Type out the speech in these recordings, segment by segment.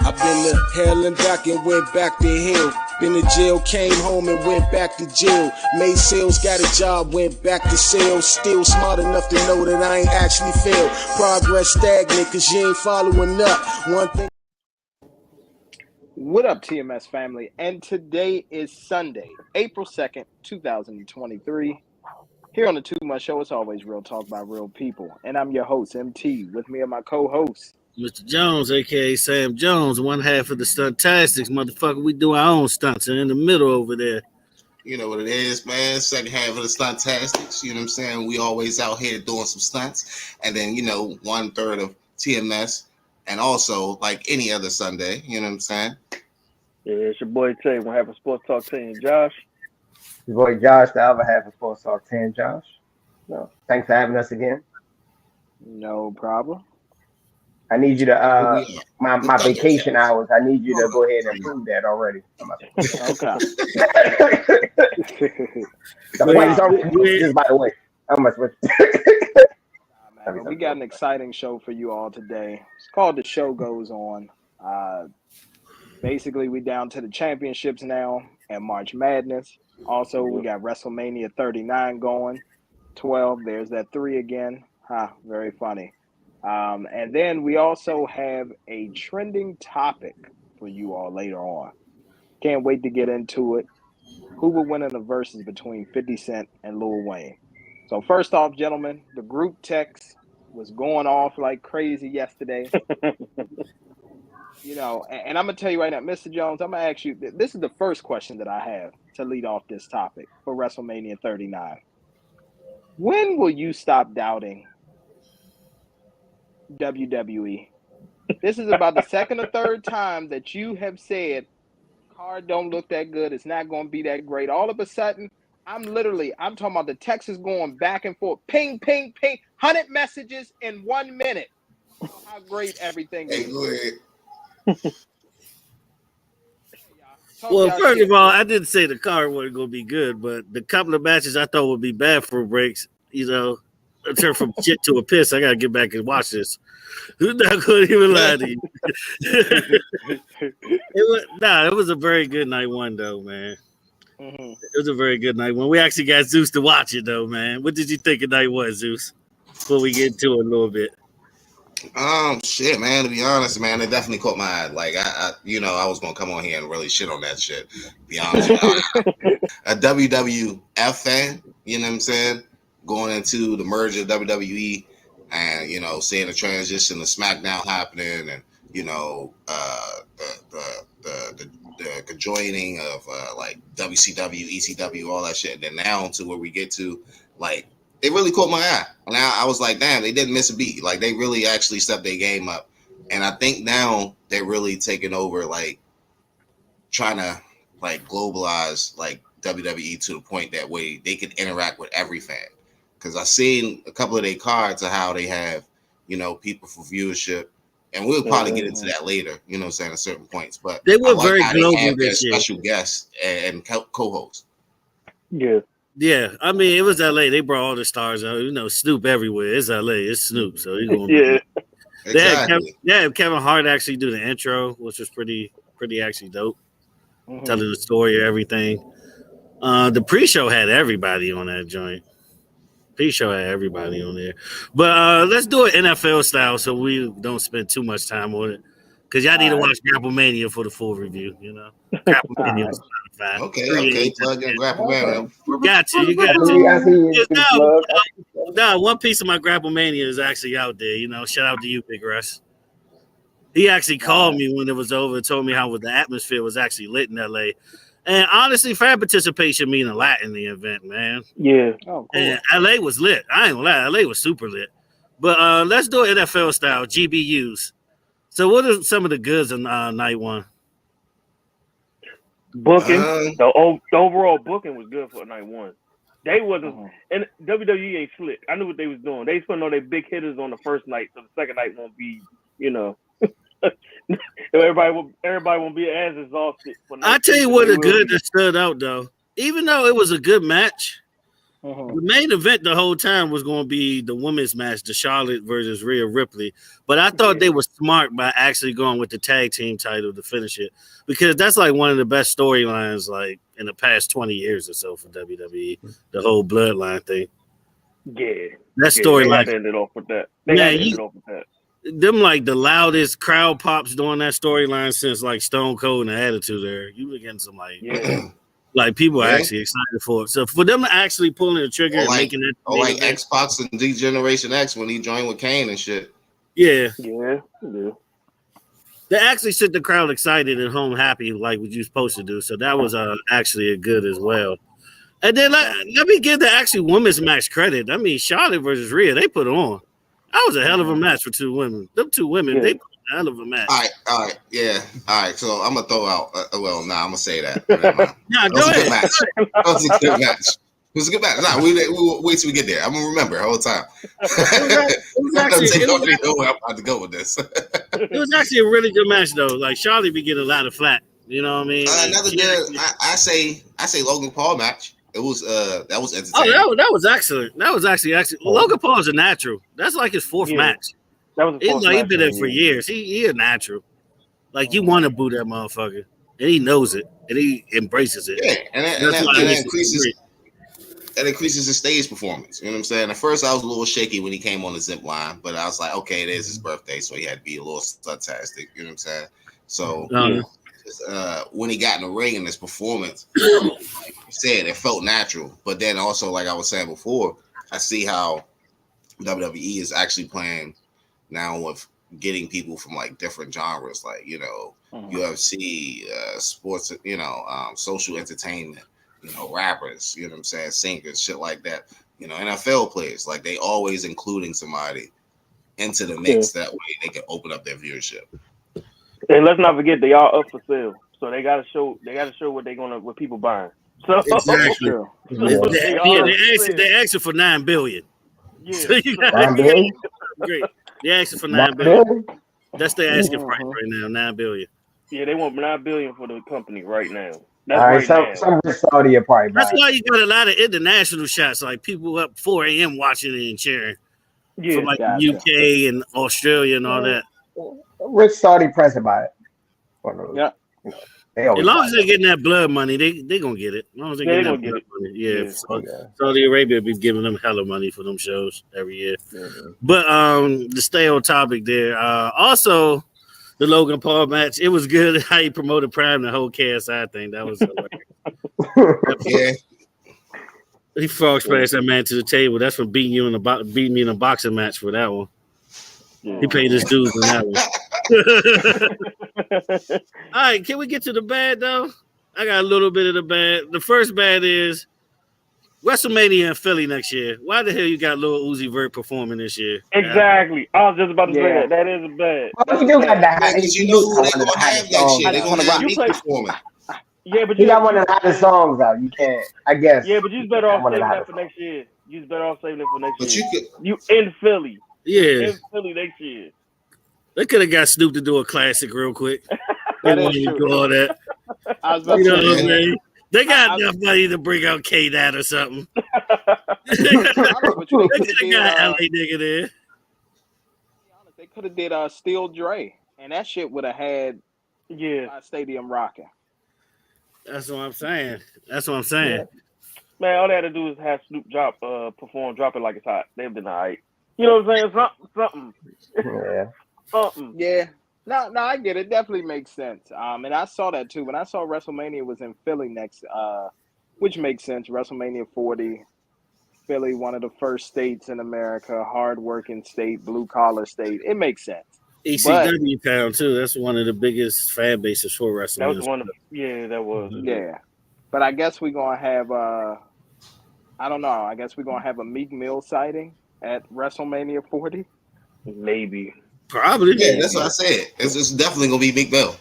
I've been to hell and back and went back to hell. Been to jail, came home and went back to jail. Made sales, got a job, went back to sales. Still smart enough to know that I ain't actually failed. Progress stagnant cause you ain't following up. One thing. What up, TMS family? And today is Sunday, April 2nd, 2023. Here on the Too Much Show, it's always real talk by real people. And I'm your host, MT. With me are my co-hosts, Mr. Jones, a.k.a. Sam Jones, one half of the Stuntastics. Motherfucker, we do our own stunts. And in the middle over there. You know what it is, man. Second half of the Stuntastics. You know what I'm saying? We always out here doing some stunts. And then, 1/3 of TMS. And also, like any other Sunday, you know what I'm saying? Yeah, it's your boy Tay, one half of Sports Talk Tay and Josh. Your boy Josh, the other half of Sports Talk Tay and Josh. No, thanks for having us again. No problem. I need you to my vacation hours. I need you to go ahead and prove that already. Okay. The place already just by the way. How much? We got an exciting show for you all today. It's called The Show Goes On. Basically, we down to the championships now and March Madness. Also, we got WrestleMania 39 going. 12, there's that 3 again. Very funny. And then we also have a trending topic for you all later on. Can't wait to get into it. Who will win in the versus between 50 Cent and Lil Wayne? So first off, gentlemen, the group text was going off like crazy yesterday. And I'm going to tell you right now, Mr. Jones, I'm going to ask you, this is the first question that I have to lead off this topic for WrestleMania 39. When will you stop doubting WWE? This is about the second or third time that you have said card don't look that good. It's not going to be that great. All of a sudden, I'm talking about the text is going back and forth. Ping, ping, ping. 100 messages in 1 minute. How great everything is. Hey, go ahead. Well, first of all, I didn't say the card wasn't going to be good, but the couple of matches I thought would be bad for breaks, I turned from shit to a piss. I got to get back and watch this. Who's not going to even lie to you? It was a very good night one, though, man. Mm-hmm. It was a very good night one. We actually got Zeus to watch it, though, man. What did you think of night one, Zeus? Before we get into it a little bit. Shit, man. To be honest, man, it definitely caught my eye. Like, I was gonna come on here and really shit on that shit. To be honest, a WWF fan, you know what I'm saying? Going into the merger of WWE, and seeing the transition to SmackDown happening, and the conjoining of like WCW, ECW, all that shit. And then now to where we get to, like, it really caught my eye. Now I was like, damn, they didn't miss a beat. Like, they really actually stepped their game up. And I think now they're really taking over, like, trying to, like, globalize, like, WWE to the point that way they can interact with every fan. Because I've seen a couple of their cards of how they have, people for viewership. And we'll probably get into that later, at certain points. But they were very global they have this year. Special guests and co-hosts. Yeah. Yeah, I mean, it was LA. They brought all the stars out. Snoop everywhere. It's LA. It's Snoop. So he's going yeah. Exactly. They had Kevin Hart actually do the intro, which was pretty actually dope. Mm-hmm. Telling the story of everything. The pre-show had everybody on that joint. Pre-show had everybody on there. But let's do it NFL style so we don't spend too much time on it. Because y'all need to watch Grapplemania for the full review, Grapplemania was fine. Okay. Plug in Grapplemania. You got to. No, one piece of my Grapplemania is actually out there, Shout out to you, Big Russ. He actually called me when it was over and told me how the atmosphere was actually lit in LA. And honestly, fan participation mean a lot in the event, man. Yeah. Oh, cool. And LA was lit. I ain't gonna lie, LA was super lit. But let's do it NFL style, GBUs. So what are some of the goods on night one? Booking. The overall booking was good for night one. They wasn't, and WWE ain't slick. I knew what they was doing. They was putting all their big hitters on the first night, so the second night won't be, everybody won't be as exhausted. I tell you what, that stood out though. Even though it was a good match, the main event the whole time was going to be the women's match, the Charlotte versus Rhea Ripley. But I thought they were smart by actually going with the tag team title to finish it, because that's like one of the best storylines like in the past 20 years or so for WWE. The whole bloodline thing. Yeah, that storyline ended off with that. Them like the loudest crowd pops during that storyline since like Stone Cold and the Attitude Era. You were getting some like people are actually excited for it. So for them to actually pulling the trigger and making it, like Xbox and D Generation X when he joined with Kane and shit. Yeah. They actually set the crowd excited and home happy like what you're supposed to do. So that was actually a good as well. And then let me give the actually women's match credit. I mean, Charlotte versus Rhea, they put on. That was a hell of a match for two women. Them two women, they put a hell of a match. All right, yeah. All right, so I'm going to throw out, I'm going to say that. Nah, go ahead. That was a good match. It was a good match. Nah, we'll wait till we get there. I'm going to remember the whole time. I know where I'm about to go with this. It was actually a really good match, though. Like, Charlotte be getting a lot of flack. You know what I mean? Another good, I say Logan Paul match. It was that was entertaining. Oh, that was excellent. That was actually Logan Paul is a natural. That's like his fourth match. That was he's been there for years. He a natural. Like you want to boo that motherfucker, and he knows it, and he embraces it. Yeah, and that increases his stage performance. You know what I'm saying? At first, I was a little shaky when he came on the zip line, but I was like, okay, it is his birthday, so he had to be a little sarcastic. You know what I'm saying? So. When he got in the ring in his performance, like you said, it felt natural. But then also, like I was saying before, I see how WWE is actually playing now with getting people from like different genres, like UFC, sports, social entertainment, rappers, you know what I'm saying, singers, shit like that. NFL players, like they always including somebody into the mix. That way they can open up their viewership. And let's not forget they are up for sale, so they gotta show what people buying. So exactly. They asking for $9 billion. Yeah, so you got $9 billion. Great. They asking for $9 billion. That's their asking price right now. $9 billion. Yeah, they want $9 billion for the company right now. That's all right, some Saudi are probably. That's why you got a lot of international shots, like people up 4 a.m. watching it and cheering from like the UK and Australia and all that. Rich Saudi press about it. Yeah. As long as they're getting that blood money, they gonna get it. As long as they're getting that blood money. Yeah. Saudi Arabia be giving them hella money for them shows every year. But to stay on topic there, also the Logan Paul match, it was good how he promoted Prime, the whole KSI thing. That was he frog splashed that man to the table. That's from beating me in a boxing match for that one. He paid his dues on that one. All right, can we get to the bad though? I got a little bit of the bad. The first bad is WrestleMania in Philly next year. Why the hell you got Lil Uzi Vert performing this year? Exactly. I was just about to say that. That is bad. Well, you do got that. You know who they gonna have that shit. They gonna have me performing. Yeah, but you got one of the hottest songs out. You can't. I guess. Yeah, but you're better off saving that for next year. You're better off saving it for next year. You in Philly. Yeah. In Philly next year. They could have got Snoop to do a classic real quick. They wanted to do all that. I was about to what I mean? They got enough money to bring out K-Dot or something. They could have got LA nigga there. They could have did Steel Dre, and that shit would have had stadium rocking. That's what I'm saying. Yeah. Man, all they had to do is have Snoop perform Drop It Like It's Hot. They've been all right. You know what I'm saying? Something. Yeah. Something. Yeah. No, I get it. Definitely makes sense. And I saw that too. When I saw WrestleMania was in Philly next, which makes sense. WrestleMania 40, Philly, one of the first states in America, hard-working state, blue-collar state. It makes sense. ECW town too. That's one of the biggest fan bases for wrestling. That was one of that was. Yeah. But I guess we're gonna have I don't know. I guess we're gonna have a Meek Mill sighting at WrestleMania 40. Maybe. Probably. Yeah, that's what I said. It's definitely gonna be Meek Mill.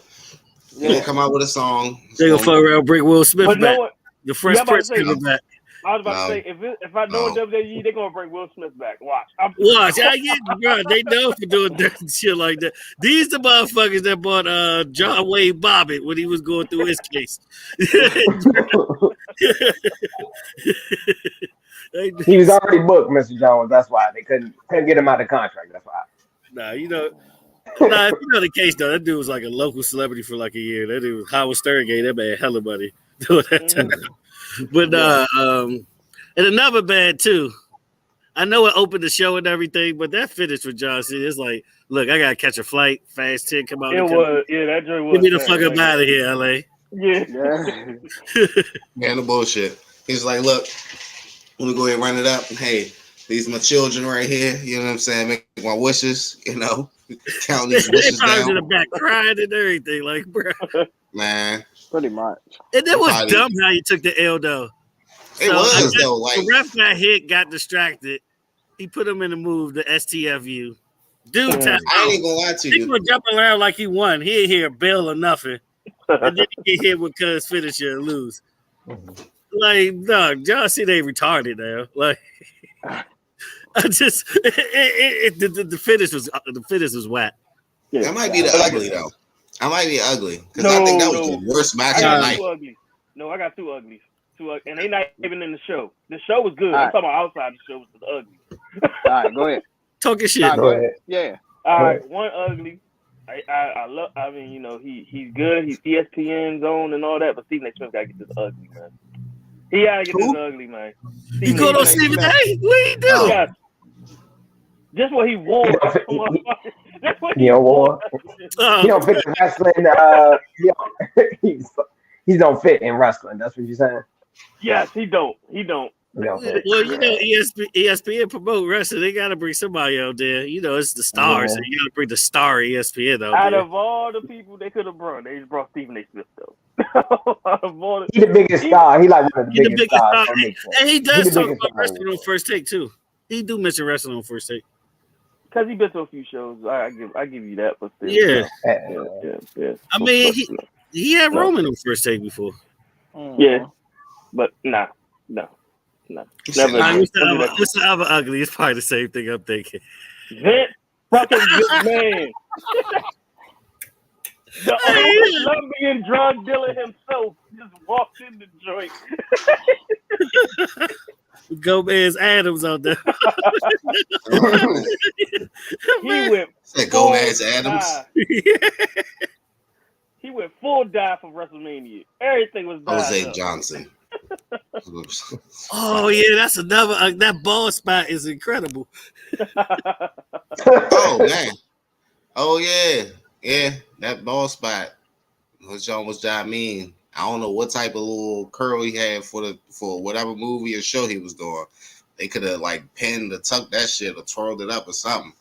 He's gonna come out with a song. They gonna fuck around, bring Will Smith back. The Fresh Prince coming back. I was about to say if I know WWE, they're gonna bring Will Smith back. Watch. Watch, I get bro. They know for doing dirty shit like that. These the motherfuckers that bought John Wayne Bobbitt when he was going through his case. He was already booked, Mr. Jones. That's why they couldn't get him out of contract. That's why. Nah, you know the case though. That dude was like a local celebrity for like a year. That dude was Howard Stern gave that man hella money doing that time. But and another bad too. I know it opened the show and everything, but that finish with John Cena, it's like, look, I gotta catch a flight, fast 10, come out. It was, that joint was. Get me the fuck up out of here, LA. Yeah. Man, the bullshit. He's like, look, let me go ahead and run it up. Hey, these are my children right here. You know what I'm saying? Make my wishes, count these wishes down. In the back crying and everything, like, bro. Man. Pretty much. And it was dumb how you took the L, though. It was, though. Like, the ref got hit, got distracted. He put him in the move, the STFU. Dude, I ain't gonna lie to you. He was jumping around like he won. He ain't hear a bell or nothing. And then he get hit with Cuz finisher and lose. Like, no, John Cena ain't retarded now. Like, I just the finish was whack. Yeah, that might be the ugly though. I might be ugly because I think that was the worst match of the night. No, I got two uglies. And they not even in the show. The show was good. I'm talking about outside the show was the ugly. All right, go ahead. Talking shit. Go ahead. Yeah. All right, one ugly. I love. I mean, he's good. He's ESPN zone and all that. But Stephen A. Smith gotta get this ugly, man. He gotta get this ugly, man. You called on Stephen A. What he do? Yeah. Just what he wore. That's what he wore. He don't fit the wrestling. He don't fit in wrestling. That's what you're saying. Yes, he don't. Well, ESPN promote wrestling. They got to bring somebody out there. It's the stars. So you got to bring the star ESPN out there. Out of all the people they could have brought, they just brought Stephen A. Smith, though. He's the biggest star. He like one of the biggest stars. And he does talk about wrestling on First Take, too. He do mention wrestling on First Take. Because he been to a few shows. I give you that. But still, yeah. I mean, he had Roman on First Take before. Yeah. But no. Never. What's the other ugly? It's probably the same thing I'm thinking. Vince fucking McMahon. The Colombian drug dealer himself just walked in the joint. Gomez Adams out there. He went Gomez Adams. He went full dive for WrestleMania. Everything was dive. Jose Johnson. Oh yeah, that's another. That ball spot is incredible. Oh man. Oh yeah. That ball spot. What John mean? I don't know what type of little curl he had for whatever movie or show he was doing. They could have like pinned or tucked that shit or twirled it up or something.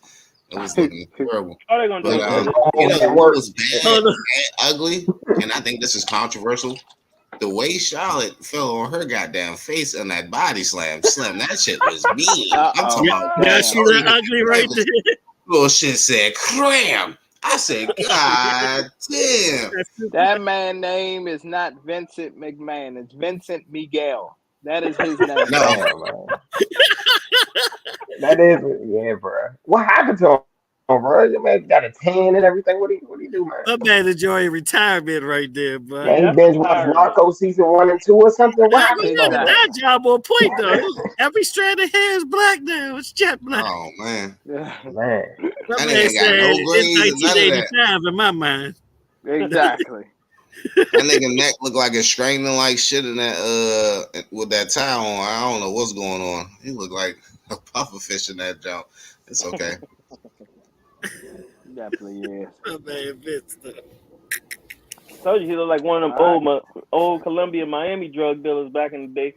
It was looking terrible. How they gonna do what was bad and ugly, and I think this is controversial. The way Charlotte fell on her goddamn face and that body slam, that shit was mean. I'm talking about she look ugly right there. Bullshit said cram. I said, God damn. That man's name is not Vincent McMahon. It's Vincent Miguel. That is his name. No. That is, bro. What happened to him, bro? Your man got a tan and everything. What do you do, man? That man enjoying retirement right there, bro. Man, he binge watched Narco season 1 and 2 or something. What happened? That job on point though. Every strand of hair is black now. It's jet black. Oh man. Man. That man said it's 1985 in my mind. Exactly. That nigga neck look like it's straining like shit in that with that towel on. I don't know what's going on. He look like a puffer fish in that jump. It's okay. Definitely is. Oh, man, Vince, told you he looked like one of them old Colombian Miami drug dealers back in the day.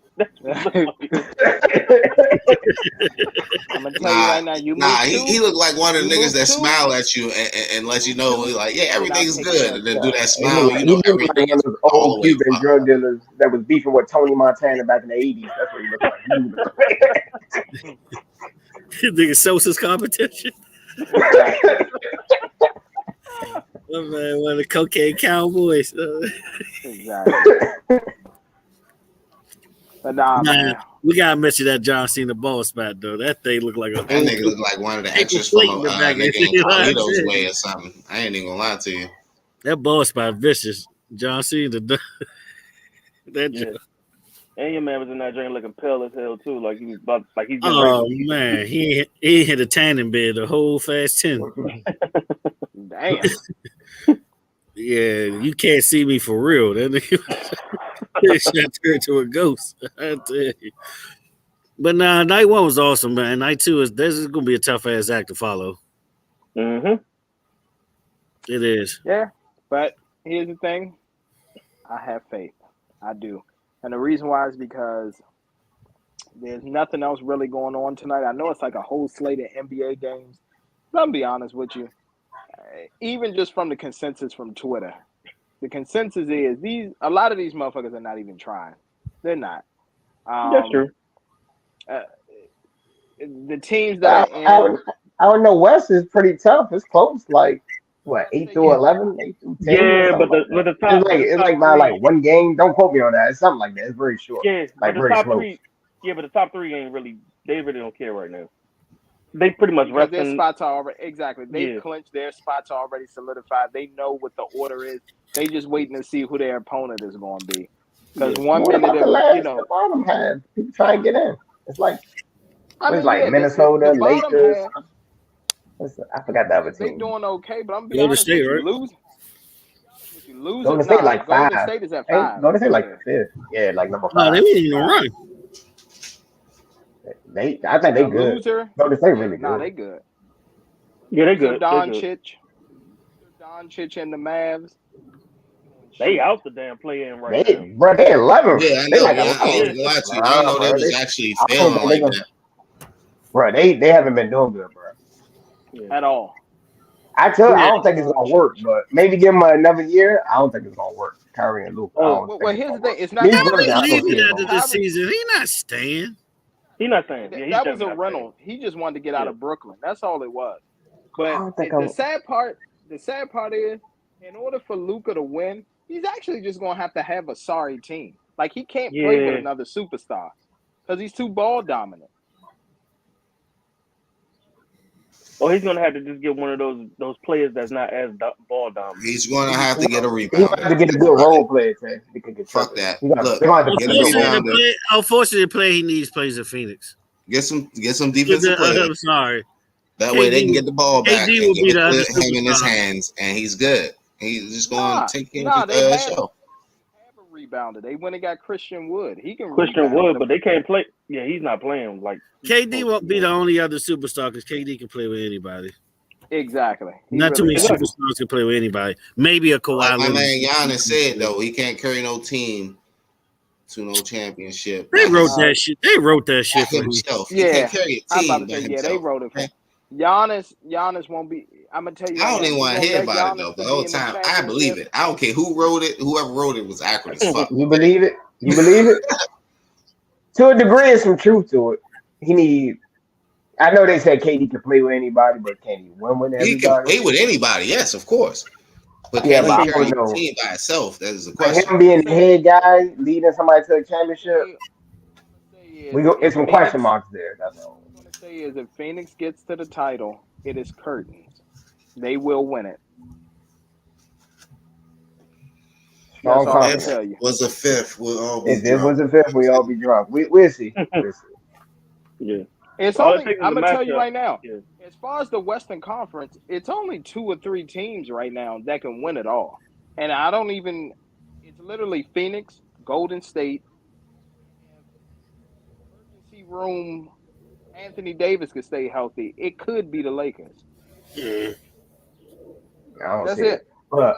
I'm gonna tell you right now. He looked like one of the niggas that smile at you and let you know like, yeah, everything's good, and then do that smile. He looked like one of those old Cuban drug dealers that was beefing with Tony Montana back in the 80s. That's what he looked like. Nigga Sosa's competition. Oh, man, one of the cocaine cowboys. Exactly. But man. We gotta mention that John Cena ball spot though. That thing looked like a That nigga looked like one of the extras from a nigga in Carlito's Way or something. I ain't even gonna lie to you. That ball spot vicious. John Cena. That Yeah. And your man was in that joint looking pale as hell too, like he's getting oh man, he hit a tanning bed the whole fast 10. Damn. Yeah, you can't see me for real. That nigga turned to a ghost. I tell you. But nah, night one was awesome, man. Night two this is gonna be a tough ass act to follow. Mm-hmm. It is. Yeah, but here's the thing. I have faith. I do. And the reason why is because there's nothing else really going on tonight. I know it's like a whole slate of NBA games. But I'm going to be honest with you. Even just from the consensus from Twitter, the consensus is a lot of these motherfuckers are not even trying. They're not. That's true. The teams that are in... I don't know. West is pretty tough. It's close. Like, what, 8 through 11? 8 through 10? Yeah, but the top... It's like my one game. Don't quote me on that. It's something like that. It's very short. Yeah, like but very the top close. three... Yeah, but the top three ain't really... They really don't care right now. They pretty much because resting... their spots are already... Exactly. They've clinched. Their spots are already solidified. They know what the order is. They just waiting to see who their opponent is going to be. Because one minute... the bottom half. People try and get in. It's like... Minnesota, Lakers. I forgot the other team. They doing okay, but I'm Golden State, right? Golden State like 5. Golden State is at 5. Golden State like 5th. Yeah, like number 5. No, they didn't even run. I think they good. Loser. Golden State really good. Nah, they good. Yeah, they good. Doncic and the Mavs. They out the damn play-in right now. Bro, they 11. Yeah, I know. I ain't gonna lie to you. I know they was actually failing like that. Bro, they haven't been doing good, bro. Yeah. At all. I don't think it's gonna work, but maybe give them another year. I don't think it's gonna work. Kyrie and Luke. Well, here's the thing. It's not. He's leaving after this season. He's not staying. He's not staying. That was a rental. He just wanted to get out of Brooklyn. That's all it was. But the sad part is, in order for Luka to win, he's actually just gonna have to have a sorry team. Like he can't play with another superstar because he's too ball dominant. Or he's gonna have to just get one of those players that's not as ball dominant. He's gonna have to get a rebound. He's have to get a good role player. Fuck that. Look, Unfortunately, he needs plays in Phoenix. Get some defensive players. I'm sorry. That way they can get the ball back KD and will be give it to him in his hands, and he's good. He's just going to take care of the show. Rebounder. They went and got Christian Wood. He can Christian Wood, but they can't play. Yeah, he's not playing like KD won't be the only other superstar because KD can play with anybody. Exactly. Not too many superstars can play with anybody. Maybe a Kawhi. Like my man Giannis said though, he can't carry no team to no championship. They wrote that shit. They wrote that shit for himself. Yeah, he can't carry a team. I'm about to say, they wrote it for Giannis won't be. I'm gonna tell you. I don't even want to hear about it though. The whole time, I believe it. I don't care who wrote it. Whoever wrote it was accurate as fuck. You believe it? You believe it? To a degree, there's some truth to it. I know they said KD can play with anybody, but can he win with everybody? He can play with anybody, yes, of course. But can he carry a team by itself? That is the question. Him being the head guy, leading somebody to a championship, it's some question marks there. That's all. What I'm gonna say is, if Phoenix gets to the title, it is curtains. They will win it. That's all I can tell you. Was a fifth, we'll all be if it was a fifth, we all be drunk. We'll see. Yeah. It's only, I'm gonna tell you right now. Yeah. As far as the Western Conference, it's only 2 or 3 teams right now that can win it all, and I don't even. It's literally Phoenix, Golden State, emergency room. Anthony Davis could stay healthy. It could be the Lakers. That's it. But I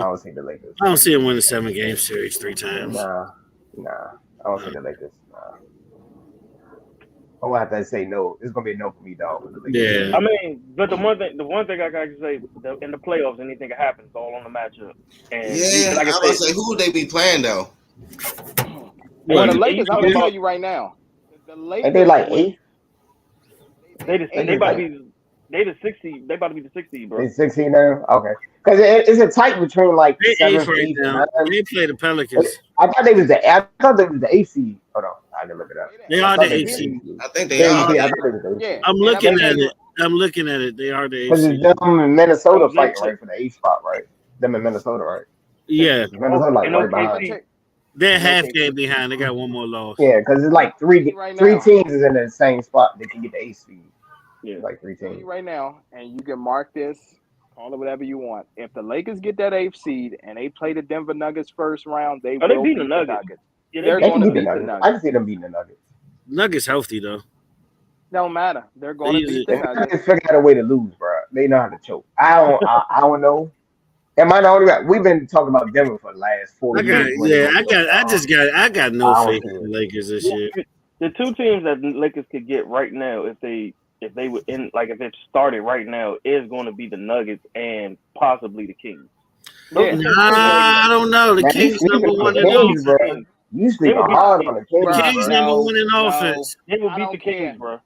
don't see the Lakers. I don't see him win a 7-game series 3 times. Nah. I don't see the Lakers. I'm gonna have to say no. It's gonna be a no for me, dog. Yeah. I mean, but the one thing I gotta say, in the playoffs, anything can happen. It's all on the matchup. And yeah, I was gonna say, who would they be playing though? Well, the Lakers, I'm gonna tell you right now. The Lakers, they like 8. They about to be. They the 60. They about to be the 60, bro. They 16 now. Okay, because it's a tight between like they 7, 8 right 8, now. They play the Pelicans. I thought they was the AC. Hold on, I didn't look it up. They I are the thought they eighth were seed. the I think they Yeah, are. I thought they were the eighth Yeah, seed. I'm and looking I'm at telling it. you, I'm looking at it. They are the eighth Because seed. it's them in Minnesota So fighting they right for the eighth spot, right? Them in Minnesota, right? Yeah, Minnesota like and right I'm behind. gonna OKC. take they're And half OKC. game behind. They got one more loss. Yeah, because it's like right three now. teams is in the same spot. They can get the eighth seed. Yeah. Like three Tell you teams. right now, and you can mark this, call it whatever you want. If the Lakers get that eighth seed and they play the Denver Nuggets first round, they Oh, they will beat the beat the Nuggets. Nuggets. Yeah, they They're They beat can going to beat the beat the Nuggets. I Nuggets. can see them beating the Nuggets. Nuggets healthy though. Don't matter. They're They going to usually beat the The Nuggets. Nuggets figure out a way to lose, bro. They know how to choke. I don't know. Am I the only guy? We've been talking about Denver for the last 4 I got years when they're gonna choke. I got no I don't faith see in it. the Lakers this year. the two teams that the Lakers could get right now if they would in like if it started right now is going to be the Nuggets and possibly the Kings. Those Yeah. are two Nah, I don't know. The Man, you Kings sleeping number on one the in Kings, bro. offense. You They sleeping will beat hard the on Kings. the The Kings, Bruh, Kings bro. number no, one in no. offense. They will I beat don't the Kings, care. bro.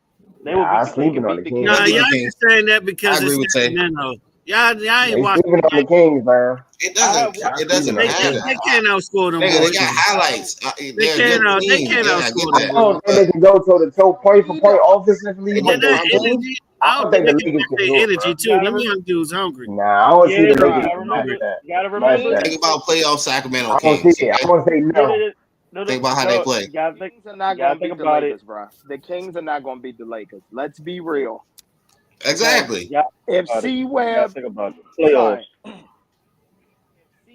They will Nah, beat I the sleeping Kings. on the Beat the Kings, Nah, Kings. bro. y'all just saying that I because agree it's with Tay. Sacramento. Y'all ain't They watching sleeping the on the Kings, man. It I have doesn't. Y'all It sleeping doesn't on They the can't. matter. Kings. They can't outscore them Nigga, they boys. got highlights. They They're a good can't. They team. can't Yeah, I outscore get I them that. boys. don't think But they can go toe to toe, point for point, offensively they They're with gonna not those find two. goals. energy. I I don't don't think think they the can Lakers match can their do it, energy bro. too. gotta Them re- young dudes hungry. Nah, I don't see yeah, the you Lakers Bruh, gotta match remember. that. You gotta Match remember. that. Think about playoff Sacramento I don't see Kings. it. I Okay, want to say Yeah, no. think about how they play. you gotta think. Kings are You not gotta going to think beat the about it. Lakers, bruh. The Kings are not going to beat the Lakers. Let's be real. Okay? Exactly. You gotta think If about it. C You gotta Webb, think about it. Playoffs. son,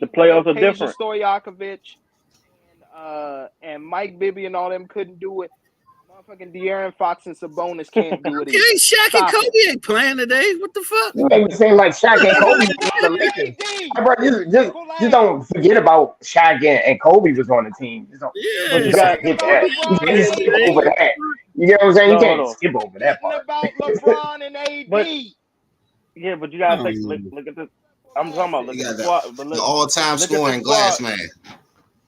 The C playoffs Webb, are Peja different. Stojakovic, and Mike Bibby and all them couldn't do it, motherfucking De'Aaron Fox and Sabonis can't do it Okay, either. Shaq and Stop Kobe it. ain't playing today. What the fuck? You make me seem like Shaq and Kobe was on the Bron and Lakers. AD. Bro, just Relax. don't forget about Shaq and Kobe was on the team. Yeah, But you Just don't got Forgetting forget about that. You LeBron can't and just skip they, over AD. that. You get what I'm saying? You no, hold can't on. skip over that Forgetting part. about LeBron and But AD. yeah, but you gotta think. um, Look at this. I'm talking about look You at the got squad. But the look, all-time look at the scoring squad. glass man.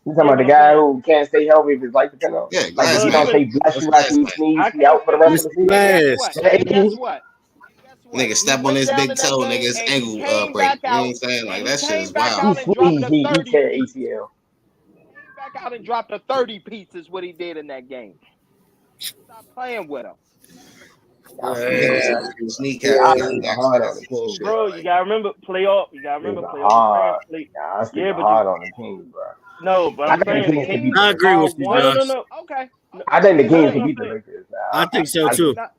You talking Yeah, about but the I'm guy saying, who can't stay healthy if his life depends on it? Yeah, Like if glass he but don't man. even say bless That's you after glass he man. sneezes, I he can't out for the say rest that. of Mr. the season? And guess Glass. what? Is that And guess 18? what? And guess what? Nigga He step on went his down big in that toe, game nigga's and he ankle came break. back You know what out I'm saying? Like and he that shit came is back wild. He out and dropped sneezed, a he 30 tear piece. ACL. Came back out and dropped a 30 piece is what he did in that game. Stop playing with him. I Yeah, sleep on Uh, his kneecaps I got sleep accidents hard on the and Kings, shit. bro. Bro, you gotta remember playoff. You gotta remember Sleeping playoff hard. experience. Nah, I sleep Yeah, but you hard on the Kings, bro. no, but I I'm think the saying the Kings can beat Kings the I Lakers. agree are with you, one. Josh. Okay. I think the No, Kings no, can no. I'm beat the saying Lakers. I think so too. Now,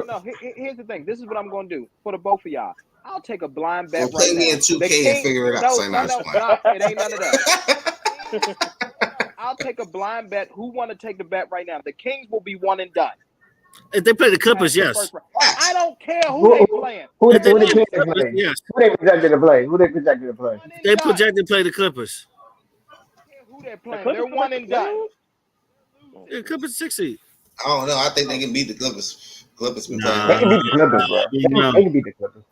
no. Here's the thing. This is what I'm going to do for the both of y'all. I'll take a blind bet Well, right play me in now. The 2K and King, figure it out. no, Say no, no, it's no, fine. no. It ain't none of that. Kings, no. I'll take a blind bet. Who want to take the bet right now? The Kings will be one and done. If they play the Clippers, Past the yes. first round. I don't care who Who, they playing. If they who the play the Kings Clippers, play? yes. Who they projected to play? Who they projected to play? One and They done. project to play the Clippers. I don't care who they're the playing. Clippers They're can make one the and done. playoffs. Yeah, Clippers 6 seed. I don't know. I think they can beat the Clippers. Clippers been playing They Nah, well. can beat the Clippers, bro. no, They can beat the Clippers.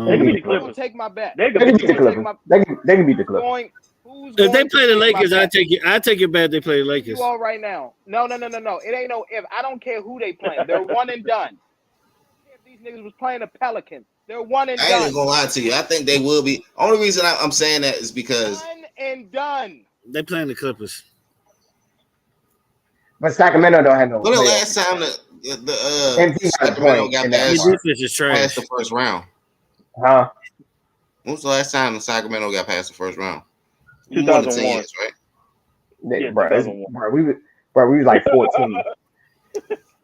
They They can can no. beat beat the the Who's Clippers. gonna Clippers. take my bet? They They can can beat the beat the Who's gonna Clippers. take Clippers. my? They can beat the Who's Clippers. going? Who's If they going to play the take my Lakers, bet? I take it back. They play the You Lakers. all right now? No. It ain't no if. I don't care who they playing. They're one and done. If these niggas was playing the Pelicans, they're one and I ain't even done. gonna lie to you. I think they will be. Only reason I'm saying that is because One and done. They playing the Clippers. But Sacramento don't have no when the playoff last time experience. the MT got a Sacramento point got in that Their part. defense is past trash. the first round. Huh? When was the last time the Sacramento got past the first round? More than 10 2001. years, right? Yeah, Bro, 2001. we was like 14.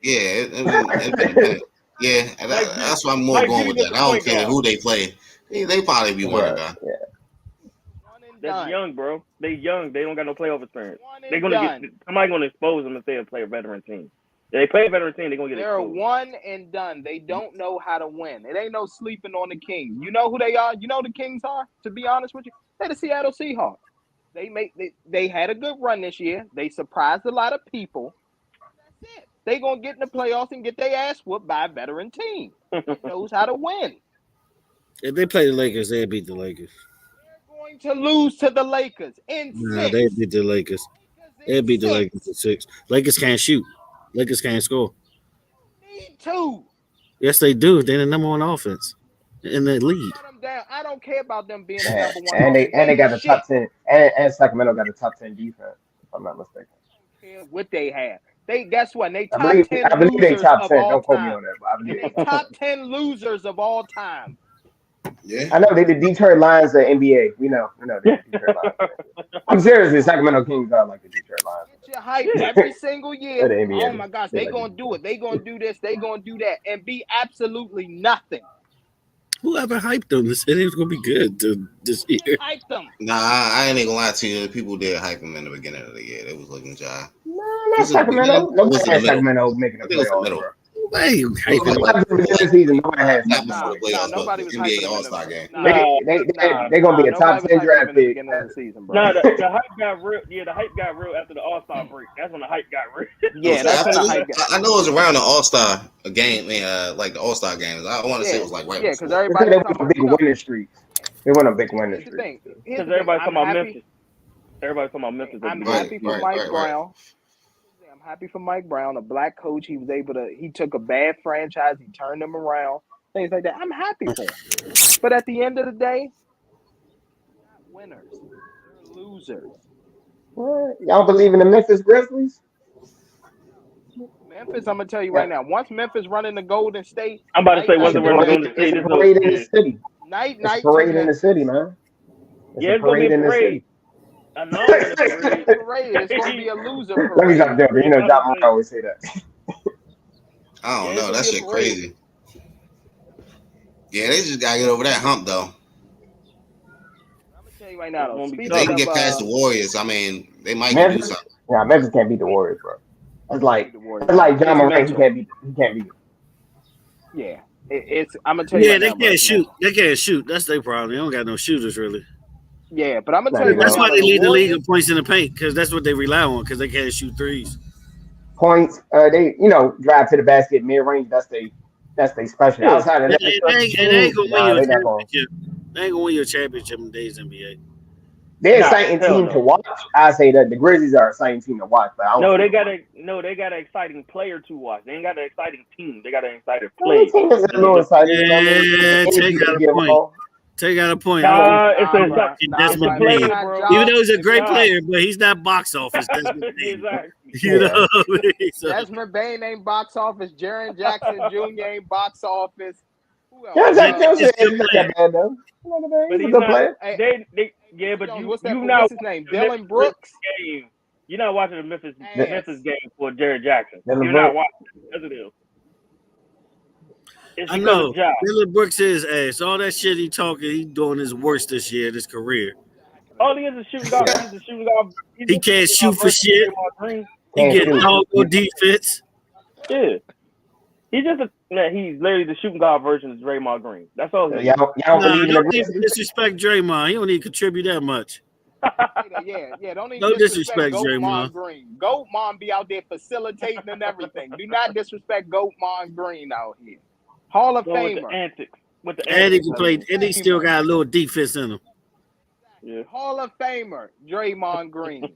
Yeah, it's been a minute. Yeah, that's why I'm more Mike going Bibby with was that. the I don't point care guard. who they play. They probably be one and Bro, done. yeah. One and That's done. young, bro. They young. They don't got no playoff experience. One They're and gonna done. get somebody gonna expose them if they play a veteran team. If they play a veteran team, they're gonna get They're exposed. one and done. They don't know how to win. It ain't no sleeping on the Kings. You know who they are? You know who the Kings are? To be honest with you, they're the Seattle Seahawks. They had a good run this year. They surprised a lot of people. That's it. They gonna get in the playoffs and get their ass whooped by a veteran team that knows how to win. If they play the Lakers, they beat the Lakers. They're going to lose to the Lakers in Nah, 6. they beat the Lakers. They In beat the 6. Lakers in 6. Lakers can't shoot. Lakers can't score. Need to. Yes, they do. They're the number one offense in the league. Shut them down. I don't care about them being the Man, number one and offense. they They got a shit. top 10 and Sacramento got a top 10 defense, if I'm not mistaken. What they have. They guess what? They I top believe 10 they losers top of 10. all Don't quote me time. on that, but I believe They top 10 losers of all time. Yeah. I know they the Detroit Lions of NBA. We know they the Detroit Lions. I'm serious. The Sacramento Kings are like the Detroit Lions. Get your hype every single year. Of the NBA. Oh my gosh, they gonna do it. They gonna do this. They gonna do that, and be absolutely nothing. Whoever hyped them, they said it was gonna be good this year. Hype them. Nah, I ain't gonna lie to you. The people did hype him in the beginning of the year. They was looking dry. No, not Was it the Sacramento. beginning or was Nobody it the had middle? Sacramento making I the think it was the playoffs, middle. bro. Why you hyping them? At the beginning of the season, nobody had Not before Sacramento. the playoffs, but Nobody the was NBA hyping them in All-Star the game. They gonna be a top nobody 10 was hyping them draft in the pick. beginning of the season, bro. No, the hype got real. Yeah, the hype got real after the All-Star break. That's when the hype got real. Yeah, that's when the After- hype got. I know it was around the All-Star game, like the All-Star games. I want to say it was like right because before. everybody They was went talking on about, big winning streaks. They went on big winning Here's the streaks. thing. Because everybody's talking about happy. Memphis. Everybody's talking about Memphis. I'm Right, happy for right, Mike right. Brown. I'm happy for Mike Brown, a black coach. He took a bad franchise, he turned them around, things like that. I'm happy for him. But at the end of the day, they're not winners. They're losers. What? Y'all believe in the Memphis Grizzlies? Memphis, I'm gonna tell you right now. Once Memphis running the Golden State, I'm about to say once It's the a Warriors parade, on the it's stage, a it's parade in the over. city. night It's a to parade in the Memphis. city, man. Yeah, it's gonna be a in the parade. city. I know I'm in the parade. It's gonna be a loser parade. Let me stop joking. You know, John Moore always say that. I don't Yeah, know. it's That gonna be a shit parade. crazy. Yeah, they just gotta get over that hump though. I'm gonna tell you right now, though. It's gonna be If Speaking they can of, get past the Warriors, I mean, they might can do Memphis? something. Yeah, Memphis can't beat the Warriors, bro. It's like the Warriors. John Moran. He mental. can't beat them. Yeah, it's. I'm gonna tell you Yeah, right they now, bro. can't shoot. They can't shoot. That's their problem. They don't got no shooters really. Yeah, but I'm gonna Nah, tell you they right That's now, why they the lead the league in Warriors. points in the paint because that's what they rely on because they can't shoot threes. Points. They drive to the basket, mid range. That's they special. Yeah. Outside of that, They ain't gonna win nah, your they not going. championship. They ain't gonna win your championship in today's NBA. They're an Nah, exciting hell team no. to watch. I say that the Grizzlies are an exciting team to watch, but I don't. No, see they them. got an exciting player to watch. They ain't got an exciting team. They got an exciting The player. team is a little exciting. You know what I mean? Yeah, The Tay energy got they a give point. off. Tay got a point. Nah, it's Nah, a bruh. Desmond it's a Bain. player, bro. Even though he's a great Nah. player, but he's not box office. Desmond Bain. Exactly. You know what I mean? So, Desmond Bain ain't box office. Jaren Jackson Jr. ain't box office. Who else? Yeah, Jack- Jack it's Johnson good is not player. that bad though. He's not that bad. But He's a he's good not. player. But Jones, you what's now his name? Dylan Brooks. game. You're not watching the Memphis Ass. game for Jared Jackson. Dylan You're Brooks. not watching it. That's it is. It's I because know. of Ja. Dylan Brooks is ass. All that shit he talking, he doing his worst this year in his career. All he is a shooting guard. He's a shooting guard. He can't shoot for shit. Green. He Can't get shoot. dog on defense. Yeah. He's just he's literally the shooting guard version of Draymond Green. That's all he is. Y'all don't Nah, believe in the don't even Grizzlies? disrespect Draymond. He don't need to contribute that much. Yeah. Don't even No disrespect disrespect, Goatmon Draymond. Green. Goatmon be out there facilitating and everything. Do not disrespect Goatmon Green out here. Hall of Going with the Famer. antics. With the And he antics. can play, and he still got a little defense in him. Yeah. Hall of Famer. Draymond Green.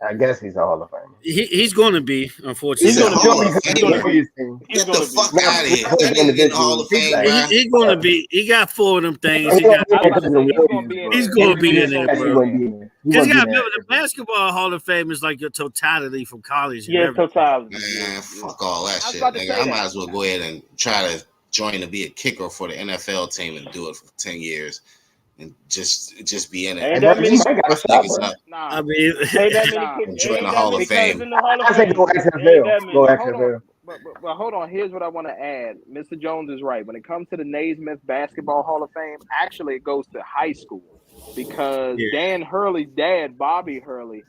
I guess he's a Hall of Famer. He's going to be, unfortunately. He's a Hall of He's gonna Famer. be. Get the fuck Not- out of here. not That nigga get in the Hall of Fame, individually. bruh. He's going to be. He got 4 of them things. He's He got. I was about to say, he's gonna be in He's there. gonna be in there, Yes, he bro. wouldn't be in there. He Because you wouldn't got to be in remember, the basketball Hall of Fame is like your totality from college. And Yeah, everything. totality. Man, fuck all that I was shit, about to nigga. say I that. might as well go ahead and try to join to be a kicker for the NFL team and do it for 10 years and just be in it. Ain't that there. many- He might got a Rough shot, niggas bro. up. Nah. I mean, Ain't that many Nah. kids? Enjoy Ain't the that Hall many of Fame. kids in the Hall of I say Fame? go Ain't that XFL. many. Go Hold XFL. on. But hold on. Here's what I want to add. Mr. Jones is right. When it comes to the Naismith Basketball Hall of Fame, actually it goes to high school because Yeah. Dan Hurley's dad, Bobby Hurley,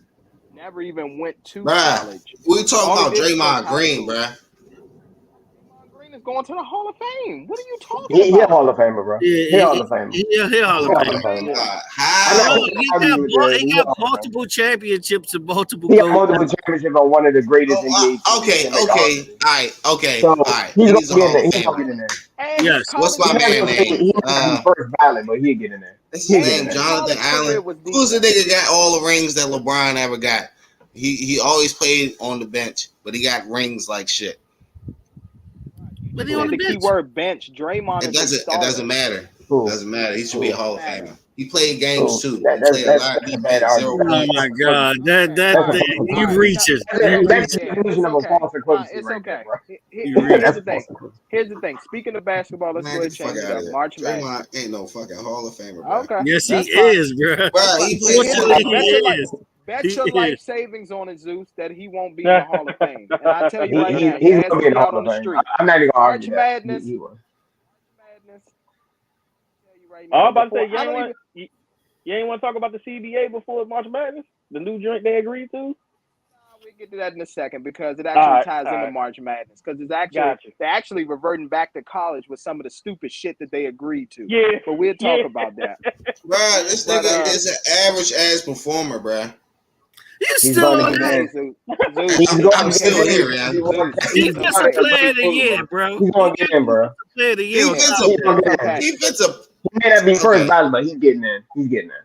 never even went to Bruh, college. we talking All about he did was go to Draymond high Green, school. bruh. Draymond Green is going to the Hall of Fame. What are you talking He a about? Hall of Famer, bro. He yeah, Hall of Famer. he Hall He of Hall Fame. of Famer. Yeah. How? know. He got multiple championships and multiple He got gold. multiple championships on one of the greatest NBA teams. Okay, in the okay, college. all right, okay, So all right. he's He's a gonna Hall get in of there. He's gonna Famer. get in there. And Yes. his college What's my career- man He name? might be first ballot, but he'll get in there. What's He'll his get name? in there. Jonathan College career Allen. was Who's the decent. nigga got all the rings that LeBron ever got? He always played on the bench, but he got rings like shit. But he Said on the the key bench. word bench. Draymond It is a doesn't starter. matter. Cool. Doesn't matter. He should be a Hall of Famer. He played games too. That's He played a lot of a bad defense, 0 argument. Oh points. my God, that you Alright, reaching, That's you the reaching, definition of a false equivalency It's right there, okay. bro. you Here's reaching. That's the a thing. false equivalency. Here's the thing. Speaking of basketball, let's Man, go ahead get the and fuck change it out of up. here. March Madness. Draymond ain't no fucking Hall of Famer, bro. Okay, Yes, he that's fine. is, bro. Bro, That's fine. he Here's played the Unfortunately, thing. he is. Bet He your is. life savings on it, Zeus, that he won't be in the Hall of Fame. And I tell you right now, He's he has gonna to be in be the out Hall on of the Fame. street. I'm not even gonna March argue that. Madness. He was. Madness. I tell you right Oh, I'm now. about to say Before, I don't even. you ain't want to talk about the CBA before March Madness, the new joint they agreed to. We'll get to that in a second because it All actually right, ties all into right. March Madness because it's actually Gotcha. they're actually reverting back to college with some of the stupid shit that they agreed to. Yeah, But we'll talk about that. Bro, this But, nigga is an average ass performer, bro. You He's still gonna on get that in. Zeus, He's I'm gonna get still in. here, man. defensive player of the year, bro. He's gonna get in, bro. Player of the year. Defensive, He's gonna get in. defensive. He may not be first Okay. ballot, but he's getting in. He's getting in.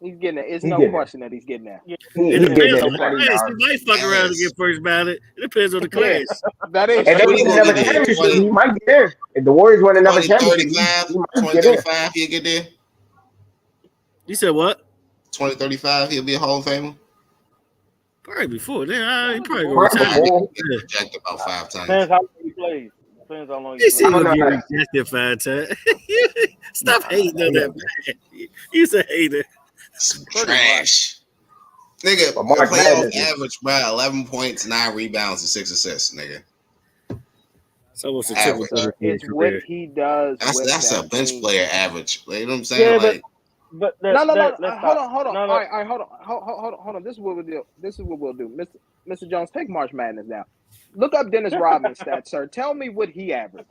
He's getting it. It's He's no getting question that he's getting that. It He's getting depends in. on It's the not even class. He argument. might fuck around and get first ballot. It depends on the class. That is And they What he win gonna another get in? championship. 20, He might get in. If the Warriors win another 2035, championship, he might get in. 2035, he'll get there. You said what? 2035, he'll be a Hall of Famer. Probably before then. He probably gonna Right retire. before. Get projected about 5 times. Depends how long he plays. Depends how long he You see plays. him no, get no. rejected 5 times. Stop hating on that man. He's a hater. Some trash. Nigga, But March playoff Madness is- average, bro, 11 points, 9 rebounds, and 6 assists, nigga. So what's the Average. triple It's what he does. That's with a bench team. player average. You know what I'm saying? Yeah, like, but No. let's Hold stop. on. No, All right, hold on. This is what we'll do. Mr. Jones, take March Madness now. Look up Dennis Rodman's stats, sir. Tell me what he averaged.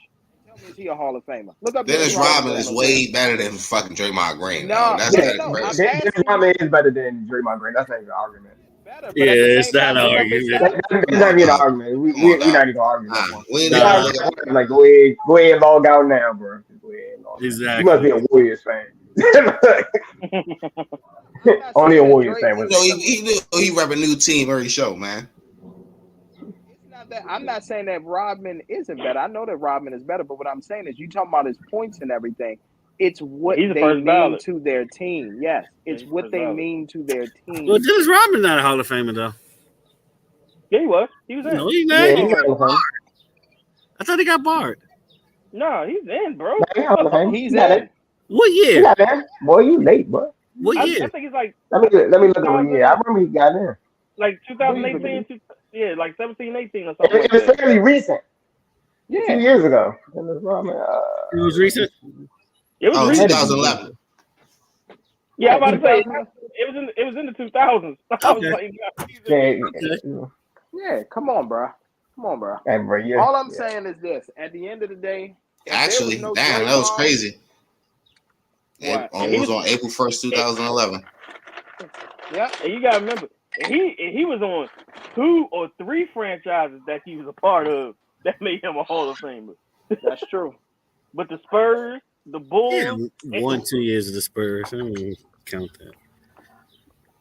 Tell me, is he a Hall of Famer? Look up Dennis Rodman is on way better than fucking Draymond Green. No, That's yeah, not no, the I'm first. Dennis Rodman is better than Draymond Green. That's not even an argument. better, but Yeah, at the it's same not time, an look up his argument. stats. That's not even an argument. Come on, We're dog. not even gonna argue that one. We ain't Nah. even looking at Like go ahead and log out now, bro. Go ahead and log out. Exactly. You must be a Warriors fan. not Only a saying that Warriors Drake- fan would. No, he rep a new team every show, man. It's not that I'm not saying that Rodman isn't better. I know that Rodman is better, but what I'm saying is you talking about his points and everything. It's what He's the they first mean ballot. to their team. Yes, it's he's what first they ballot. mean to their team. Well, Dennis Rodman not a Hall of Famer though. Yeah, he was. He was in. No, he's Yeah, not. he's not Hall of Fame. I thought he got barred. No, he's in, bro. No, he's not Hall of Fame. He's not in. What He's year? not there. Boy, you late, bro. What I year? think it's like Let me look at what year. I remember he got in. like 2018, yeah, like 17, 18 or something like It was that. fairly recent. A few Yeah. years ago. Dennis Rodman, It was recent. It was Oh, recent. 2011. Yeah, I'm about to say 2000. it was in the 2000s. I was Okay. like, yeah, Yeah, come on, bro. Come on, bro. Every year. All I'm saying is this: at the end of the day, if there Actually, was no damn, that was Draymond- crazy. What? Almost on April 1st, 2011. Yeah, and you gotta remember, he was on 2 or 3 franchises that he was a part of that made him a Hall of Famer. that's true. But the Spurs, the Bulls, Yeah, 1-2 years of the Spurs. I don't even count that.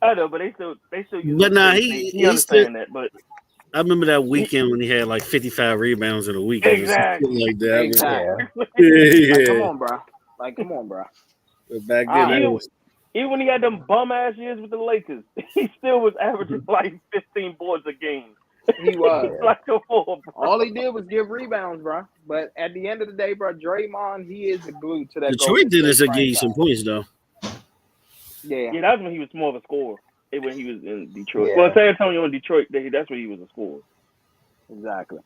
I know, but they still use. But nah, he he understand that, but I remember that weekend when he had like 55 rebounds in a week. Exactly. Like that. Exactly. Yeah. Like, come on, bro. Like, come on, bro. But back then, that was, even when he had them bum ass years with the Lakers, he still was averaging like 15 boards a game. He was. Like a 4, bro. All he did was give rebounds, bro. But at the end of the day, bro, Draymond, he is the glue to that. Detroit Golden did us State to give you some franchise. points though. Yeah. Yeah, that was when he was more of a scorer. When he was in Detroit. Yeah. Well, San Antonio and Detroit, that's when he was a scorer. Exactly.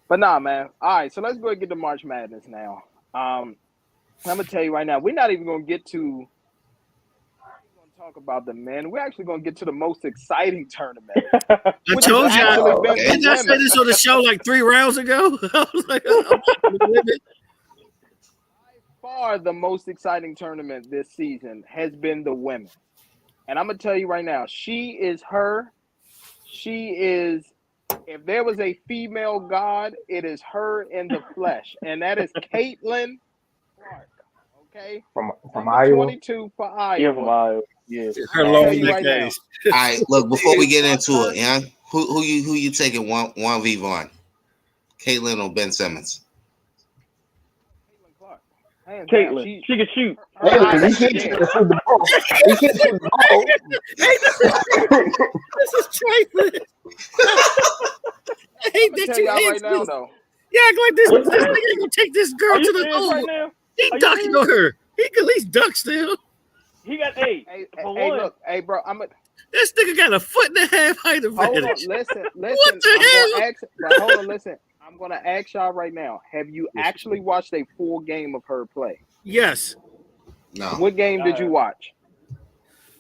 But nah, man. All right, so let's go and get to March Madness now. I'm gonna tell you right now, we're not even gonna get to talk about the men. We're actually gonna get to the most exciting tournament. I which told has y'all. actually been the Didn't I say women. this on the show like 3 rounds ago? I was like, women. Far the most exciting tournament this season has been the women. And I'm gonna tell you right now, she is, if there was a female god, it is her in the flesh. And that is Caitlin Clark. Okay? From Number Iowa. 22 for Iowa. Yeah, from Iowa. Yeah. Her I'll long tell you neck right now. days. All right, look, before we get into it, yeah, who you taking 1v1? Caitlin or Ben Simmons? Caitlin Clark. Hands down, Caitlyn, she can shoot. her Caitlyn, eyes you are can't dead. shoot the ball. You can't shoot the ball. Hey, this is trifling. I hate I'm gonna that tell you y'all hate right now this. though. Yeah, act like this nigga gonna take this girl Are to you the serious right hole. now? He Are you ducking serious? on her. He can at least duck still. He got Hey, for hey, one. look, hey, bro. This nigga got a foot and a half height Hold advantage. on. Listen. What the I'm hell? gonna ask, but hold on. Listen. I'm gonna ask y'all right now. Have you actually watched a full game of her play? Yes. No. What game did you watch?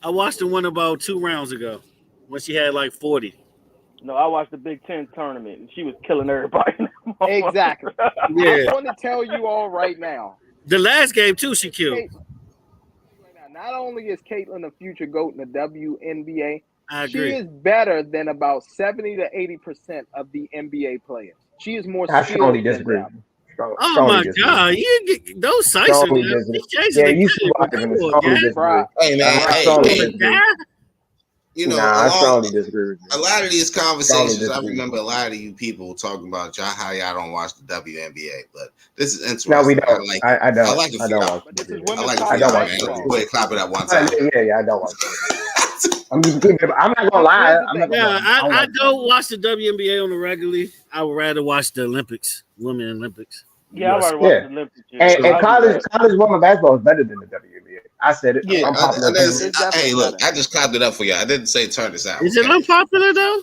I watched the one about 2 rounds ago when she had like 40. No, I watched the Big Ten tournament and she was killing everybody. Exactly. Yeah. I'm gonna tell you all right now. The last game too, she killed. Right now, not only is Caitlyn a future GOAT in the WNBA, I she agree. is better than about 70 to 80% of the NBA players. She is more I strongly skilled than disagree. them. Oh my God! You get those sites are Strongly now. disagree. He's chasing Yeah, the you kid. survived Come and on, strongly guys. disagree. Bruh, Hey man, I hey, strongly Come on, disagree. guy. you know, Nah, I strongly disagree with a you. lot of these conversations, I disagree. remember a lot of you people talking about how y'all don't watch the WNBA, but this is interesting. No, we don't. I I don't. like it I for don't y'all. watch but this is the I women's like it for I college don't y'all, watch man. basketball. Go ahead, clap it up one Yeah, time. I don't watch I'm just keeping it. I'm not gonna lie. Here's the I'm not thing. gonna Yeah, lie. I don't watch the WNBA on the regularly. I would rather watch the Olympics, Women Olympics. Yeah, I USA. already watched Yeah. the Olympics. And I'll do that. college women basketball is better than the WNBA. I said it. Yeah, Unpopular opinion. It's definitely hey, look, better. I just clapped it up for y'all. I didn't say turn this out. Is it Okay? unpopular though?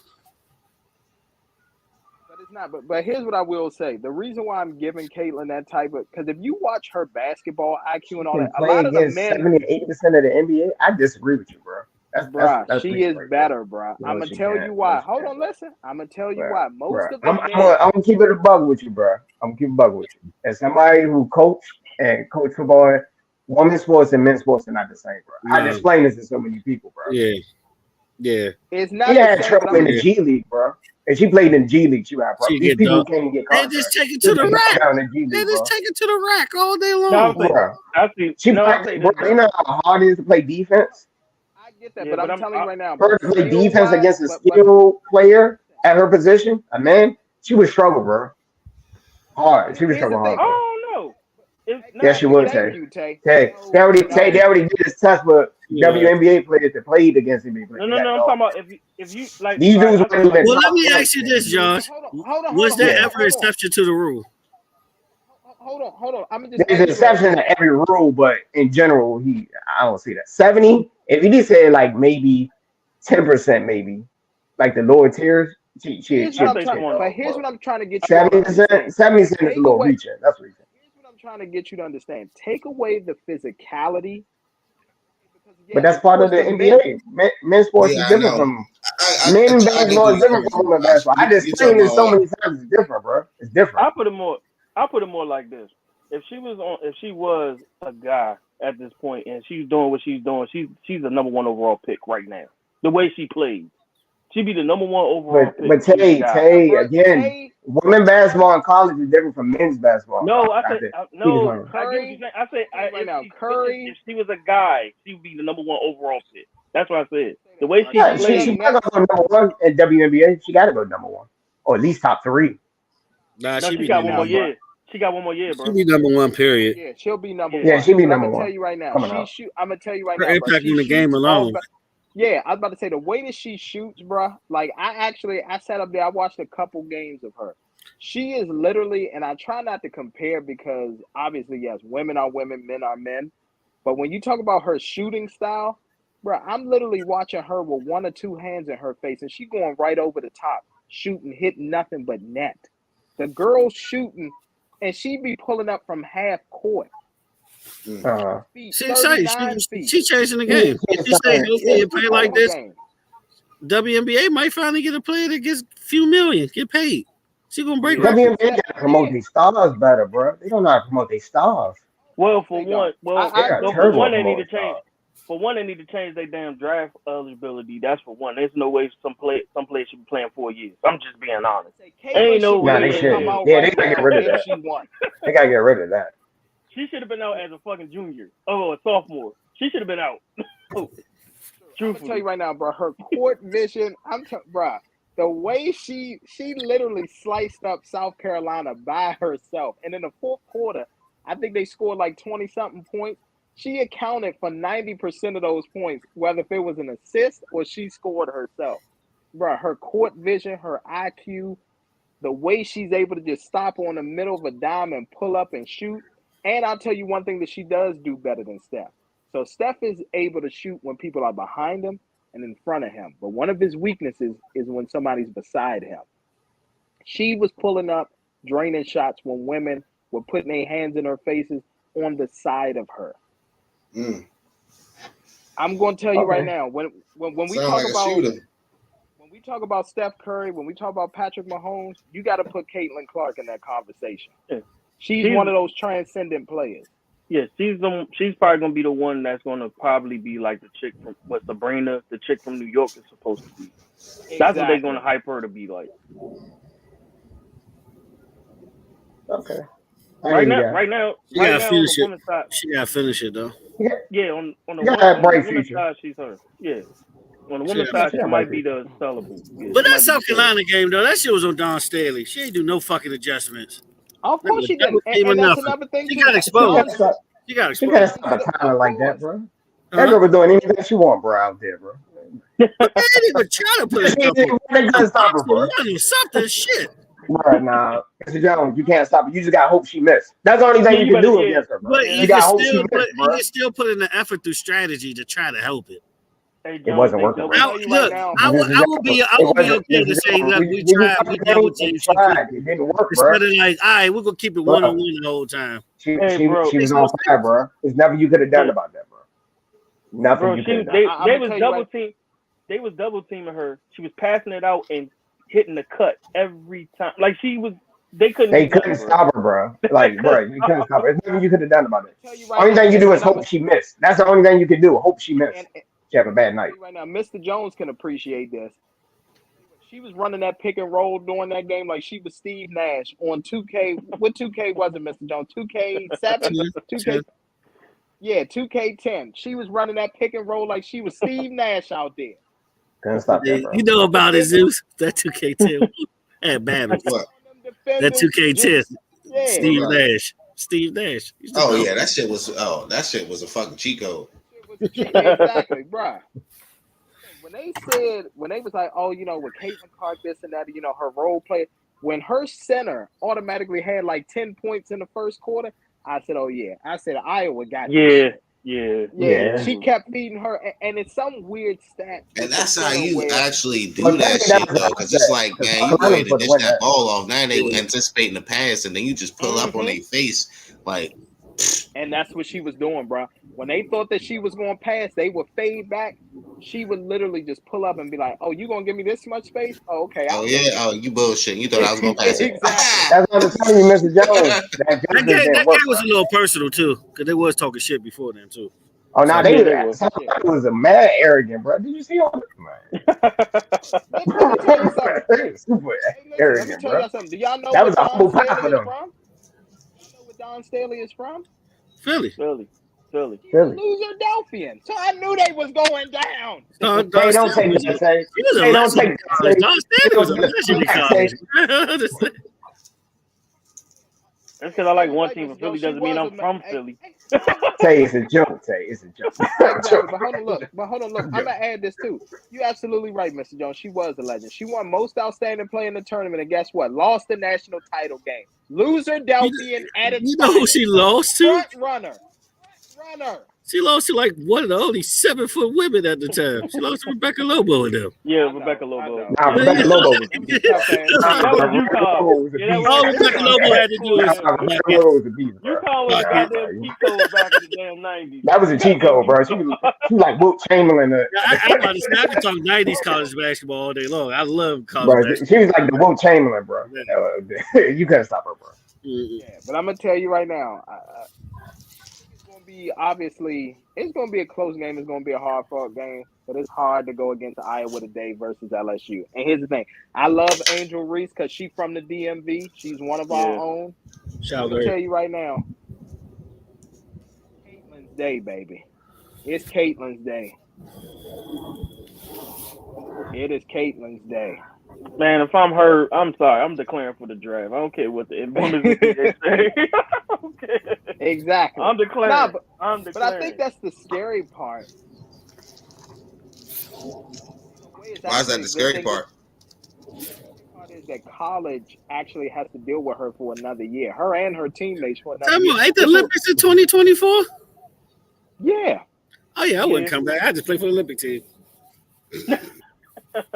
But it's not. But here's what I will say. The reason why I'm giving Caitlyn that type of, because if you watch her basketball IQ and all Can that, a play lot of the against men, 70 to 80% of the NBA. I disagree with you, bro. That's she weak is right there. better, bruh. No, I'm gonna she tell can't. you No, why. she Hold can't, on, listen. I'm gonna tell you bro. why. Most of the I'm men. gonna keep it a bug with you, bro. I'm gonna keep it a bug with you. As somebody who coach football, women's sports and men's sports are not the same, bro. I No. explained this to so many people, bro. Yeah. It's She not the had same. trouble in the Yeah. G League, bro. And she played in G League. She had She problems. These get people dog. can't even get They contracts. just take it She to the get rack. down in G They League, just bro. take it to the rack all day No, long. Bro. I see. She No, I practiced, say bro. this, You know how hard it is to play defense? I get that, Yeah, but but I'm telling you right now, bro. Her to play Skill defense wise, against a but skilled player at her position, a man, she would struggle, bro. Hard. She would here's the struggle hard, thing. bro. Oh no. Yes, she would, Thank Tay. you, Tay. Tay. No, They already no. did this test with Yeah. WNBA players that played against NBA players. No. They got I'm talking dogs. about if you like. These All right, dudes I say weren't like even Well, this. let top me flight ask you in this, the NBA. Josh. Was Hold there Yeah. ever an exception to the rule? Hold on. I'm gonna just There's ask you exceptions to every rule, but in general, I don't see that. 70, if you just say like maybe 10%, maybe like the lower tiers, Here's I what I'm say trying. 21. But here's what I'm trying to get you all to 70%, understand. 70% is a Take little away. reaching. That's what he said. Here's what I'm trying to get you to understand. Take away the physicality. Because But yes, that's of part of course, the the men. NBA. Men's sports is Yeah, I different know. from men's I get basketball where is you're different coming from from, women's Josh. basketball. I just You explained talking it so about many times. It's different, bro. It's different. I put it more like this. If she was a guy at this point and she's doing what she's doing, she's the number one overall pick right now. The way she plays, she'd be the number one overall pick. But If she's a guy. Tay, Bro, again, Tay, women basketball in college is different from men's basketball. No, I I say think. no. Keep it I get what you're saying. I say right now, if she was a guy, she would be the number one overall pick. That's what I said. The way she yeah, she she plays. might go number one in WNBA. She got to go number one, or at least top three. Nah, No, she she be got number one more one. year. She got one more year, She bro. be number one. Period. Yeah, she'll be number Yeah. one. Yeah, she be But I'm number gonna tell one you right now, coming up. I'm gonna tell you right Her now, bro. impact She on the game shoots alone. yeah, I was about to say the way that she shoots, bro. Like I sat up there. I watched a couple games of her. She is literally, and I try not to compare because obviously, yes, women are women, men are men. But when you talk about her shooting style, bro, I'm literally watching her with one or two hands in her face, and she going right over the top, shooting, hitting nothing but net. The girl's shooting, and she be pulling up from half court. Feet, She say 39 feet. she changing the game. If she stay healthy and play like this, WNBA might finally get a player that gets a few million, get paid. She gonna break records. WNBA got to promote their stars better, bro. They don't know how to promote their stars. Well, for one, I agree. for one, terrible they need to promoting change. stars. For one, they need to change their damn draft eligibility. That's for one. There's no way some players should be playing 4 years. I'm just being honest. Ain't no Nah, way. they should. Come out Yeah, right they gotta now get rid of if that. she won. They gotta get rid of that. She should have been out as a fucking junior. Oh, a sophomore. She should have been out. I'm gonna tell you right now, bro. Her court vision, bro. The way she literally sliced up South Carolina by herself, and in the fourth quarter, I think they scored like 20 something points. She accounted for 90% of those points, whether if it was an assist or she scored herself. Bro, her court vision, her IQ, the way she's able to just stop on the middle of a dime and pull up and shoot. And I'll tell you one thing that she does do better than Steph. So Steph is able to shoot when people are behind him and in front of him. But one of his weaknesses is when somebody's beside him. She was pulling up, draining shots when women were putting their hands in her faces on the side of her. I'm going to tell you right now, when we talk like about when we talk about Steph Curry, when we talk about Patrick Mahomes, you got to put Caitlin Clark in that conversation. Yeah. She's one of those transcendent players. Yeah, she's probably gonna be the one that's gonna probably be like the chick from Sabrina, the chick from New York is supposed to be. Exactly. That's what they're gonna hype her to be like. Okay. Right now, on the women's side, she gotta finish it though. Yeah, on the women's side, she's her. Yeah. On the women's side, she might be the sellable. Yeah, but that South Carolina game though, that shit was on Dawn Staley. She ain't do no fucking adjustments. Of course she didn't. And that's another thing. She got exposed. She can't stop a talent like that, bro. That girl was doing anything she want, bro, out there, bro. But they didn't even try to put it. They couldn't stop her, bro. Something shit. Right now, Mr. Jones, you can't stop it. You just got to hope she missed. That's the only thing you can do against her, bro. But you got to hope she missed, bro. You still put in the effort through strategy to try to help it. It wasn't working. I will be okay to say that we tried, we double teamed. It didn't work, bro. Instead of like, all right, we're gonna keep it 1-on-1 the whole time. She was on fire, bro. There's nothing you could have done about that, bro. Nothing you could have done. They was double teaming her. She was passing it out and hitting the cut every time. Like they couldn't stop her, bro. Like, bro, you couldn't stop her. There's nothing you could have done about it. Only thing you do is hope she missed. That's the only thing you can do. Hope she missed. She had a bad night. Right now, Mr. Jones can appreciate this. She was running that pick and roll during that game like she was Steve Nash on 2K. What 2K was it, Mr. Jones? 2K7? 2K? Yeah, 2K10. She was running that pick and roll like she was Steve Nash out there. Couldn't stop that, bro. You know about it, Zeus? That 2K10. That bad. That 2K10. Yeah. Steve Nash. Oh yeah, that shit was a fucking cheat code. Exactly, bro. When they was like, oh, with Caitlin Clark, this and that, her role play, when her center automatically had like 10 points in the first quarter, I said, oh yeah. I said Iowa got Yeah. She kept feeding her, and it's some weird stat. And that's how you actually do that shit, though, because it's like, man, you go ahead and dish that ball off. Now they anticipating the pass, and then you just pull up on their face, like. And that's what she was doing, bro. When they thought that she was going to pass, they would fade back. She would literally just pull up and be like, "Oh, you gonna give me this much space? Oh, okay." You bullshit. You thought I was gonna pass it. Exactly. That's what I'm telling you, Mr. Jones. That game was a little personal too, because they was talking shit before then too. Oh, now they was a mad arrogant, bro. Did you see all that? Man. Super arrogant, bro. Do y'all know that was a humble pie for them. You know where Dawn Staley is from? Philly. Loser-Delphian. So I knew they was going down. They don't take that. They don't take that. Dawn Staley was a legend in college. That's because I like one team from Philly doesn't mean I'm from Philly. Tay, it's a joke, Tay. It's a joke. But hold on, look. I'm going to add this too. You're absolutely right, Mr. Jones. She was a legend. She won most outstanding player in the tournament, and guess what? Lost the national title game. Loser Delphian at its You know who she lost to? Front runner. She lost to like one of the only 7-foot women at the time. She lost to Rebecca Lobo and them. Yeah, Rebecca Lobo. Nah, Rebecca Lobo was Rebecca Lobo had to do it. Rebecca Lobo was a beast. Utah was a goddamn cheat code back in the damn 90s. That was a cheat code, bro. She was like Wilt Chamberlain. I can talk 90s college basketball all day long. I love college basketball. She was like the Wilt Chamberlain, bro. You couldn't stop her, bro. Yeah, but I'm gonna tell you right now, it's going to be a close game. It's going to be a hard-fought game, but it's hard to go against Iowa today versus LSU. And here's the thing. I love Angel Reese because she's from the DMV. She's one of our own. I'm going to tell you right now, Caitlin's day, baby. It's Caitlin's day. It is Caitlin's day. Man, if I'm her, I'm sorry. I'm declaring for the draft. I don't care what the women's NBA say. I don't care. Exactly. I'm declaring. Nah, I'm but declaring. I think that's the scary part. In a way, it's Why is that actually the a good scary thing. part? The scary part is that college actually has to deal with her for another year. Her and her teammates for another Tell year. me, ain't the Which will, Olympics in 2024? yeah. Oh yeah, I wouldn't Yeah. come back. I just play for the Olympic team.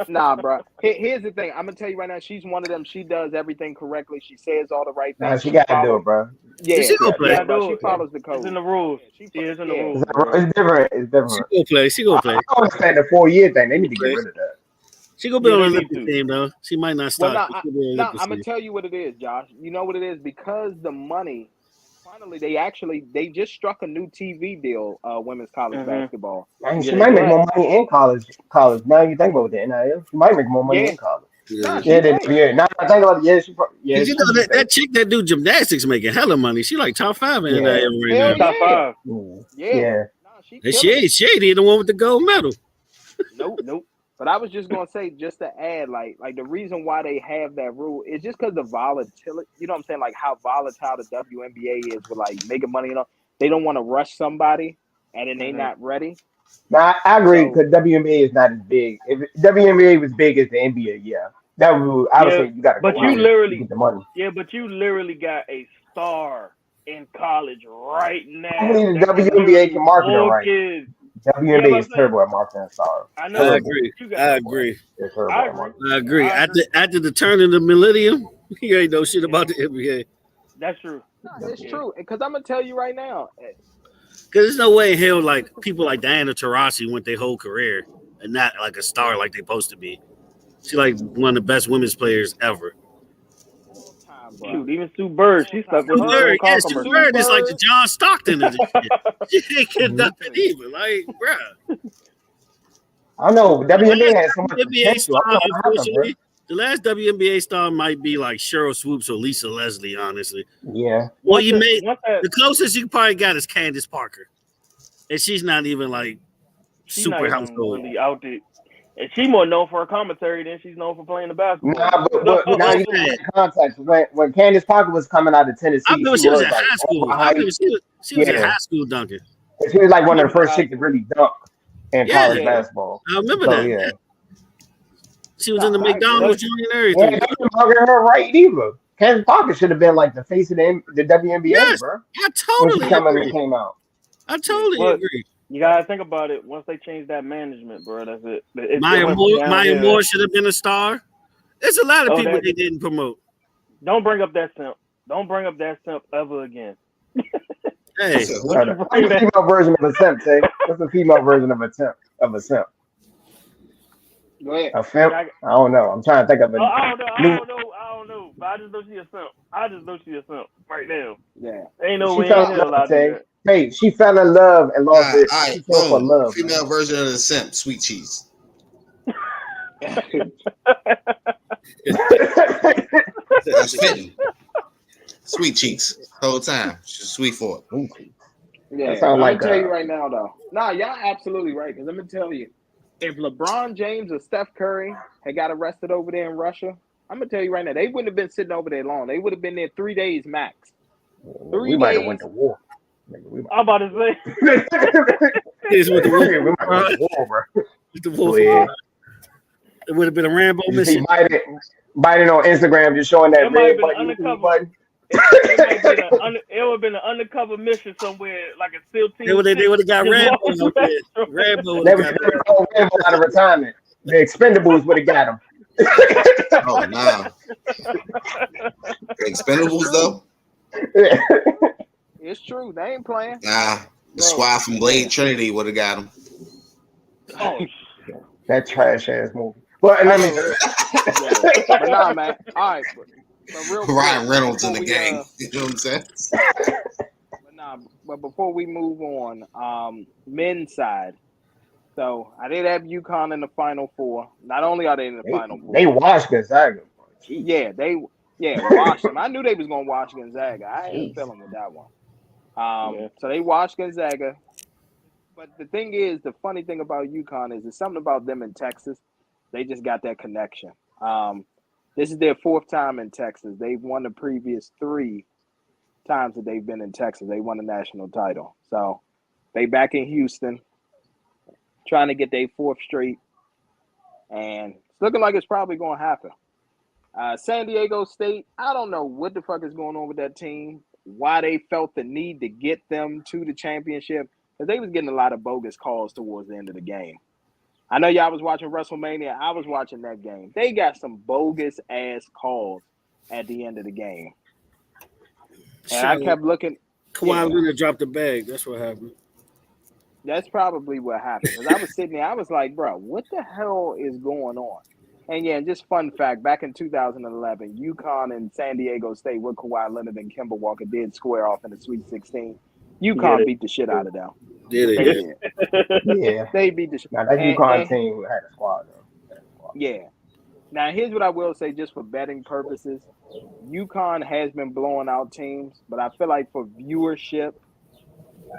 Nah, bro. Here's the thing. I'm gonna tell you right now. She's one of them. She does everything correctly. She says all the right Nah, things. she She got to do follows. it, bro. Yeah, Yeah, she gonna You play. yeah, gotta bro. do She it. follows the It's in code. the rules. Yeah, Yeah, it's in the yeah. rules, bro. It's different. It's She different. gonna play. She gonna play. I understand the 4-year thing. They need to get Play. rid of that. She gonna be Yeah, on they the need Olympic to. team though. She might not Well, start. But she'll be on the Olympic I'm gonna team. tell you what it is, Josh. You know what it is because the money. Finally, they just struck a new TV deal. Women's college basketball. I mean, Yeah, she they might make did. But more money in college. Now you think about the NIL, she might make more money yeah, in college. nah, Yeah. she Then might. yeah. Now I think about it. Cause you She know should that say. chick that do gymnastics making hella money. She like top 5 in Yeah. NIL right Hell now. Top yeah, five. yeah. Yeah. Nah, she And killing it. she ain't even the one with the gold medal. Nope. But I was just gonna say, just to add, like the reason why they have that rule is just because the volatility. You know what I'm saying? Like how volatile the WNBA is with like making money. You know, they don't want to rush somebody, and then they not ready. Now I agree So because WNBA is not as big. If WNBA was big as the NBA, yeah, that would I would Yeah, say you got to but go you out to literally, get the money. but you literally got a star in college right now Hopefully the that can WNBA literally can market it book right. it. Yeah, WNBA but I'm is saying, terrible at marketing stars. I I know Terrible. agree. you got. I agree. They're terrible I at agree. marketing. I agree. I agree. After the turn of the millennium, you ain't know shit about the NBA. That's true. it's Yeah. true. Because I'm gonna tell you right now. Cause there's no way in hell like people like Diana Taurasi went their whole career and not like a star like they supposed to be. She like one of the best women's players ever. All time, bro. Shoot, even Sue Bird, All she time. stuck with Sue her Bird, doing yeah, car Sue commercials. Sue Bird is like the Bird. John Stockton of this shit. She ain't get nothing Listen, either. Like, bruh. I don't know. The WNBA has last so much WNBA potential. I star, don't know what happened, bro. unfortunately, the last WNBA star might be like Cheryl Swoops or Lisa Leslie, honestly. Yeah. Well, once you made that the closest you probably got is Candace Parker. And she's not even like she's not super even household. really out there. And she more known for her commentary than she's known for playing the basketball Nah, game. but But now what's you got that? to context when Candace Parker was coming out of I Tennessee, remember she she was was in like high school. I remember overhyped. she was in Yeah, high school dunking. she was like one of she the was in first high chicks to school. really dunk in Yeah, college Yeah, basketball. I remember So that. yeah, She was in the nah, I agree. McDonald's joint and yeah, everything. they didn't market her right either. Candace Parker should have been like the face of the WNBA, Yes, bro. I When she totally agree. came out. I Yeah, totally But agree. you gotta think about it. Once they change that management, bro, that's it. It went Maya downhill. Moore should have been a star. There's a lot of Oh, people that they didn't promote. don't bring up that simp. Don't bring up that simp ever again. Hey, Once you What's bring the that, female version of a simp, Tay? What's the female version of a simp? go ahead. A simp? I don't know. I'm trying to think of a I don't know. new. I don't know. But I just know she a simp. I just know she a simp right now. Yeah. Ain't no She way in fell in hell love, I do Tay. that. Hey, she fell in love and lost it. All right, She fell for boom. love, man. Female version of the simp, sweet cheese. That's fitting. Sweet cheeks, whole time. She's sweet for it. Yeah, That but sounds I'm like gonna tell you right now though. Nah, y'all absolutely right. Because I'm gonna tell you, if LeBron James or Steph Curry had got arrested over there in Russia, I'm gonna tell you right now, they wouldn't have been sitting over there long. They would have been there 3 days max. we 3 might have went days. to war. Nigga, we I'm about to say. here's what the wolf, we might have went to war, bro. the wolf. Yeah. It would have been a Rambo You see mission. Biden on Instagram just showing that It might have red been button. undercover. button. It would have been an undercover mission somewhere, like a SEAL team. They would have got Just Rambo walking out through there. that Rambo would They have would got have called Rambo out of retirement. The Expendables would have got him. Oh nah. The Expendables though? It's true. They ain't playing. Nah. The Bro, squad from Blade Trinity would have got him. Oh, That trash ass movie. But I let know me. it. But nah, man. All right, but real quick, Ryan Reynolds in before the we, game. You know what I'm saying? But nah, but before we move on, men's side. So I did have UConn in the Final Four. Not only are they in the Final Four, They washed Gonzaga. Jeez. yeah, washed them. I knew they was gonna wash Gonzaga. I had a Jeez. feeling with that one. yeah. So they washed Gonzaga. But the thing is, the funny thing about UConn is, there's something about them in Texas. They just got that connection. This is their fourth time in Texas. They've won the previous 3 times that they've been in Texas. They won a national title. So they back in Houston, trying to get their 4th straight. And it's looking like it's probably going to happen. San Diego State, I don't know what the fuck is going on with that team, why they felt the need to get them to the championship, because they was getting a lot of bogus calls towards the end of the game. I know y'all was watching WrestleMania. I was watching that game. They got some bogus-ass calls at the end of the game. And I kept looking. Kawhi Leonard dropped the bag. That's what happened. That's probably what happened. Because I was sitting there, I was like, bro, what the hell is going on? And yeah, just fun fact, back in 2011, UConn and San Diego State with Kawhi Leonard and Kemba Walker did square off in the Sweet 16. UConn beat the shit out of them. Did it? Yeah. They beat the shit. Now that UConn team had a squad though. Yeah. Now here's what I will say, just for betting purposes. UConn has been blowing out teams, but I feel like for viewership,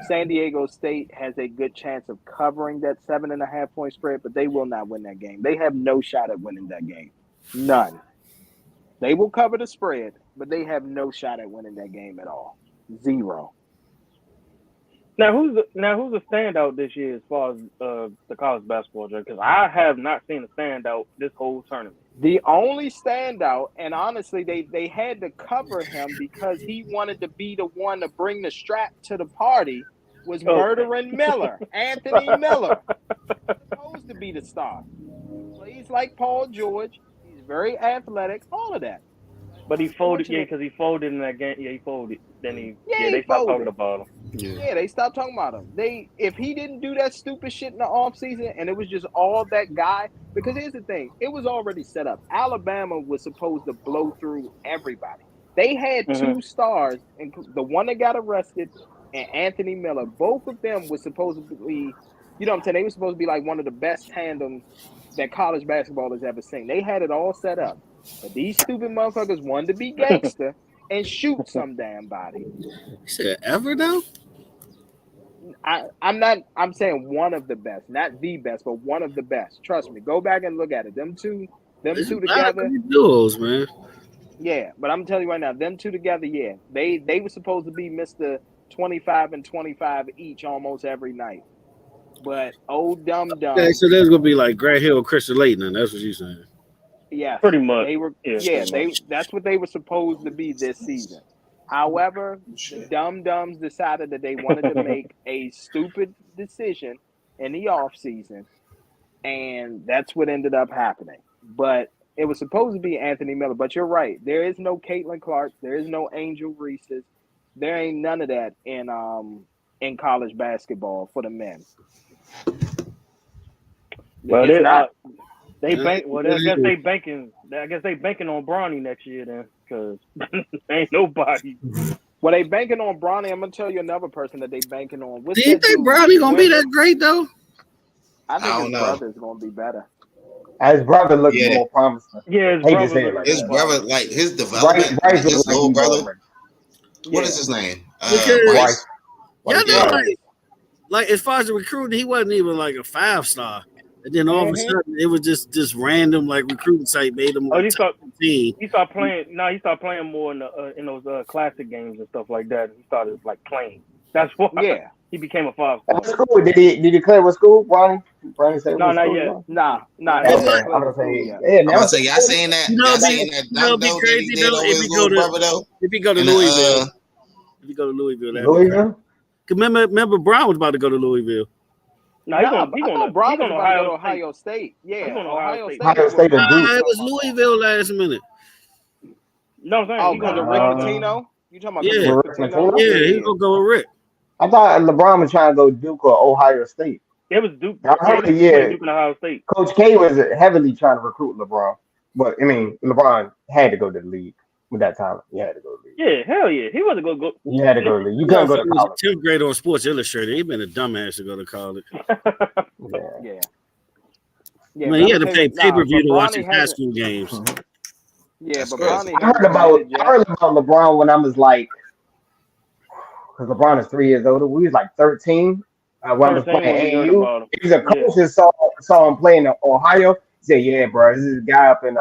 San Diego State has a good chance of covering that 7.5 point spread, but they will not win that game. They have no shot at winning that game. None. They will cover the spread, but they have no shot at winning that game at all. 0. Now who's the standout this year as far as the college basketball journey? Because I have not seen a standout this whole tournament. The only standout, and honestly, they had to cover him because he wanted to be the one to bring the strap to the party, was Murdering Miller, Anthony Miller. He's supposed to be the star. He plays like Paul George. He's very athletic, all of that. But he folded, because he folded in that game. Yeah, he folded. Then they stopped folded. talking about him. Yeah, they stopped talking about him. If he didn't do that stupid shit in the offseason and it was just all that guy, because here's the thing, it was already set up. Alabama was supposed to blow through everybody. They had 2 stars, and the one that got arrested and Anthony Miller. Both of them were supposed to be, you know what I'm saying? They were supposed to be like one of the best tandems that college basketball has ever seen. They had it all set up. But these stupid motherfuckers wanted to be gangster and shoot some damn body. You said ever though? I'm saying one of the best, not the best, but one of the best. Trust me. Go back and look at it. Them two together. Duos, man. Yeah, but I'm telling you right now, them two together, yeah. They were supposed to be Mr. 25 and 25 each almost every night. But old dumb. Yeah, so there's gonna be like Grant Hill, Christian Leighton, and that's what you're saying. Yeah, pretty much. They were, that's what they were supposed to be this season. However, the dum-dums decided that they wanted to make a stupid decision in the offseason, and that's what ended up happening. But it was supposed to be Anthony Miller. But you're right. There is no Caitlin Clark. There is no Angel Reese's. There ain't none of that in college basketball for the men. Well, I guess they banking on Bronny next year then, because ain't nobody. Well, they banking on Bronny. I'm gonna tell you another person that they banking on. Do you think Bronny gonna be that great though? I think his brother's gonna be better. His brother looks more promising. Yeah, his brother, like his development, his little brother. What is his name? Bryce. Like as far as the recruiting, he wasn't even like a 5-star. And then all of a sudden, it was just random like recruiting site made him. He started playing more in those classic games and stuff like that. He started like playing. That's why he became a 5-star. What school did he declare? What school, Bronny? No, not yet. Nah. I'm gonna say, y'all saying that. Y'all saying that. That'd be crazy though if he go to Louisville. If you go to Louisville, remember Brown was about to go to Louisville. No, he's going to Ohio State. Yeah, Ohio State. It was Louisville last minute. No, I'm saying he's going to Rick Pitino. You talking about Rick Pitino? Yeah, he's gonna go with Rick. I thought LeBron was trying to go Duke or Ohio State. It was Duke. I heard Duke and Ohio State. Coach K was heavily trying to recruit LeBron, but I mean, LeBron had to go to the league with that talent. He had to go to the league. Yeah, hell yeah, he wasn't gonna go. You had to go to the league. You couldn't go to college. 10th grade on Sports Illustrated. He been a dumbass to go to college. Yeah. Man, he had to pay pay-per-view to watch his high school games. Yeah, but Bronny I heard about LeBron when I was like, because LeBron is 3 years older. We was like 13 when I was playing AAU. He was a coach that saw him play in Ohio. He said, "Yeah, bro, this is a guy up in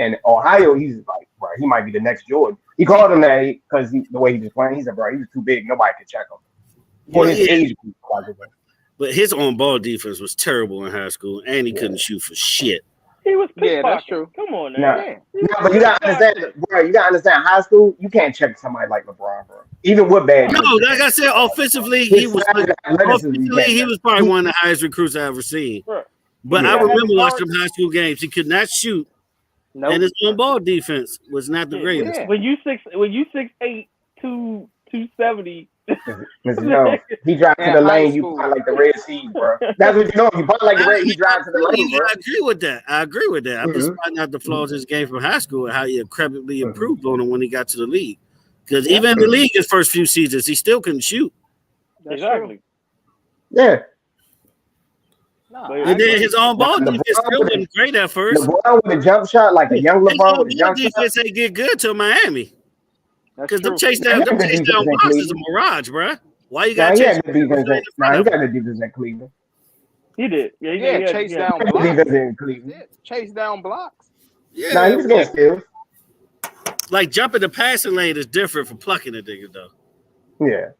And Ohio, he's like, bro, he might be the next Jordan. He called him that because the way he was playing. He said, bro, he was too big. Nobody could check him for his age group. But his on-ball defense was terrible in high school, and he couldn't shoot for shit. He was pickpocketing. Yeah, that's true. Come on, man. No, but you gotta understand, bro. You gotta understand, high school, you can't check somebody like LeBron, bro. Even with bad. No, like I said, offensively, he was probably one of the highest recruits I ever seen. Right. But I remember watching high school games. He could not shoot, and his on-ball defense was not the greatest. Yeah. When you 6'8", 270. Mr. Jones, he drives to the lane. You punt like the Red Sea, bro. That's what you know. You punt like the Red. He drives to the lane, bro. I agree with that. I'm just finding out the flaws of his game from high school and how he incredibly improved on him when he got to the league. Because even in the league, his first few seasons, he still couldn't shoot. Exactly. Yeah. And then his on-ball defense still wasn't great at first. LeBron with a jump shot, like a young LeBron with a jump shot. Defense ain't get good till Miami. Because them chase down blocks is a mirage, bro. Why you got he got the defense in Cleveland. He did. Chase down blocks. Defense in Cleveland. Chase down blocks. Yeah, he was getting steals. Like jumping the passing lane is different from plucking a nigga, though. Yeah.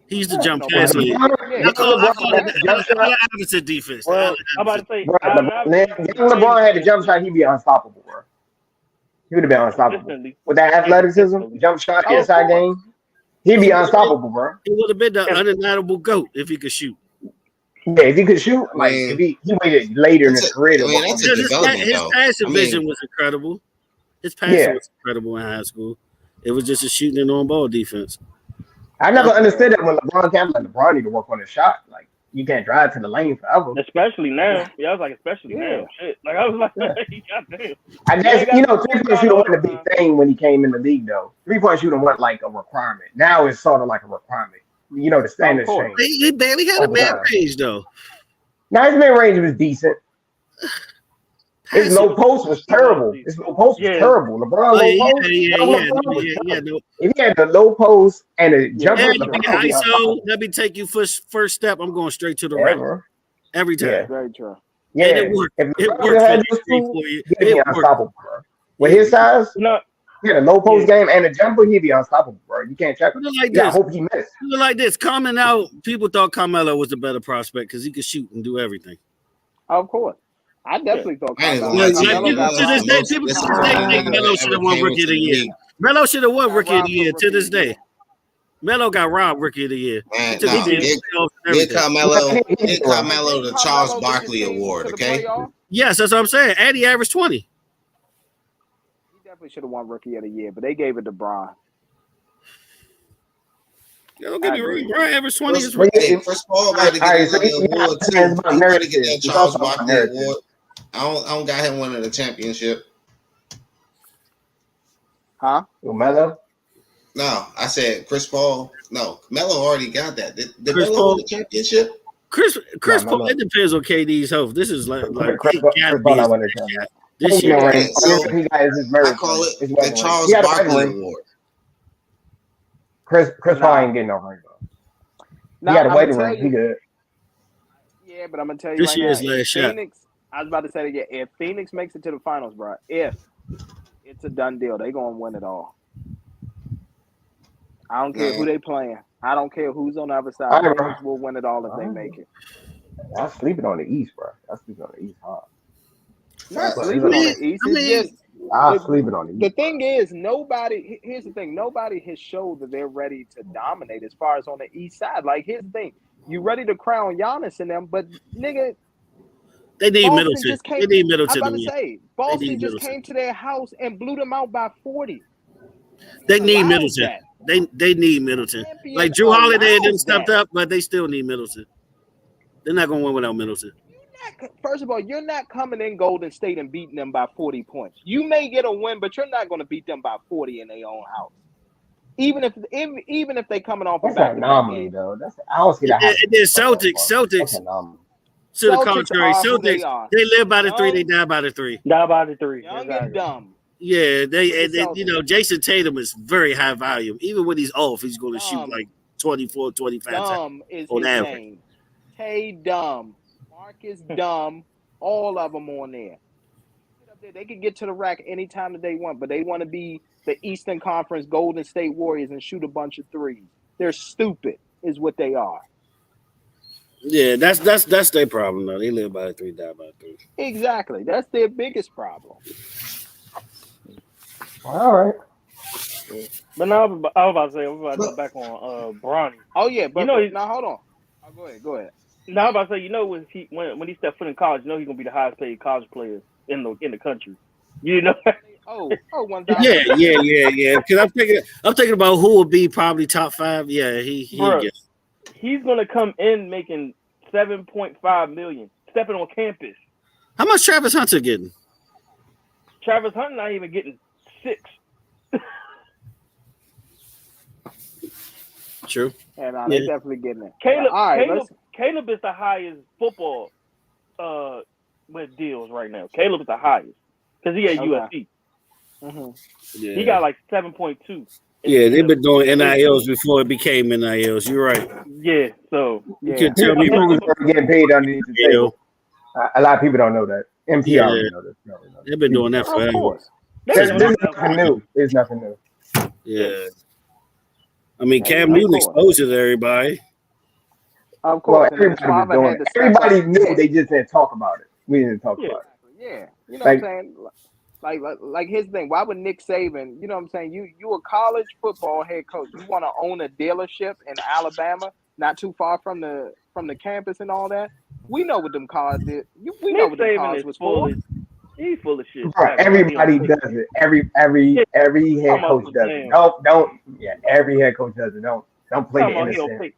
He used to jump passing lane. I call it opposite defense. Well, I'm about to say, LeBron had a jump shot, he'd be unstoppable, bro. He would have been unstoppable. With that athleticism, jump shot, inside game, he'd be unstoppable, bro. He would have been the undeniable GOAT if he could shoot. Yeah, if he could shoot, like if he waited later in his career. His passing vision was incredible. His passing was incredible in high school. It was just a shooting and on-ball defense. I never understood that when LeBron came, like LeBron need to work on his shot. Like you can't drive to the lane forever. Especially now. Yeah, I was like, especially now. Shit. Like I was like, goddamn. I guess 3-point shooting wasn't a big thing when he came in the league though. 3-point shooting wasn't like a requirement. Now it's sort of like a requirement. The standards change. He barely had a mid-range though. Now his mid-range was decent. His low post was terrible. His low post was terrible. LeBron low post. If he had the low post and a jump, let me take you first step. I'm going straight to the right every time. Yeah. Very true. Yeah, and it worked. It worked. He'd be unstoppable, bro. With his size, he had a low post game and a jumper. He'd be unstoppable, bro. You can't check him. I hope he missed. Like this, coming out, people thought Carmelo was a better prospect because he could shoot and do everything. Of course. I definitely thought Carmelo. To this day, people think Melo should have won Rookie of the Year. Melo should have won Rookie of the Year to this day. Melo got robbed Rookie of the Year. Give Carmelo the Charles Barkley Award, okay? Yes, that's what I'm saying. And he averaged 20. He definitely should have won Rookie of the Year, but they gave it to Bron. Don't get me wrong. Brian averaged 20. Chris Paul about to get the award too. He better get that Charles Barkley Award. I don't got him winning the championship. Huh? Melo? No, I said Chris Paul. No, Melo already got that. Did Melo win the championship? Chris Paul. It depends on KD's health. This is like Chris Paul. This year, I call it the Charles Barkley Award. Chris Paul ain't getting no ring though. He got a waiting ring. He good. Yeah, but I'm gonna tell you this right year's now, last shot. Phoenix, I was about to say that if Phoenix makes it to the finals, bro, if it's a done deal, they gonna win it all. I don't care who they playing. I don't care who's on the other side. Phoenix will win it all if they make it. I'm sleeping on the East, bro. I'm sleeping on the East hard. Not sleeping on the East. It's just I'm sleeping on the East. The thing is, nobody. Here's the thing. Nobody has showed that they're ready to dominate as far as on the East side. Like here's the thing. You ready to crown Giannis in them, but nigga. They need Middleton. They need Middleton. I'm about to say, Boston just came to their house and blew them out by 40. They need Middleton. They need Middleton. Like Drew Holiday and them stepped up, but they still need Middleton. They're not going to win without Middleton. First of all, you're not coming in Golden State and beating them by 40 points. You may get a win, but you're not going to beat them by 40 in their own house. Even if they coming off that's an anomaly, though. I don't see that. And then Celtics. To the contrary, Celtics, they live by the three, they die by the three. Die by the three. Young and dumb. Yeah, Jason Tatum is very high volume. Even when he's off, he's going to shoot like 24, 25 dumb is on his average. Name. Tay dumb. Marcus dumb. All of them on there. They could get to the rack anytime that they want, but they want to be the Eastern Conference Golden State Warriors and shoot a bunch of threes. They're stupid, is what they are. Yeah, that's their problem though. They live by the 3, die by the 3. Exactly. That's their biggest problem. All right. Yeah. But now I was about to say, we're about to go back on Bronny. Oh yeah, but now hold on. Oh, go ahead. Now I was about to say, when he stepped foot in college, he's gonna be the highest paid college player in the country. You know. Oh, 1,000. Yeah. Because I'm thinking about who will be probably top 5. Yeah, he's gonna come in making $7.5 million, stepping on campus. How much Travis Hunter getting? Travis Hunter not even getting 6. True. And they're definitely getting it. Caleb is the highest football with deals right now. Caleb is the highest because he at USC. Mm-hmm. Yeah. He got like 7.2. Yeah, they've been doing NILs before it became NILs. You're right. Yeah, so you can tell me who's getting paid underneath the table. A lot of people don't know that. MP already know this. They've been doing that forever. Of course. There's nothing new. There's nothing new. Yeah. I mean, Cam Newton exposed it to everybody. Of course. Well, everybody knew. They just didn't talk about it. We didn't talk about it. Yeah. You know what I'm saying? Like his thing. Why would Nick Saban? You know what I'm saying? You a college football head coach. You want to own a dealership in Alabama, not too far from the campus and all that. We know what them cars did. We know what them cars was for. He's full of shit. Bro, everybody does it. Every head coach does it. Don't. Yeah, every head coach does it. Don't play the innocent.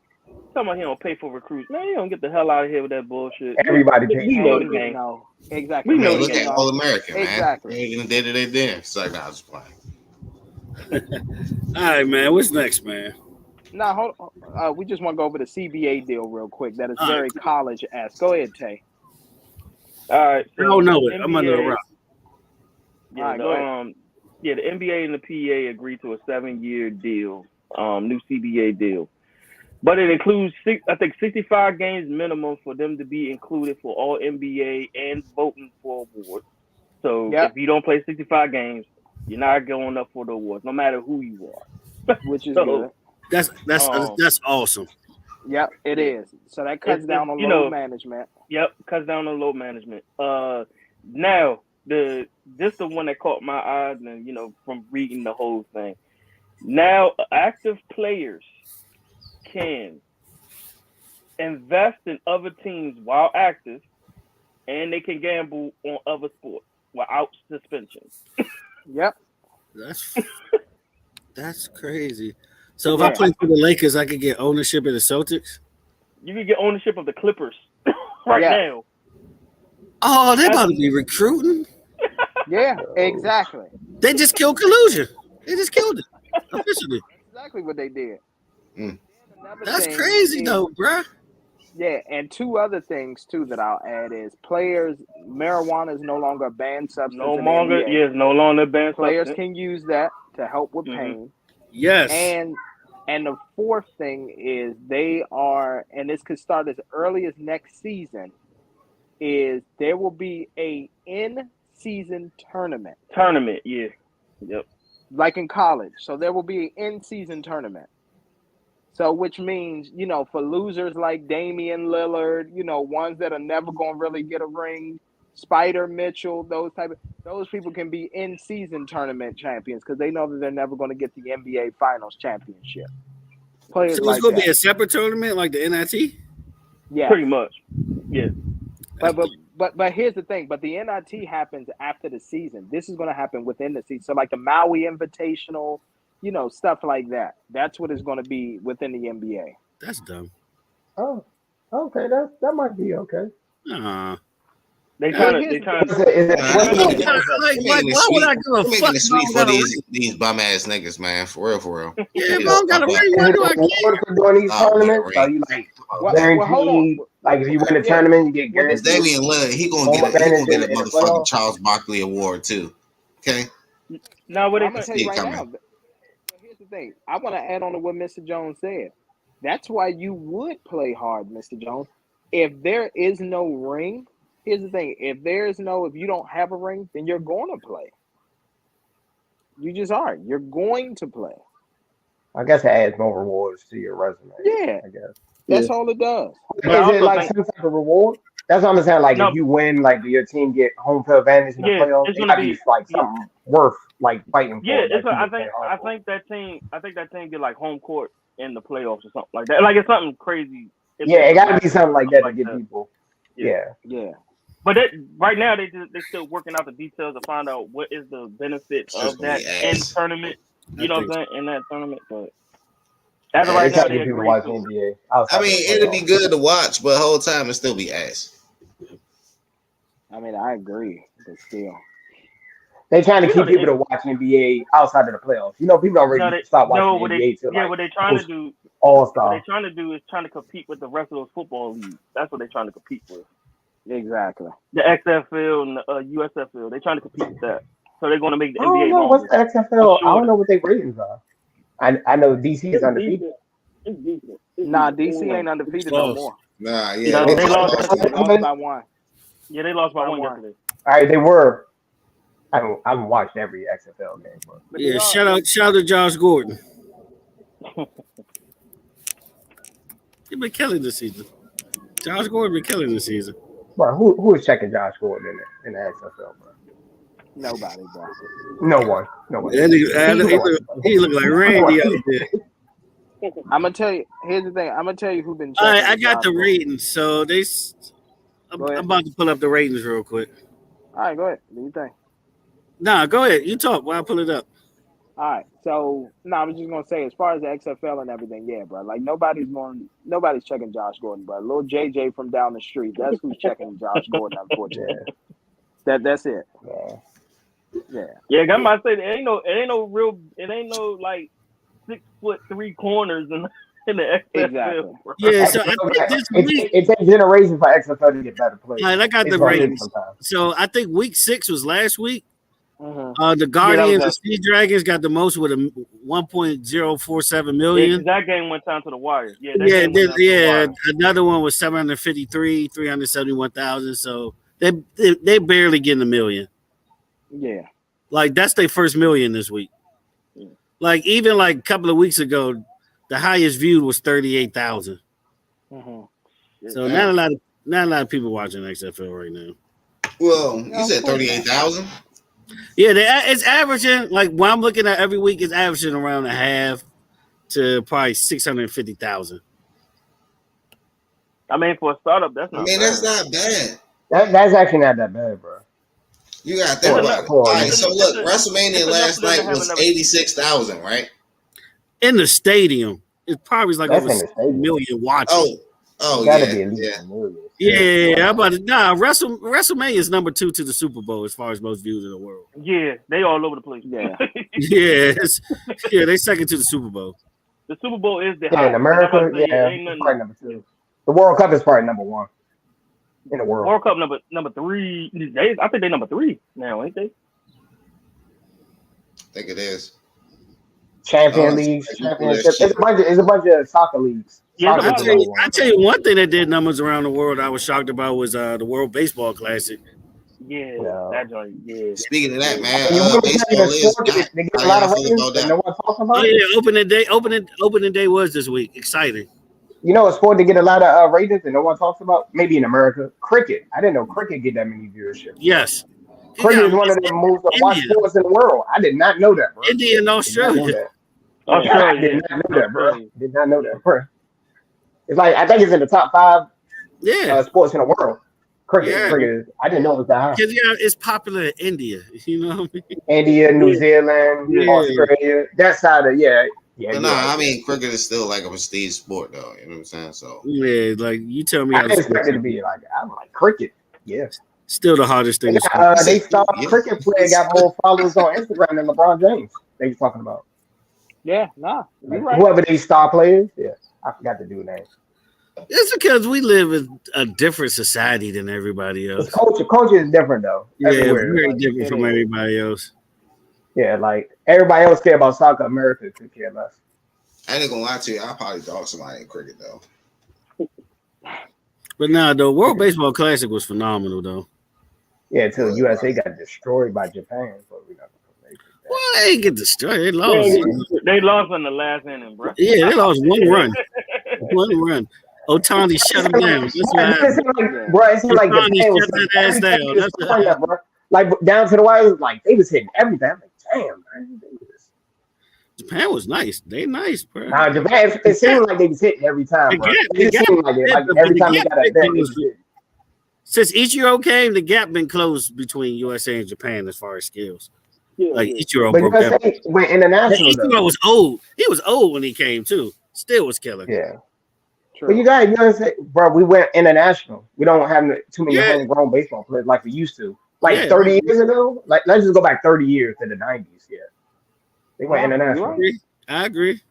He don't pay for recruits. Man, you don't get the hell out of here with that bullshit. Everybody pays. We know the game. No, exactly. We know look at All American, man. Exactly. They even did it there. It's like, I was playing. All right, man. What's next, man? Nah, hold on. We just want to go over the CBA deal real quick. That is very college-esque. Go ahead, Tay. All right. So I don't know it. I'm under the rock. Yeah, the NBA and the PA agreed to a 7-year deal, new CBA deal. But it includes, 65 games minimum for them to be included for all NBA and voting for awards. So if you don't play 65 games, you're not going up for the awards, no matter who you are. Which is good. That's awesome. Yep, it is. So that cuts down on load management. Yep, cuts down on load management. Now the one that caught my eye, and from reading the whole thing. Now active players can invest in other teams while active, and they can gamble on other sports without suspension. Yep, that's crazy. So if I play for the Lakers, I could get ownership of the Celtics? You can get ownership of the Clippers now. Oh, they're about to be recruiting? Yeah, exactly. They just killed collusion. They just killed it. Officially. Exactly what they did. That's crazy, though, bruh. Yeah, and 2 other things, too, that I'll add is marijuana is no longer a banned substance. No longer a banned substance. Players can use that to help with pain. Yes. And the 4th thing is they are, and this could start as early as next season, is there will be a in-season tournament. Yeah. Yep. Like in college. So there will be an in-season tournament. So which means, for losers like Damian Lillard, ones that are never going to really get a ring, Spider Mitchell, those people can be in-season tournament champions because they know that they're never going to get the NBA Finals championship. Players so it's going to be a separate tournament like the NIT? Yeah. Pretty much. Yeah. But here's the thing. But the NIT happens after the season. This is going to happen within the season. So like the Maui Invitational, stuff like that. That's what it's going to be within the NBA. That's dumb. Oh, okay. That might be okay. They trying to. Why would I give a fuck? Making it sweet for these bum ass niggas, man. For real. Yeah, bro, got a ring. Why do I care? For doing these tournaments, so you guaranteed. Like if you win the tournament, you get guaranteed. Damian Lillard, he gonna get a motherfucking Charles Barkley Award too. Okay. Now what I'm gonna tell you right now. Here's the thing. I want to add on to what Mr. Jones said. That's why you would play hard, Mr. Jones. If there is no ring, here's the thing: if you don't have a ring, then you're going to play. You just are. You're going to play. I guess it adds more rewards to your resume. Yeah, I guess that's all it does. Is it like some type of reward? That's what I'm saying. Like if you win, like do your team get home field advantage in the playoffs? It's gonna be like something worth like fighting for. Yeah, I think that team get like home court in the playoffs or something like that. Like it's something crazy. It got to be something like that to get people. Yeah. But right now they're still working out the details to find out what is the benefit of that in tournament. You know what I'm saying? In that tournament, but as of right now, they agree to NBA. I mean, it'd be good to watch, but the whole time it'd still be ass. I mean, I agree, but still. They're trying to keep people to watch NBA outside of the playoffs. You know, people don't really stop watching NBA till what they're trying to do. All-Star. What they're trying to do is trying to compete with the rest of those football leagues. That's what they're trying to compete with. Exactly. The XFL and the USFL. They're trying to compete with that. So they're going to make the NBA. I don't know what's the XFL. I don't know what their ratings are. I know DC is undefeated. It's decent. Nah, DC ain't undefeated no more. Nah, yeah. They lost by one. Yeah, they lost by one yesterday. All right, they were. I haven't watched every XFL game. But yeah, shout out to Josh Gordon. He's been killing this season. Josh Gordon been killing this season. Bro, who is checking Josh Gordon in the XFL, bro? Nobody, bro. No one. He look like Randy out there. I'm gonna tell you. Here's the thing. I'm gonna tell you who been. All right, I got the ratings. So I'm about to pull up the ratings real quick. All right, go ahead. Do you think? Nah, go ahead. You talk while I pull it up. All right. So I was just gonna say, as far as the XFL and everything, yeah, bro. Like nobody's checking Josh Gordon, bro. Little JJ from down the street. That's who's checking Josh Gordon. Unfortunately, that's it. Yeah. I might say it ain't no like 6'3" in the XFL. Exactly. Yeah, so I think this week it takes generations for XFL to get better players. All right, I got the ratings. So I think week 6 was last week. Mm-hmm. The Guardians and Sea Dragons got the most with a 1.047 million. That game went down to the wire. Another one was 753, 371,000. So they barely getting a million. Yeah, like that's their first million this week. Yeah. Like even like a couple of weeks ago, the highest viewed was 38,000. Mm-hmm. So not a lot of people watching XFL right now. Well, you said 38,000. Yeah, it's averaging like when I'm looking at every week, it's averaging around a half to probably 650,000. I mean, for a startup, that's not. That's not bad. That's actually not that bad, bro. You gotta think about it. All right, so look, WrestleMania last night was 86,000, right? In the stadium, it probably was like over 6 million watching. Oh, gotta be at least a million. Yeah, WrestleMania is number 2 to the Super Bowl as far as most views in the world. Yeah, they all over the place. Yeah, they second to the Super Bowl. The Super Bowl is the in America. Probably number 2. The World Cup is probably number 1 in the world. World Cup number 3. I think they're number 3 now, ain't they? I think it is. Champion leagues, championship. It's a bunch of soccer leagues. Yeah, I tell you one thing that did numbers around the world I was shocked about was the World Baseball Classic. Yeah, that joint. Yeah. Speaking of that, man, baseball is they get a lot of ratings that no one talks about. Oh yeah, opening day was this week. Exciting. You know, a sport to get a lot of ratings that no one talks about. Maybe in America, cricket. I didn't know cricket get that many viewership. Yes. Cricket is one of the most watched sports in the world. I did not know that, bro. India and Australia. I did not know that, bro. Did not know that, bro. It's like I think it's in the top 5 sports in the world. Cricket. I didn't know it was that high. Because it's popular in India. You know what I mean? India, New Zealand, Australia. That side of But I mean, cricket is still like a prestige sport, though. You know what I'm saying? So yeah, like you tell me, I expect it to be like I'm like cricket. Yeah, still the hardest thing. They saw cricket player got more followers on Instagram than LeBron James. They was talking about. Yeah, nah. Right. Whoever these star players, I forgot to do that. It's because we live in a different society than everybody else. Culture is different though. Yeah, very different from everybody else. Yeah, like everybody else care about soccer. America could care less. I ain't gonna lie to you. I'll probably dog somebody in cricket though. But now the World Baseball Classic was phenomenal though. Yeah, until USA got destroyed by Japan, but we not gonna make it. Well, they didn't get destroyed. They lost. They lost in the last inning, bro. Yeah, they lost one run. One run. Otani shut them down. That's what happened. Bro, it seemed like Otani Japan was shut that ass down. That's what happened. bro. Like down to the wire, like they was hitting everything. I'm like, damn, man. Japan was nice. They nice, bro. Nah, Japan. It seemed like they was hitting every time, bro. It seemed like it. Like every time they got a bet, since Ichiro came, the gap been closed between USA and Japan as far as skills. Yeah, like Ichiro but broke that. Went international. Ichiro was old. He was old when he came too. Still was killer. Yeah. True. But you know what I'm saying, bro? We went international. We don't have too many homegrown baseball players like we used to. Like 30 years ago. Like let's just go back 30 years to the 90s. Yeah. They went international. I agree.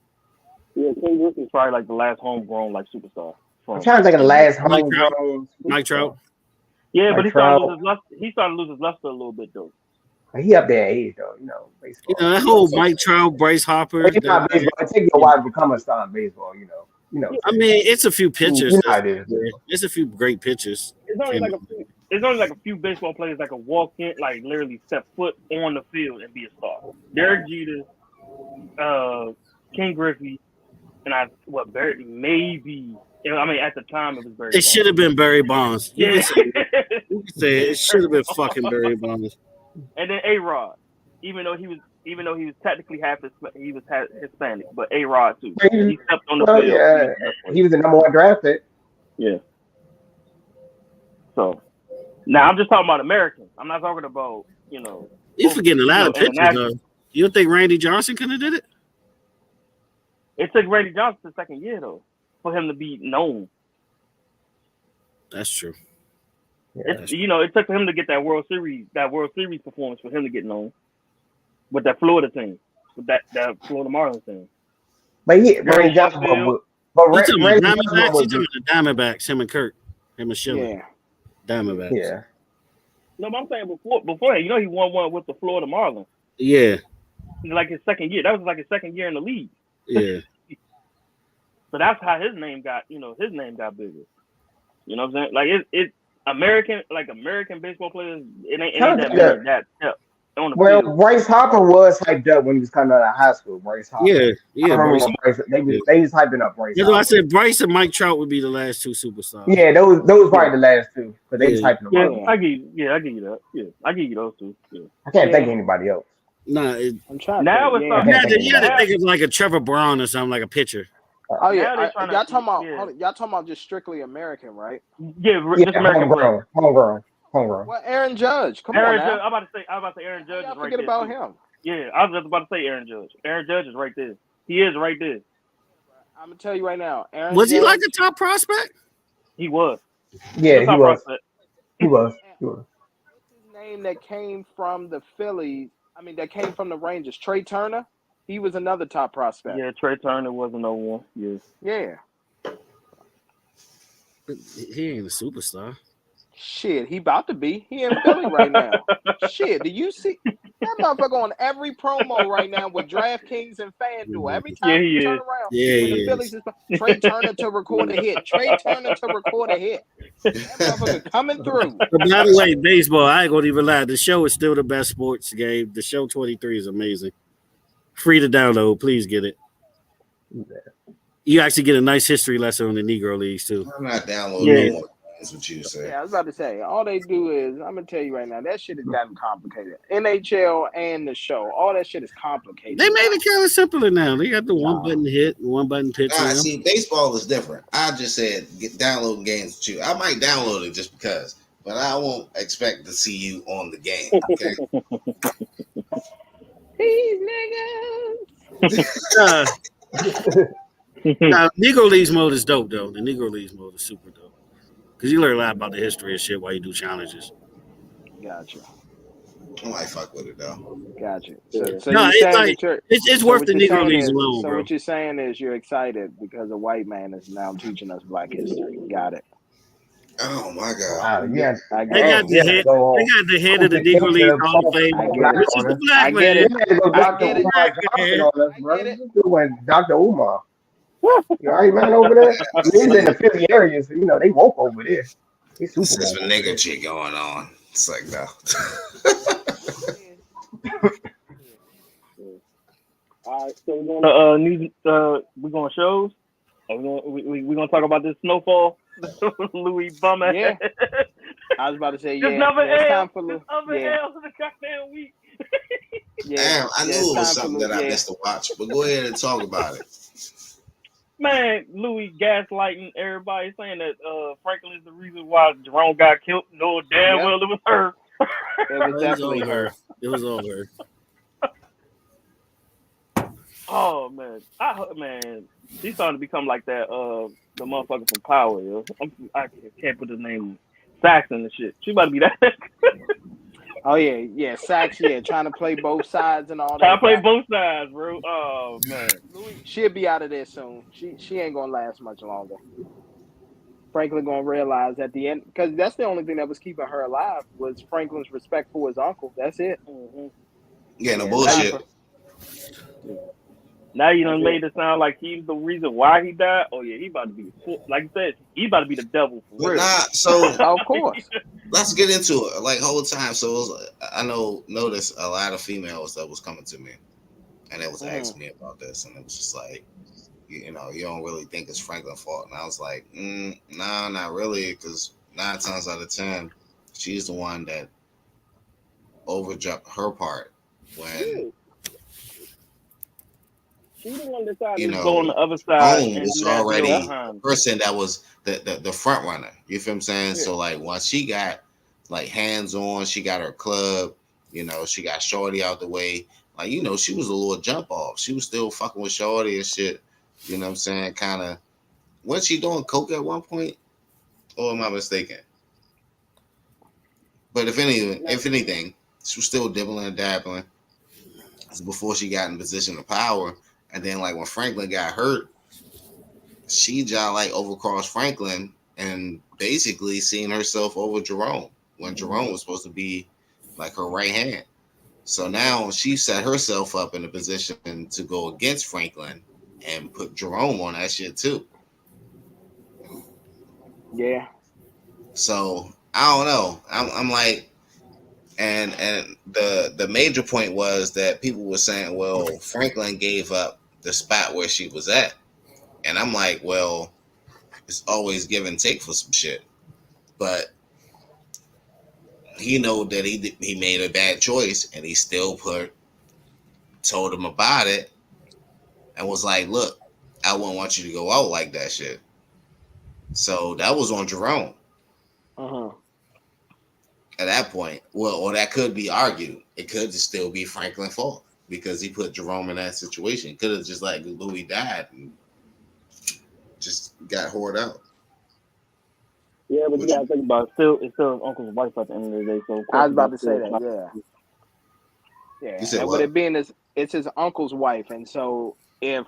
Yeah, King Griffey's probably like the last homegrown like superstar. I'm trying to think of the last homegrown. Mike Trout. Yeah, but he started to lose his luster a little bit though. He up there in age though, you know. Baseball. You know that whole Mike Trout, Bryce Harper. It takes you a while to become a star in baseball, you know. I mean, it's a few pitchers. It's a few great pitchers. It's only like a few baseball players that can walk in, like literally step foot on the field and be a star. Derek Jeter, King Griffey, and Barry maybe. I mean, at the time it was Barry. It should have been Barry Bonds. Yeah, you can say it should have been fucking Barry Bonds. And then A-Rod, even though he was technically he was Hispanic, but A-Rod too. He stepped on the field. Yeah, he was the number one draft pick. Yeah. So now I'm just talking about Americans. I'm not talking about You're forgetting a lot of pitchers though. You don't think Randy Johnson could have did it? It took Randy Johnson the second year though for him to be known. That's true. It took him to get that World Series performance for him to get known with that Florida team, with that Florida Marlins team. But Randy Johnson, the Diamondbacks, him and Kirk, him and Schiller. Yeah. Diamondbacks. Yeah. No, but I'm saying before he won one with the Florida Marlins. Yeah. Like his second year. That was like his second year in the league. Yeah. So that's how his name got bigger. You know what I'm saying? Like it's American baseball players, it ain't that step on the field. Bryce Harper was hyped up when he was coming out of high school. Bryce Harper. Yeah. They was hyping up Bryce. That's why I said Bryce and Mike Trout would be the last two superstars. Yeah, those probably the last two because they was hyping them up. I give you that. Yeah, I give you those two. Yeah. I can't think of anybody else. Nah, I'm trying. Now to it's you had to think of like a Trevor Brown or something, like a pitcher. Oh yeah, y'all talking about just strictly American, right? Yeah, just American homegrown. Well, Aaron Judge, come on now. I'm about to say Aaron Judge is right there. Forget about him. Yeah, I was just about to say Aaron Judge. Aaron Judge is right there. He is right there. I'm gonna tell you right now. Aaron was Judge, he like a top prospect? He was. Yeah, he was. He was. What's his name that came from the Phillies? I mean, that came from the Rangers. Trey Turner. He was another top prospect. Yeah, Trey Turner was another one. Yes. Yeah. He ain't a superstar. Shit, he about to be. He in Philly right now. Shit, do you see that motherfucker on every promo right now with DraftKings and FanDuel? Every time you turn around, the Phillies is Trey Turner to record a hit. Trey Turner to record a hit. That motherfucker coming through. But by the way, baseball, I ain't gonna even lie. The show is still the best sports game. The show 23 is amazing. Free to download. Please get it. You actually get a nice history lesson on the Negro Leagues too. I'm not downloading. Yeah. That's what you say. Yeah, I was about to say. All they do is, I'm gonna tell you right now, that shit has gotten complicated. NHL and the show, all that shit is complicated. They made it kind of simpler now. They got the one button hit, one button pitch. See, baseball is different. I just said download games with you. I might download it just because, but I won't expect to see you on the game. Okay. These niggas. Now, Negro Leagues mode is dope though. The Negro Leagues mode is super dope. Because you learn a lot about the history of shit while you do challenges. Gotcha. I might fuck with it though. Gotcha. So no, it's worth the Negro Leagues alone, so bro. What you're saying is you're excited because a white man is now teaching us Black history. Got it. Oh my God! Wow, yeah, they got the head of the Negro League Hall of Fame. This is the black man. When Dr. Umar. You all right, man, over there? I mean, it's in the Philly area, so they woke over there. It's super This woke over nigga there. shit going on. It's like no. All right, so we're gonna news. We're going shows. We're gonna talk about this snowfall. Louis bummer. Yeah. I was about to say, Just yeah. another It's time L. for Just another L for the goddamn week. Damn, I knew it's it was time something for that I missed to watch. But go ahead and talk about it. Man, Louis gaslighting everybody, saying that Franklin is the reason why Jerome got killed. No, damn well it was her. It was definitely her. It was all her. Oh man, she's starting to become like that. The motherfucker from Power. Yo. I can't put his name. Saxon and shit. She about to be that. Oh yeah, Sax, trying to play both sides and all that. Trying to play both sides, bro. Oh man, Louis, she'll be out of there soon. She ain't gonna last much longer. Franklin gonna realize at the end, because that's the only thing that was keeping her alive was Franklin's respect for his uncle. That's it. Mm-hmm. Yeah, no bullshit. Now you done made it sound like he's the reason why he died. Oh yeah, he about to be like you said. He about to be the devil for real. So of course. Let's get into it. Like whole time. So I noticed a lot of females that was coming to me, and they was asking me about this, and it was just like, you don't really think it's Franklin's fault, and I was like, nah, not really, because 9 times out of 10, she's the one that overjumped her part when. She's the one that decided to go on the other side. Home was already the person that was the front runner. You feel what I'm saying? Yeah. So like once she got like hands on, she got her club, she got Shorty out the way. Like, she was a little jump off. She was still fucking with Shorty and shit. You know what I'm saying? Kind of. Wasn't she doing coke at one point? Or am I mistaken? But if anything, she was still dibbling and dabbling before she got in position of power. And then, like, when Franklin got hurt, she just, like, overcrossed Franklin and basically seen herself over Jerome when Jerome was supposed to be, like, her right hand. So now she set herself up in a position to go against Franklin and put Jerome on that shit, too. Yeah. So, I don't know. I'm like... And the major point was that people were saying, well, Franklin gave up the spot where she was at. And I'm like, well, it's always give and take for some shit. But he know that he made a bad choice, and he still told him about it and was like, look, I wouldn't want you to go out like that shit. So that was on Jerome. At that point, or that could be argued. It could just still be Franklin's fault because he put Jerome in that situation. Could have just like Louis died and just got whored out. Yeah, but you gotta think about it. It's still his uncle's wife at the end of the day. So I was about to say that. Yeah. And with it being it's his uncle's wife, and so if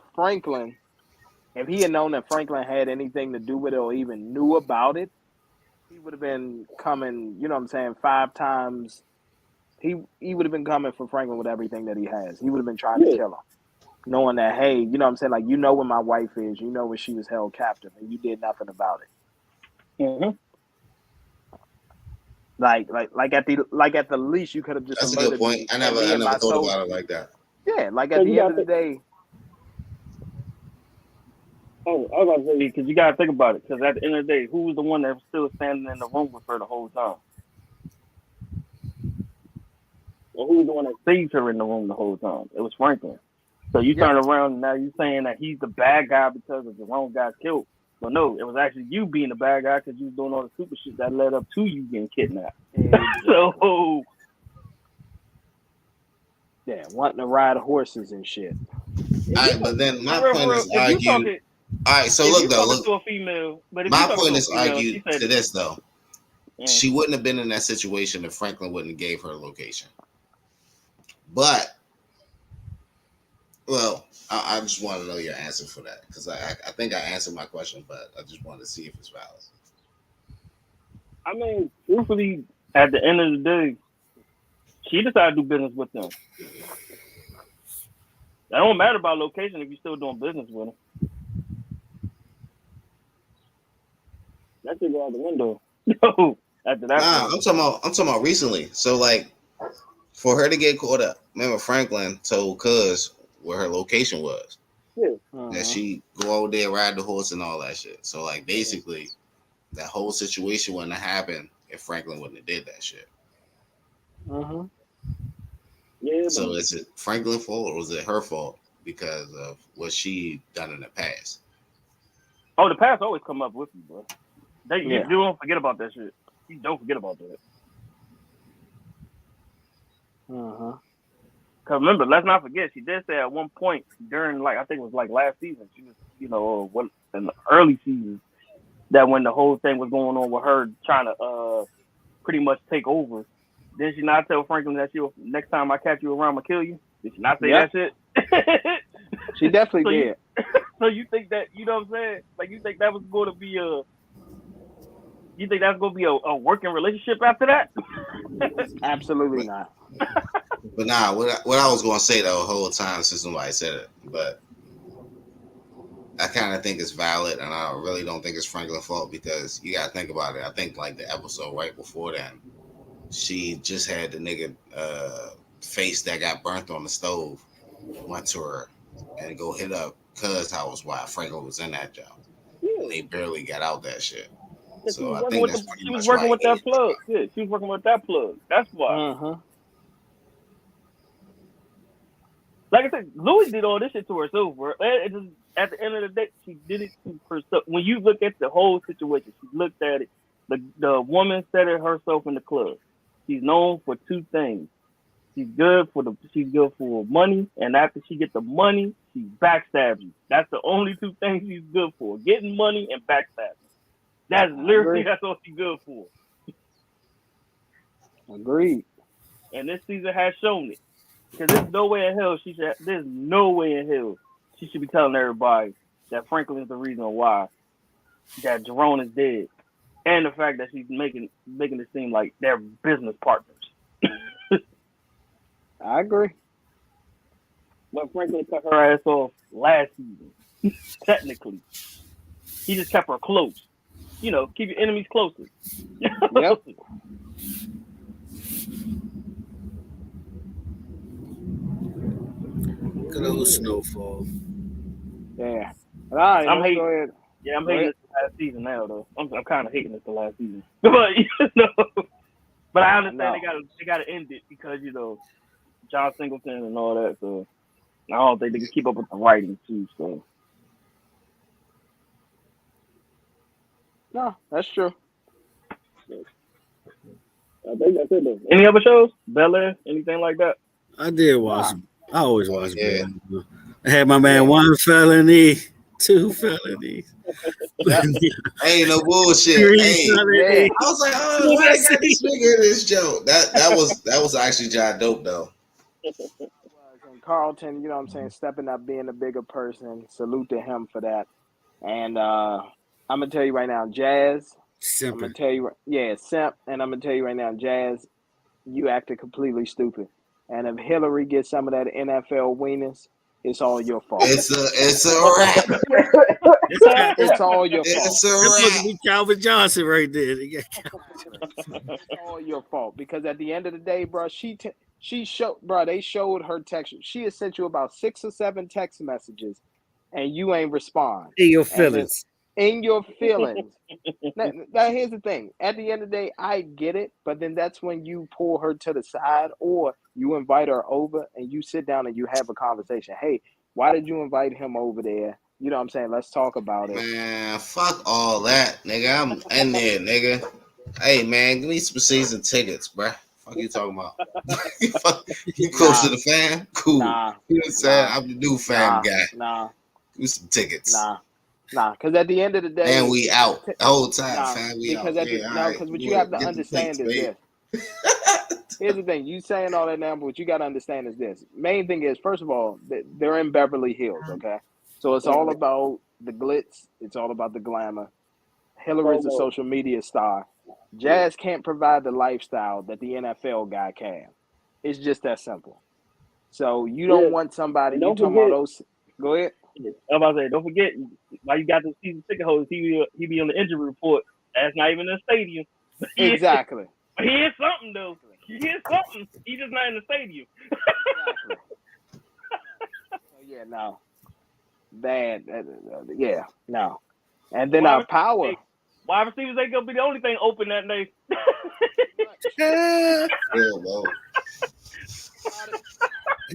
he had known that Franklin had anything to do with it or even knew about it, he would have been coming, 5 times. He would have been coming for Franklin with everything that he has. He would have been trying to kill him, knowing that, hey, like, where my wife is, where she was held captive, and you did nothing about it. Mm-hmm. Like at the least, you could have just. That's a good point. I never thought about it like that. Yeah, like at the end of the day. Oh, I was about to say, because you got to think about it. Because at the end of the day, who was the one that was still standing in the room with her the whole time? Or who was the one that saved her in the room the whole time? It was Franklin. So you turn around and now you're saying that he's the bad guy because of Jerome got killed. Well, no, it was actually you being the bad guy because you was doing all the stupid shit that led up to you getting kidnapped. So, yeah, wanting to ride horses and shit. All right, but then my point is argued. All right, so look though. To a female, but my point is argued to this though. She wouldn't have been in that situation if Franklin wouldn't have gave her a location. But, well, I just want to know your answer for that because I think I answered my question, but I just wanted to see if it's valid. I mean, truthfully, at the end of the day, she decided to do business with them. That don't matter about location if you're still doing business with them. That should go out the window. No, after that. Nah, I'm talking about recently. So like, for her to get caught up, remember Franklin told Cuz where her location was. Yeah. That she go over there, ride the horse, and all that shit. So like, basically, that whole situation wouldn't have happened if Franklin wouldn't have did that shit. Yeah. So is it Franklin's fault or was it her fault because of what she done in the past? Oh, the past always come up with you, bro. You don't forget about that shit. You don't forget about that. Cause remember, let's not forget, she did say at one point during, like, I think it was like last season, she was, in the early season, that when the whole thing was going on with her trying to pretty much take over, did she not tell Franklin that next time I catch you around, I'll kill you? Did she not say that shit? She definitely did. So you think that, you know what I'm saying? Like, you think that was going to be a working relationship after that? Absolutely not. But nah, what I was going to say the whole time since somebody said it, but I kind of think it's valid, and I really don't think it's Franklin's fault because you got to think about it. I think like the episode right before then, she just had the nigga face that got burnt on the stove, went to her and go hit up Cuz house while Franklin was in that job. And they barely got out that shit. So I think that's pretty much right. She was working with that plug. Yeah, she was working with that plug. That's why. Like I said, Louis did all this shit to herself, bro. At the end of the day, she did it to herself. When you look at the whole situation, she looked at it. The woman set herself in the club. She's known for two things. She's good for money, and after she gets the money, she backstabs you. That's the only two things she's good for: getting money and backstabbing. That's literally that's all she's good for. Agreed. And this season has shown it. Because there's no way in hell she should be telling everybody that Franklin is the reason why that Jerome is dead, and the fact that she's making it seem like they're business partners. I agree. But Franklin cut her ass off last season. Technically, he just kept her close. Keep your enemies closer. Yep. Good old Snowfall. Yeah. All right, I'm hating. Go ahead. Yeah, I'm hating this the last season now, though. I'm kind of hating this the last season, but I understand they gotta end it because John Singleton and all that. So I don't think they can keep up with the writing too. So no, that's true. I think that's it, though. Any other shows? Bel Air? Anything like that? I did watch. I always watch Bel Air. I had my man 1 felony, 2 felonies. Ain't no bullshit. I was like, oh, why I got this nigga in this joke? That was actually John dope though. And Carlton, you know what I'm saying, stepping up, being a bigger person. Salute to him for that. And I'm gonna tell you right now, Jazz. Simp. I'm gonna tell you, simp. And I'm gonna tell you right now, Jazz, you acted completely stupid. And if Hillary gets some of that NFL winners, it's all your fault. It's a wrap. It's all your fault. It's a wrap. Supposed to be Calvin Johnson right there. It's all your fault because at the end of the day, bro, she showed, bro. They showed her text. She has sent you about 6 or 7 text messages, and you ain't respond. In your feelings. In your feelings. Now, here's the thing. At the end of the day, I get it, but then that's when you pull her to the side or you invite her over and you sit down and you have a conversation. Hey, why did you invite him over there? You know what I'm saying? Let's talk about it. Man, fuck all that, nigga. I'm in there, nigga. Hey, man, give me some season tickets, bruh. Fuck you talking about? You close to the fan? Cool. Nah, you know what I'm saying? I'm the new fan guy. Nah. Give me some tickets. Nah, because at the end of the day, and we out the whole time, fam. We because out. Because what you have to understand is this. Here's the thing: you saying all that now, but what you got to understand is this. Main thing is, first of all, they're in Beverly Hills, okay? So it's all about the glitz. It's all about the glamour. Hillary's a social media star. Jazz can't provide the lifestyle that the NFL guy can. It's just that simple. So you don't want somebody. You talking about those? Go ahead. I'm about to say, don't forget, why you got the season ticket holders, he be on the injury report That's not even a stadium. Exactly. But he is something though. He is something. He just not in the stadium. Exactly. So yeah, no. Bad. Yeah, no. And then our power. Wide receivers ain't gonna be the only thing open that day. Yeah.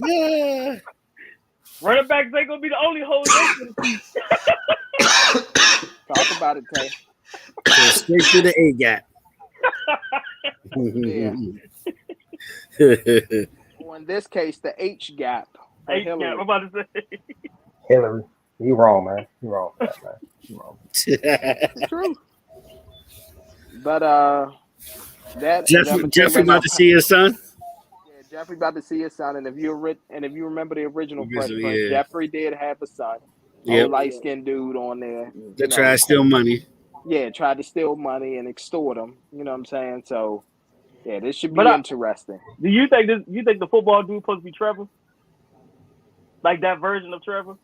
Yeah. Running backs ain't gonna be the only holes open. Talk about it, Tay. So straight to the A gap. Yeah. Or in this case, the H gap. H gap. I'm about to say. Hillary. You wrong, man. You wrong for that, man. You wrong. It's true. But that Jeffrey about to see his son. Yeah, Jeffrey about to see his son, and if you remember the original Fresh Prince, Yeah. Jeffrey did have a son. Yep. Light skinned dude on there. They tried to steal money. Yeah, tried to steal money and extort him. You know what I'm saying? So yeah, this should be interesting. Do you think this? You think the football dude supposed to be Trevor? Like that version of Trevor?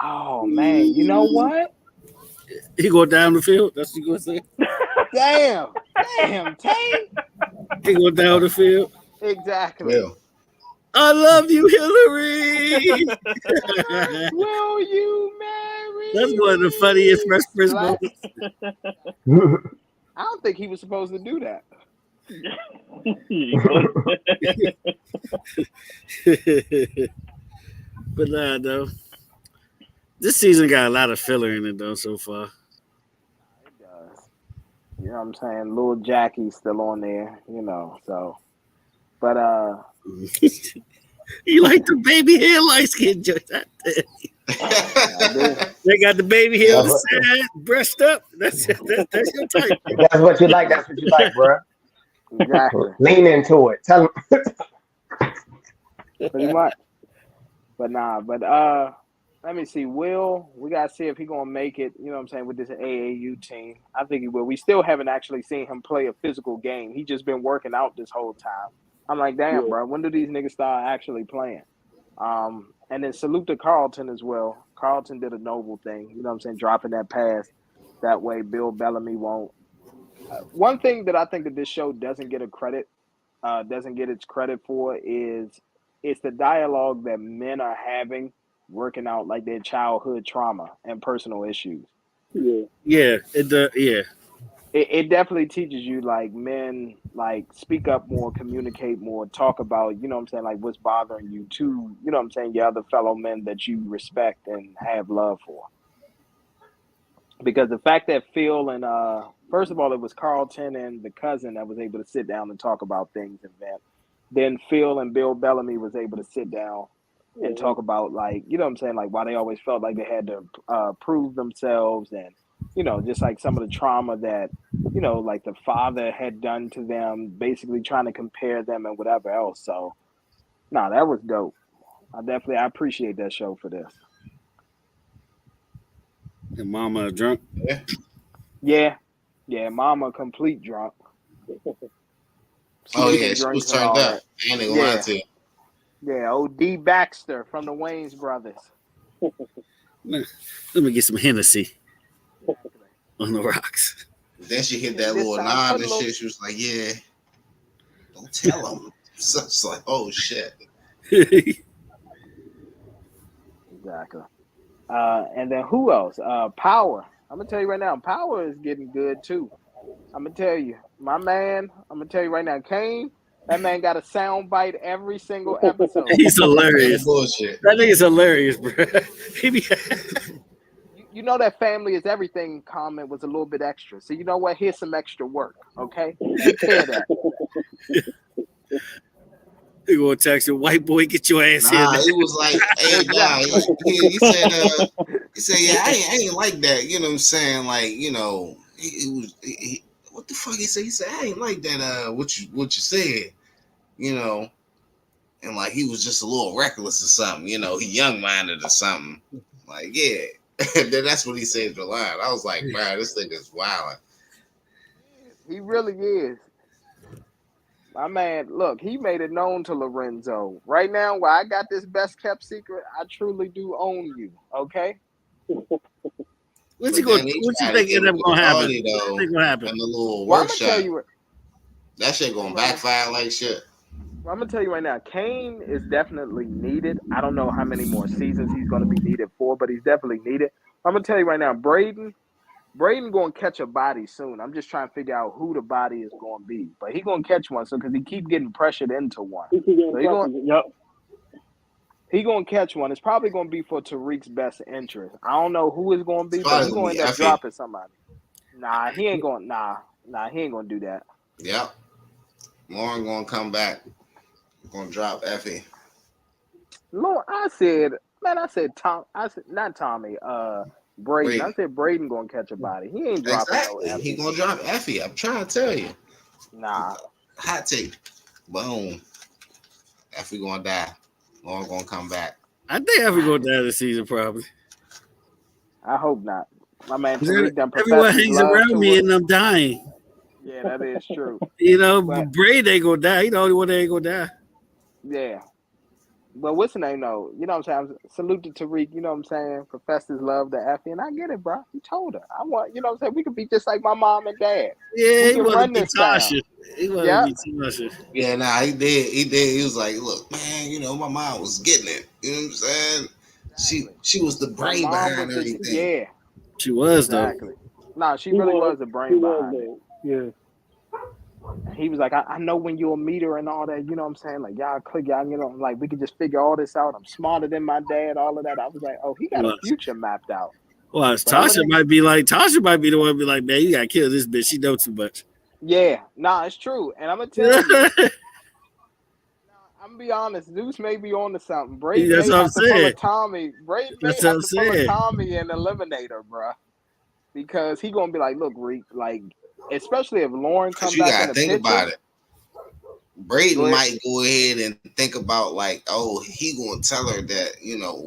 Oh man, you know what? He go down the field. That's what you gonna say? Damn, Tay. He go down the field. Exactly. Yeah. I love you, Hillary. Will you marry? That's one of the funniest Fresh Prince moments. I don't think he was supposed to do that. But nah, though. This season got a lot of filler in it though so far. It does. You know what I'm saying? Little Jackie's still on there, you know, so but you like the baby hair light skin joint out there. They got the baby hair on the side, brushed up. That's your type. That's what you like. That's what you like, bro. Exactly. Lean into it. Tell them. Pretty much. But let me see. We gotta see if he gonna make it, you know what I'm saying, with this AAU team. I think he will. We still haven't actually seen him play a physical game. He just been working out this whole time. I'm like, damn, bro, when do these niggas start actually playing? And then salute to Carlton as well. Carlton did a noble thing, you know what I'm saying, dropping that pass. That way Bill Bellamy won't. One thing that I think that this show doesn't get its credit for is it's the dialogue that men are having working out like their childhood trauma and personal issues. Yeah, it does. Yeah. It definitely teaches you, like, men, like, speak up more, communicate more, talk about, you know what I'm saying, like, what's bothering you to, you know what I'm saying, your other fellow men that you respect and have love for. Because the fact that Phil and, first of all, it was Carlton and the cousin that was able to sit down and talk about things and vent. Then Phil and Bill Bellamy was able to sit down and talk about, like, you know what I'm saying, like, why they always felt like they had to prove themselves and, you know, just like some of the trauma that, you know, like the father had done to them, basically trying to compare them and whatever else. So, that was dope. I appreciate that show for this. And Mama drunk? Yeah, Mama complete drunk. Oh yeah, she was turned up. I ain't gonna lie to you. Yeah, O.D. Baxter from the Wayans Brothers. Let me get some Hennessy on the rocks. Then she hit that little nod and shit. She was like, "Yeah, don't tell him." So it's like, "Oh shit." Exactly. And then who else? Power. I'm gonna tell you right now, Power is getting good too. I'm gonna tell you, my man. I'm gonna tell you right now, Kane. That man got a sound bite every single episode. He's hilarious. Bullshit. That nigga's hilarious, bro. You know that family is everything comment was a little bit extra. So you know what? Here's some extra work, okay? Take care of that. He gonna text him, white boy, get your ass here. He was like, hey, he said, yeah, I ain't like that. You know what I'm saying? Like, you know, he what the fuck he said? He said, I ain't like that. What you said, you know, and like he was just a little reckless or something. You know, he young minded or something. Like, yeah. And then that's what he said the line. I was like, man, this thing is wild. He really is. My man, look, he made it known to Lorenzo. Right now, where I got this best kept secret, I truly do own you, okay? What you think is gonna happen? Though, what you think gonna happen? In the little Well, workshop. I'm gonna tell you, that shit gonna backfire like shit. Well, I'm gonna tell you right now, Kane is definitely needed. I don't know how many more seasons he's gonna be needed for, but he's definitely needed. I'm gonna tell you right now, Braden gonna catch a body soon. I'm just trying to figure out who the body is gonna be, but he gonna catch one. So because he keep getting pressured into one, he gonna catch one. It's probably gonna be for Tariq's best interest. I don't know who it's gonna be, but he's gonna end up dropping somebody. Nah, he ain't gonna. Nah, he ain't gonna do that. Yep. Lauren gonna come back. Gonna drop Effie. Lord, I said Tom. I said not Tommy. Braden. I said Braden gonna catch a body. He ain't dropping no Effie. He gonna drop Effie. I'm trying to tell you. Nah. Hot take. Boom. Effie gonna die. Lauren gonna come back. I think Effie gonna die this season probably. I hope not. My man Tariq done everyone hangs around me and I'm dying. Yeah, that is true. But Braid ain't gonna die. He the only one that ain't gonna die. Yeah. But what's the name though? You know what I'm saying? Salute to Tariq, you know what I'm saying? Professed his love to Effie, and I get it, bro. He told her. I want, you know what I'm saying? We could be just like my mom and dad. Yeah, he wanted to be Tasha. He wanted to be Tasha. Yeah, nah, he did. He was like, look, man, my mom was getting it. You know what I'm saying? Exactly. She was the brain behind everything. Yeah. She was exactly. Nah, she really was the brain behind it. Yeah. He was like, I know when you'll meet her and all that, you know what I'm saying? Like, y'all click, y'all, like, we could just figure all this out. I'm smarter than my dad, all of that. I was like, oh, he got a future mapped out. Well, Tasha might be the one to be like, man, you got to kill this bitch. She knows too much. Yeah. Nah, it's true. And I'm going to tell you. I'm going to be honest. Zeus may be on to something. Brady may have to pull a Tommy. Brady may have to pull a Tommy and eliminate her, bro. Because he going to be like, look, Reek, like, especially if Lauren comes back in the picture. About it. Braden might go ahead and think about like, oh, he gonna tell her that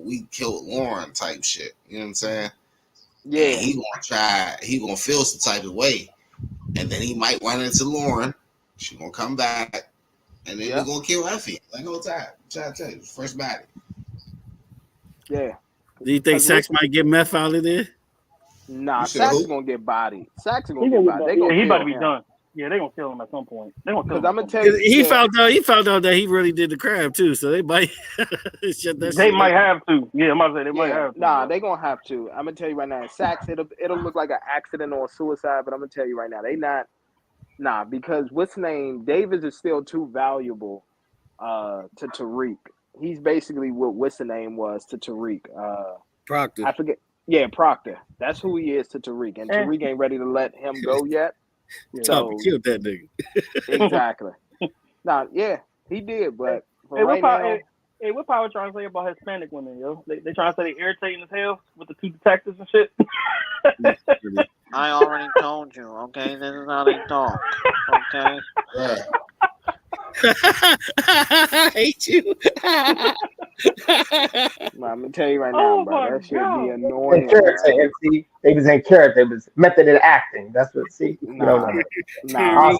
we killed Lauren type shit. You know what I'm saying? Yeah. And he gonna feel some type of way, and then he might run into Lauren. She gonna come back, and then we're gonna kill Effie like whole time. I'm trying to tell you, first body. Yeah. Do you think Sax might get meth out of there? Nah, Sax is gonna get bodied. Sax is gonna get bodied. He about to be done. Yeah, they're gonna kill him at some point. They're gonna kill him. I'm gonna tell you, he found out that he really did the crime too, so they might might have to. Yeah, I'm about to say they might have to. Nah, they're gonna have to. I'm gonna tell you right now, Sax, it'll look like an accident or a suicide, but I'm gonna tell you right now, they not. Nah, because what's his name? Davis is still too valuable to Tariq. He's basically what what's the name was to Tariq. Proctor. I forget. Yeah, Proctor. That's who he is to Tariq, and Tariq ain't ready to let him go yet. So killed that nigga. Exactly. Nah, yeah, he did, but right now. Hey, what Power trying to say about Hispanic women, yo? They trying to say they irritating as hell with the two detectives and shit. I already told you, okay? This is how they talk, okay? Yeah. I hate you. I'm gonna tell you right now, bro. That should be annoying. In character, MC. They was in character. It was method in acting. That's what. See, nah. I'm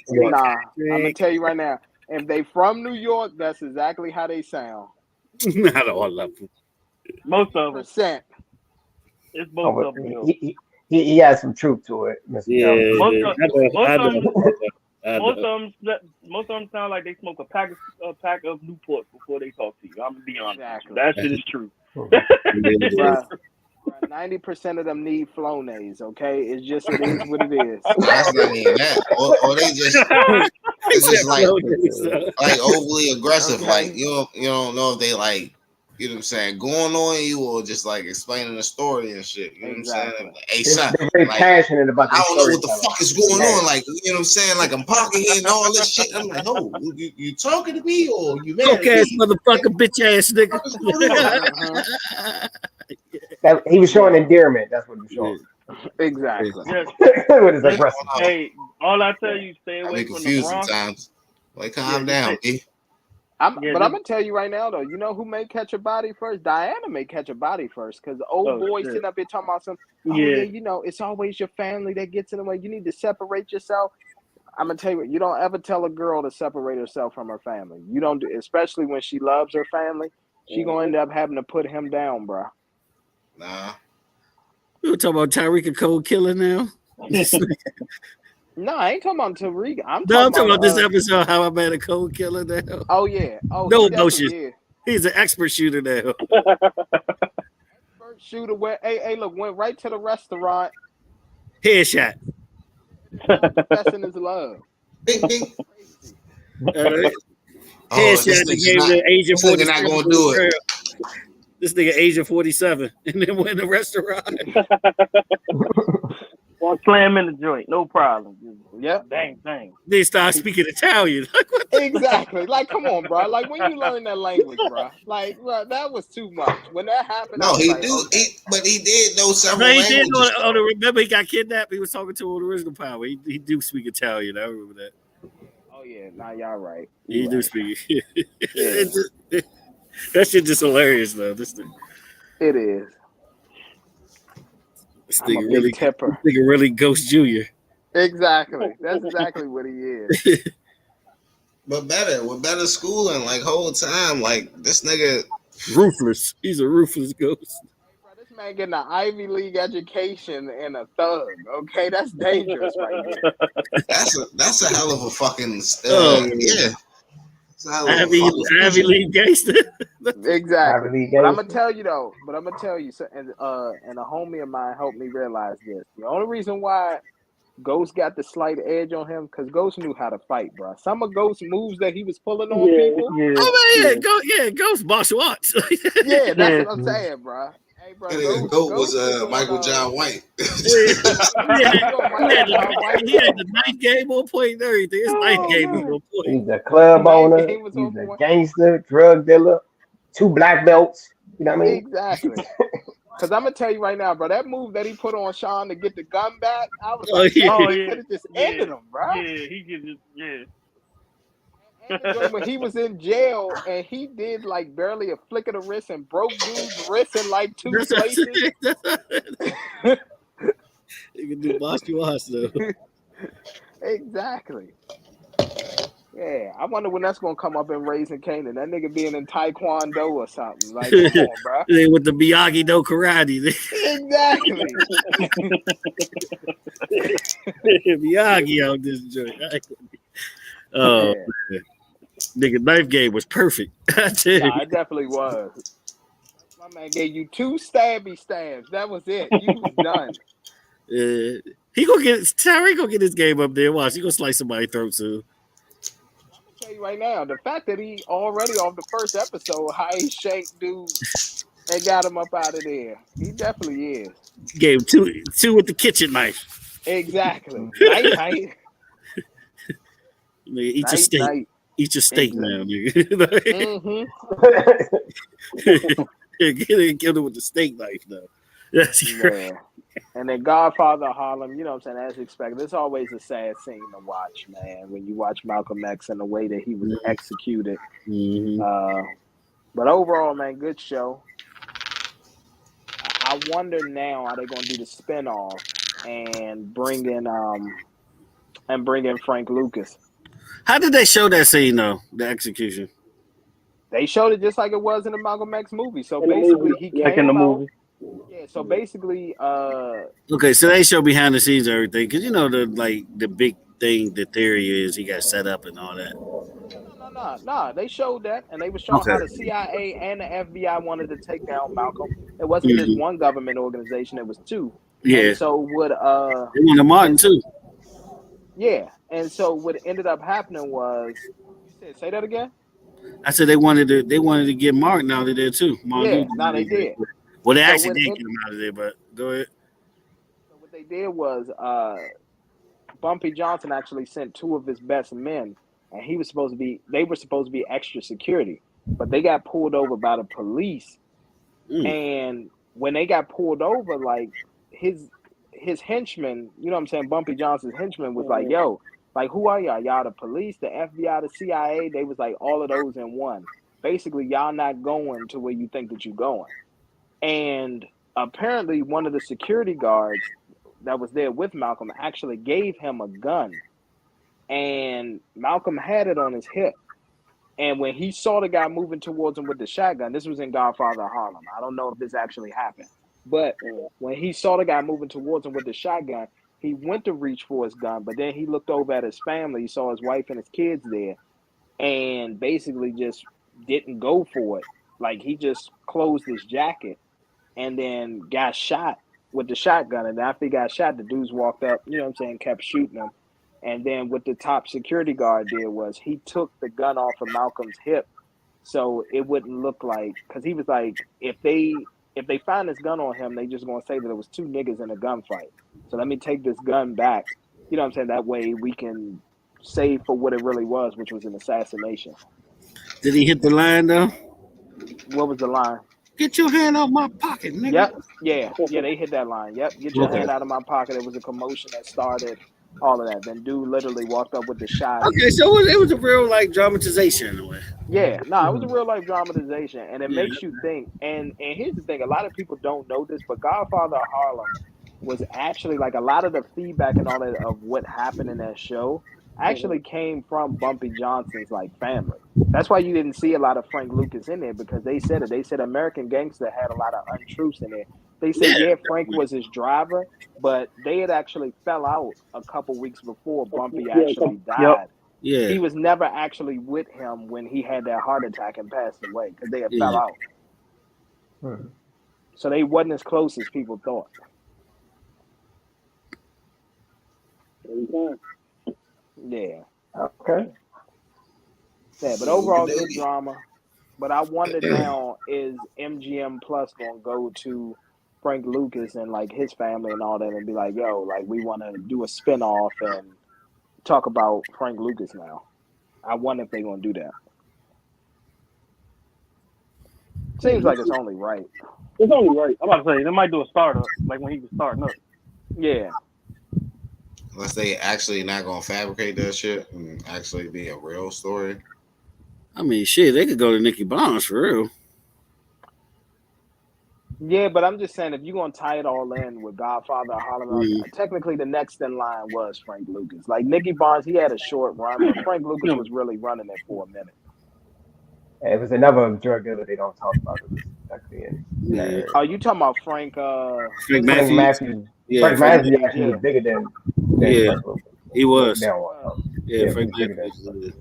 gonna tell you right now. If they from New York, that's exactly how they sound. Not all of them. Most of them. It's both of them. He has some truth to it, Mr. Yeah. Most of them sound like they smoke a pack of Newport before they talk to you. I'm gonna be honest. Exactly. That shit is true. 90% of them need Flonase, okay? It is what it is. That's not even that. Or they just like overly aggressive. Okay. Like you don't know if they like, you know what I'm saying, going on you or just like explaining the story and shit. You know what I'm saying? Like, hey son, they're very passionate about I don't know what the fuck is going on. Like, you know what I'm saying? Like I'm parking here and all this shit. I'm like, oh, you talking to me or you mad? Okay, motherfucker, bitch ass nigga. He was showing endearment. That's what he was showing. Exactly. With his aggressive. Hey, all I tell you, stay away from the Bronx. Sometimes. Like, calm down, B. But I'm gonna tell you right now, though. You know who may catch a body first? Diana may catch a body first, because the old boy sitting up here talking about some. It's always your family that gets in the way. You need to separate yourself. I'm gonna tell you what. You don't ever tell a girl to separate herself from her family. You don't, especially when she loves her family. She gonna end up having to put him down, bro. Nah. We were talking about Tyreek a cold killer now. No, I ain't talking about Tariq. I'm talking talking about this episode. How I met a cold killer now. Oh yeah. Oh, no he emotion. definitely is. He's an expert shooter now. Expert shooter. Hey, look, went right to the restaurant. Headshot. Confessing his love. Bing, bing. Crazy. Headshot that gave the Asian 47. Not gonna do it. This nigga Asian 47, and then went in the restaurant. Well, slam in the joint, no problem. Yep. Dang thing. They start speaking Italian. Exactly. Like, come on, bro. Like, when you learn that language, bro. Like, bro, that was too much. When that happened, no, he like, do. okay. But he did know several he languages. did know. Remember, he got kidnapped. He was talking to the original power. He do speak Italian. I remember that. Oh yeah, nah, y'all right. He do speak. Yeah. That shit just hilarious though. This thing. It is. This nigga really Ghost Junior. Exactly. That's exactly what he is. But with better schooling, like whole time, like this nigga ruthless. He's a ruthless ghost. Bro, this man getting an Ivy League education and a thug. Okay, that's dangerous right here. That's a hell of a fucking yeah. Ivy League gangster. Exactly. But I'm gonna tell you, so, and a homie of mine helped me realize this. The only reason why Ghost got the slight edge on him because Ghost knew how to fight, bro. Some of Ghost moves that he was pulling on people. Ghost martial arts. Yeah, that's what I'm saying, bro. Hey, bro, Ghost was Michael John White. He had the ninth game on point and everything. His ninth game was on point. He's a club owner. He's a gangster, drug dealer, 2 black belts. You know what I mean? Exactly. Because I'm going to tell you right now, bro, that move that he put on Sean to get the gun back, I was like, he could have just ended him, bro. Yeah, he could just, And when he was in jail and he did like barely a flick of the wrist and broke dude's wrist in like 2 places. He can do martial arts though. Exactly. Yeah, I wonder when that's gonna come up in Raising Canaan. That nigga being in Taekwondo or something. Like, come on, bro. With the Miyagi no karate. Exactly. Miyagi out this joint. Oh, man. Nigga, knife game was perfect. It definitely was. My man gave you 2 stabby stabs. That was it. You was done. He gonna get Tyreek gonna get his game up there. Watch, he gonna slice somebody's throat soon. I'm gonna tell you right now, the fact that he already off the first episode, how he shanked dude and got him up out of there. He definitely is. Gave him two with the kitchen knife. Exactly. Night. Eat your steak. Night. Eat your steak now, nigga. Get him with the steak knife though. That's great. And then Godfather of Harlem, you know what I'm saying, as expected. It's always a sad scene to watch, man, when you watch Malcolm X and the way that he was executed. Mm-hmm. But overall, man, good show. I wonder now are they gonna do the spinoff and bring in Frank Lucas. How did they show that scene though? The execution. They showed it just like it was in the Malcolm X movie. So basically, he came in the movie. Yeah. So basically, okay. So they show behind the scenes and everything because you know the big thing. The theory is he got set up and all that. No. They showed that, and they were showing how the CIA and the FBI wanted to take down Malcolm. It wasn't just one government organization; it was 2. Yeah. And so what? They wanted Martin too. Yeah, and so what ended up happening was, you said, say that again. I said they wanted to get Martin out of there too. Martin they did. Well, they actually did get him out of there, but go ahead. So what they did was, Bumpy Johnson actually sent 2 of his best men, and they were supposed to be extra security, but they got pulled over by the police. And when they got pulled over, like his henchman, you know what I'm saying, Bumpy Johnson's henchman was like, yo, like, who are y'all? Y'all the police, the FBI, the CIA? They was like, all of those in one. Basically, y'all not going to where you think that you're going. And apparently one of the security guards that was there with Malcolm actually gave him a gun. And Malcolm had it on his hip. And when he saw the guy moving towards him with the shotgun, this was in Godfather of Harlem. I don't know if this actually happened. But when he saw the guy moving towards him with the shotgun, he went to reach for his gun, but then he looked over at his family. He saw his wife and his kids there, and basically just didn't go for it. Like he just closed his jacket and then got shot with the shotgun. And after he got shot, the dudes walked up, you know what I'm saying, kept shooting him. And then what the top security guard did was he took the gun off of Malcolm's hip so it wouldn't look like, because he was like, if they find this gun on him, they just gonna say that it was two niggas in a gunfight. So let me take this gun back. You know what I'm saying? That way we can say for what it really was, which was an assassination. Did he hit the line though? What was the line? Get your hand out my pocket, nigga. Yep. Yeah, they hit that line. Yep. Get your hand out of my pocket. It was a commotion that started all of that. Then dude literally walked up with the shot. Okay, so it was a real like dramatization in a way. Yeah, no, it was a real life dramatization, and it makes you think. And here's the thing: a lot of people don't know this, but Godfather of Harlem was actually like a lot of the feedback and all that of what happened in that show actually came from Bumpy Johnson's like family. That's why you didn't see a lot of Frank Lucas in there, because they said it. They said American Gangster had a lot of untruths in there. They said, yeah, Frank was his driver, but they had actually fell out a couple weeks before Bumpy actually died. Yeah. He was never actually with him when he had that heart attack and passed away, because they had fell out. So they wasn't as close as people thought. Yeah. Okay. Yeah, but overall good drama. But I wonder now, is MGM Plus gonna go to Frank Lucas and like his family and all that and be like, yo, like we wanna do a spinoff and talk about Frank Lucas now. I wonder if they're gonna do that. Seems like it's only right. It's only right. I'm about to say they might do a startup, like when he was starting up. Yeah. Unless they actually not gonna fabricate that shit and actually be a real story. I mean, shit, they could go to Nicky Barnes for real. Yeah, but I'm just saying, if you're gonna tie it all in with Godfather of Harlem, technically the next in line was Frank Lucas. Like Nicky Barnes, he had a short run, but Frank Lucas was really running it for a minute. Yeah, it was another drug dealer they don't talk about. It was actually in that area. Oh, you talking about Frank? Frank Matthews. Yeah, Frank Matthews actually was bigger than Frank Lucas. He was. Yeah, Frank Matthews.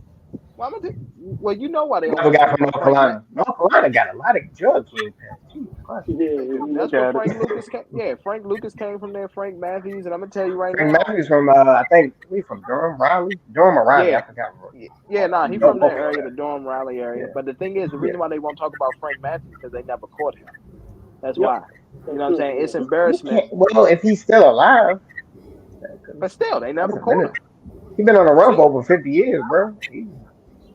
Well, you know why they another guy from North Carolina. North Carolina got a lot of drug kingpins. That's where Frank Lucas came. Yeah, Frank Lucas came from there. Frank Matthews, and I'm gonna tell you right Frank now. Matthews from I think we from Durham, Raleigh, I forgot. Yeah, he from that area, the Durham, Raleigh area. Yeah. But the thing is, the reason why they won't talk about Frank Matthews because they never caught him. That's why. You know what I'm saying? It's embarrassment. Well, if he's still alive. But still, they never caught him. He's been on the run for over 50 years, bro.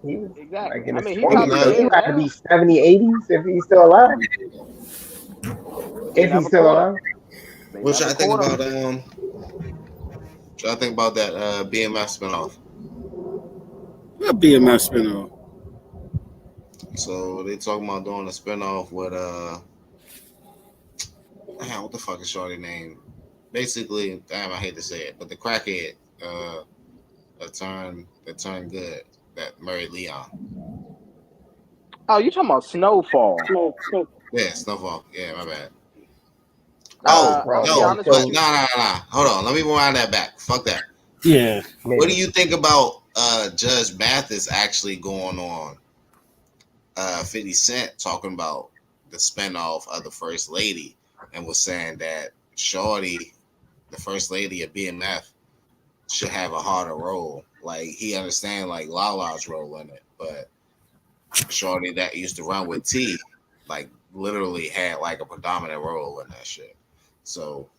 He was exactly. Like in his he 20s, so he had to be 70, 80s if he's still alive. If he's still alive. What y'all think about that BMF spinoff? What BMF spinoff? So they talking about doing a spinoff with what the fuck is shorty name? Basically, damn, I hate to say it, but the crackhead that turned good, that married Leon. Oh, you talking about Snowfall? Yeah, Snowfall. Yeah, my bad. No. Hold on. Let me rewind that back. Fuck that. Yeah. What do you think about Judge Mathis actually going on 50 Cent talking about the spinoff of the First Lady and was saying that Shorty, the First Lady of BMF, should have a harder role. Like he understand like Lala's role in it, but Shorty that used to run with T, like literally had like a predominant role in that shit. So,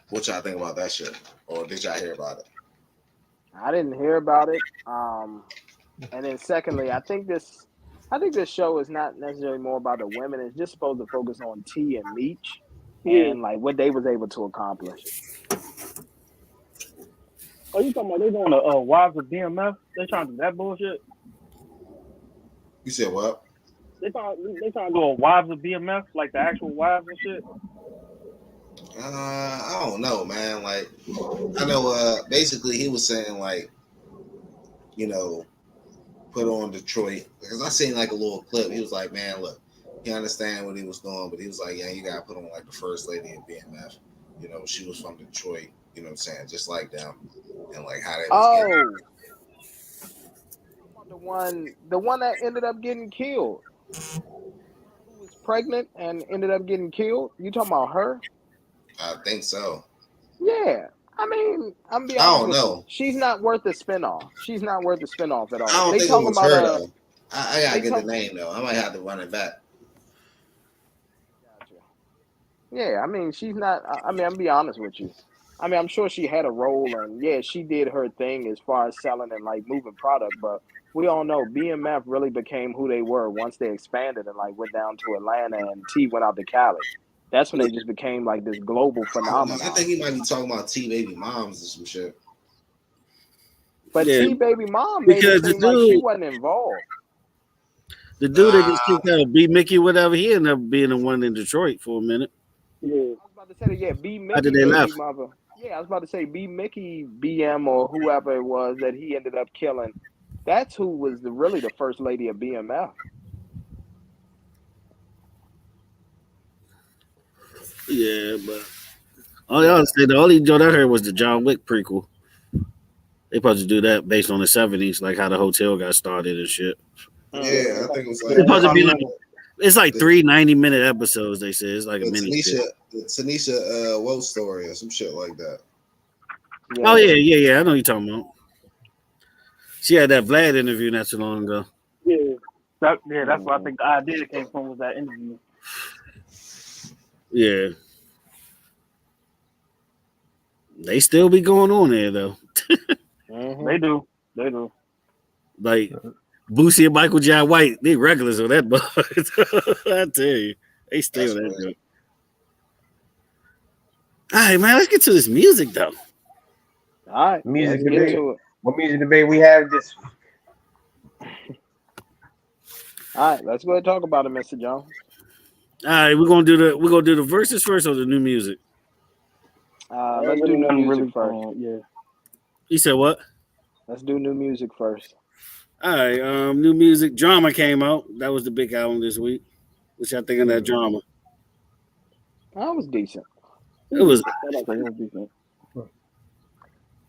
what y'all think about that shit, or did y'all hear about it? I didn't hear about it. And then secondly, I think this show is not necessarily more about the women. It's just supposed to focus on T and Meech and like what they was able to accomplish. Oh, you talking about they doing a Wives of BMF? They trying to do that bullshit? You said what? They trying to do a Wives of BMF, like the actual wives and shit? I don't know, man. Like, I know, basically he was saying like, you know, put on Detroit, because I seen like a little clip. He was like, man, look, he understand what he was doing, but he was like, yeah, you gotta put on like the first lady of BMF. You know, she was from Detroit. You know what I'm saying? Just like them, and like how they was getting. Oh, the one that ended up getting killed, who was pregnant and ended up getting killed. You talking about her? I think so. Yeah. I mean, I'm gonna be I honest don't with you. know. She's not worth a spinoff. She's not worth a spinoff at I all. don't They think it talking was about her though. I gotta they get the talk. name though. I might have to run it back. Gotcha. Yeah, I mean, she's not. I mean, I'm gonna be honest with you. I mean, I'm sure she had a role, and yeah, she did her thing as far as selling and like moving product. But we all know BMF really became who they were once they expanded and like went down to Atlanta and T went out to Cali. That's when they just became like this global I don't know. I phenomenon. think he might be talking about T baby moms or some shit. But Yeah, T baby mom made it because seem like she wasn't involved. the dude that Nah, just kicked out B Mickey, whatever, he ended up being the one in Detroit for a minute. Yeah. I was about to say that, yeah, B After Mickey they baby left. mother. Yeah, I was about to say B Mickey BM or whoever it was that he ended up killing. That's who was really the first lady of BMF. Yeah, but Yeah. the only joint I heard was the John Wick prequel. They supposed to do that based on the '70s, like how the hotel got started and shit. yeah, I think it was It's like supposed to be like Yeah. it's like the, 3 90-minute episodes. They say it's like a the mini Tanisha, shit. the Tanisha Woe story or some shit like that. Yeah. Oh yeah. I know what you're talking about. She had that Vlad interview not too long ago. Yeah. That's where I think the idea came from, was that interview. Yeah, they still be going on there though. Mm-hmm. They do. They do. Like Boosie and Michael John White, they regulars on that boat. I tell you, they stay That's on that right. joint. All right, man, let's get to this music though. All right, Music let's debate. get to it. What music debate we have this? All right, let's go ahead and talk about it, Mr. Jones. All right, we're gonna do the verses first or the new music. Let's do new music first. Yeah. You said what? Let's do new music first. All right, new music. Drama came out. That was the big album this week. Which I think of that drama. That was decent. It was.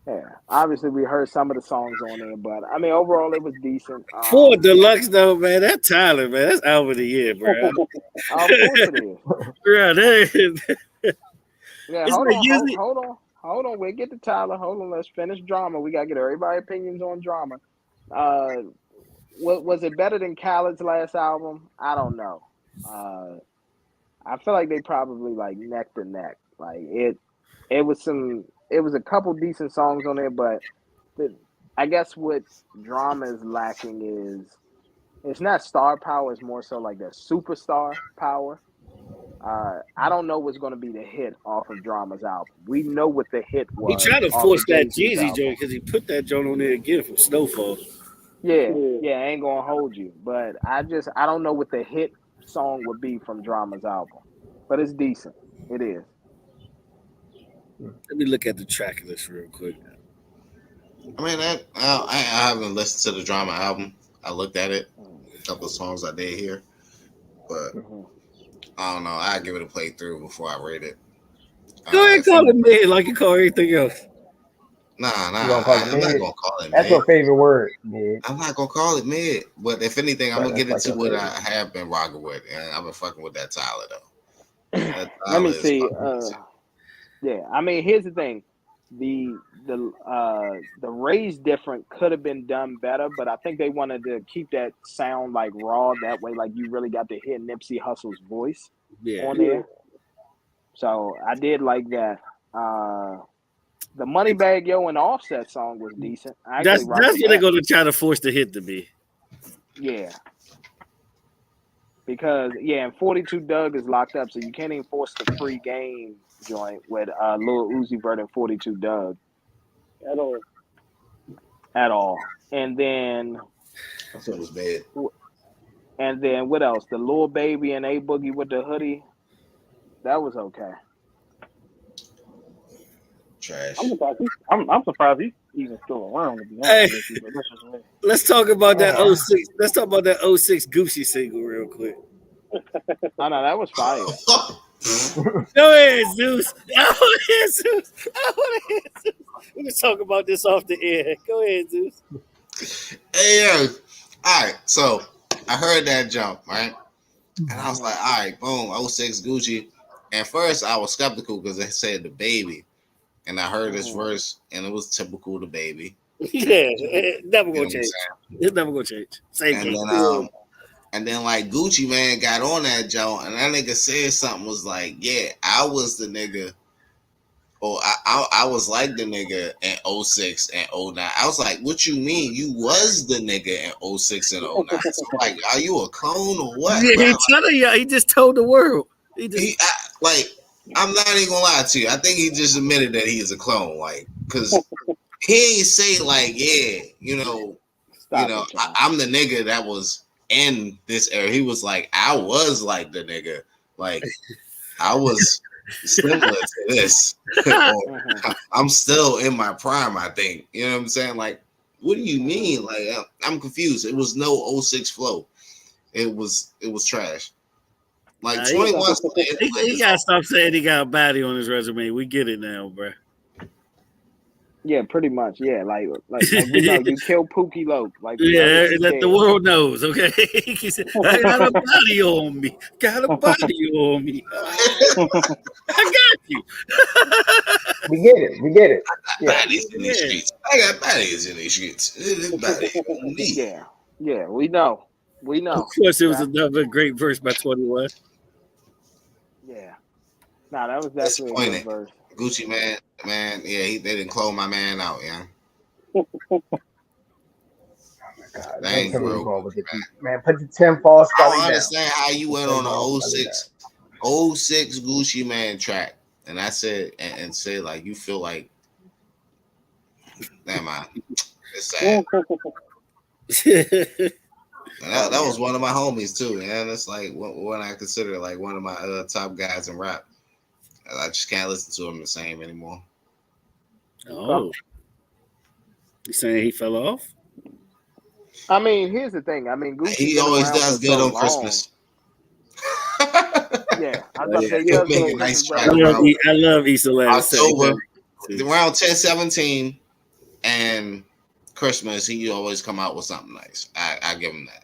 Yeah, obviously we heard some of the songs on there, but I mean overall it was decent. For Deluxe though, man, that Tyler, man, that's album of the year, bro. Of course it is. Bro, Yeah, hold on. We'll get to Tyler. Hold on, let's finish drama. We gotta get everybody's opinions on drama. Was it better than Khaled's last album? I don't know. I feel like they probably like neck to neck. Like it was a couple decent songs on there, but I guess what drama is lacking is it's not star power, it's more so like the superstar power. I don't know what's going to be the hit off of Drama's album. We know what the hit he was. tried to off force of that Jay-Z's Jeezy album. joint because he put that joint on there again from Snowfall. Yeah, I ain't gonna hold you, but I don't know what the hit song would be from Drama's album, but it's decent. It is. Let me look at the track list real quick. I mean, I haven't listened to the Drama album. I looked at it, a couple of songs I did hear, but I don't know. I give it a playthrough before I rate it. Go ahead and call it mid like you call everything else. Nah. I'm I'm not gonna call it That's mid. your favorite word, mid. I'm not gonna call it mid. But if anything, I'm Right, gonna get that's into like what your I have been rocking with, and I've been fucking with that Tyler though. That Let me Tyler is see. fucking decent. Yeah, I mean, here's the thing: the raise different could have been done better, but I think they wanted to keep that sound like raw. That way, like you really got to hear Nipsey Hussle's voice on there. So I did like that. The Moneybag Yo and Offset song was decent. That's what they're gonna try to force the hit to be. Yeah. Because and 42 Doug is locked up, so you can't even force the free game joint with Lil Uzi Vert and 42 Doug at all. And then I thought it was bad. And then what else? The Lil Baby and A Boogie with the hoodie. That was okay. Trash. I'm surprised he's even still around, to be honest with you, but that's just me. Let's talk about that 06. Let's talk about that 06 Gucci single real quick. Oh no, that was fire. Go ahead, Zeus. I want to hear Zeus. I want to hear Zeus. We can talk about this off the air. Go ahead, Zeus. Hey, all right. So I heard that jump, right? And I was like, all right, boom, 06 Gucci. And first I was skeptical because they said the baby. And I heard this verse and it was typical the baby. Yeah, it never gonna change. It's never gonna change. Same thing. And then like Gucci man got on that joint and that nigga said something was like, yeah, I was the nigga. Or I was like the nigga in 06 and 09. I was like, what you mean? You was the nigga in 06 and 09. So like, are you a clone or what? Yeah, he's telling you. He just told the world. I'm not even gonna lie to you. I think he just admitted that he is a clone. Like, cause he ain't say like, yeah, I'm the nigga that was in this era. He was like, I was like the nigga. Like, I was similar to this. I'm still in my prime, I think. You know what I'm saying? Like, what do you mean? Like, I'm confused. It was no 06 flow. It was trash. Like 21. He gotta stop saying he got a body on his resume. We get it now, bro. Yeah, pretty much. Yeah, like we know you killed Pookie Loke. Like, yeah, that the world knows. Okay, he said, I got a body on me. Got a body on me. I got you. We get it. Yeah. Bodies in these streets. I got bodies in these streets. Body on me. Yeah, we know. Of course, it was another great verse by 21. Yeah. Nah, that was definitely a good verse. Gucci man, yeah, they didn't clone my man out, yeah. Oh my God, that ain't real, man. Put the 10 false. I don't understand how you went on a 06 Gucci man track, and I said and said like you feel like, never mind, it's sad. That was one of my homies too, and it's like what I consider like one of my top guys in rap. I just can't listen to him the same anymore. Oh, you saying he fell off? I mean, here's the thing. I mean, Gucci he always does good on Christmas. Yeah, I was about to say he does good on Christmas. I love Easter Last October, around 10/17 and Christmas. He always come out with something nice. I give him that.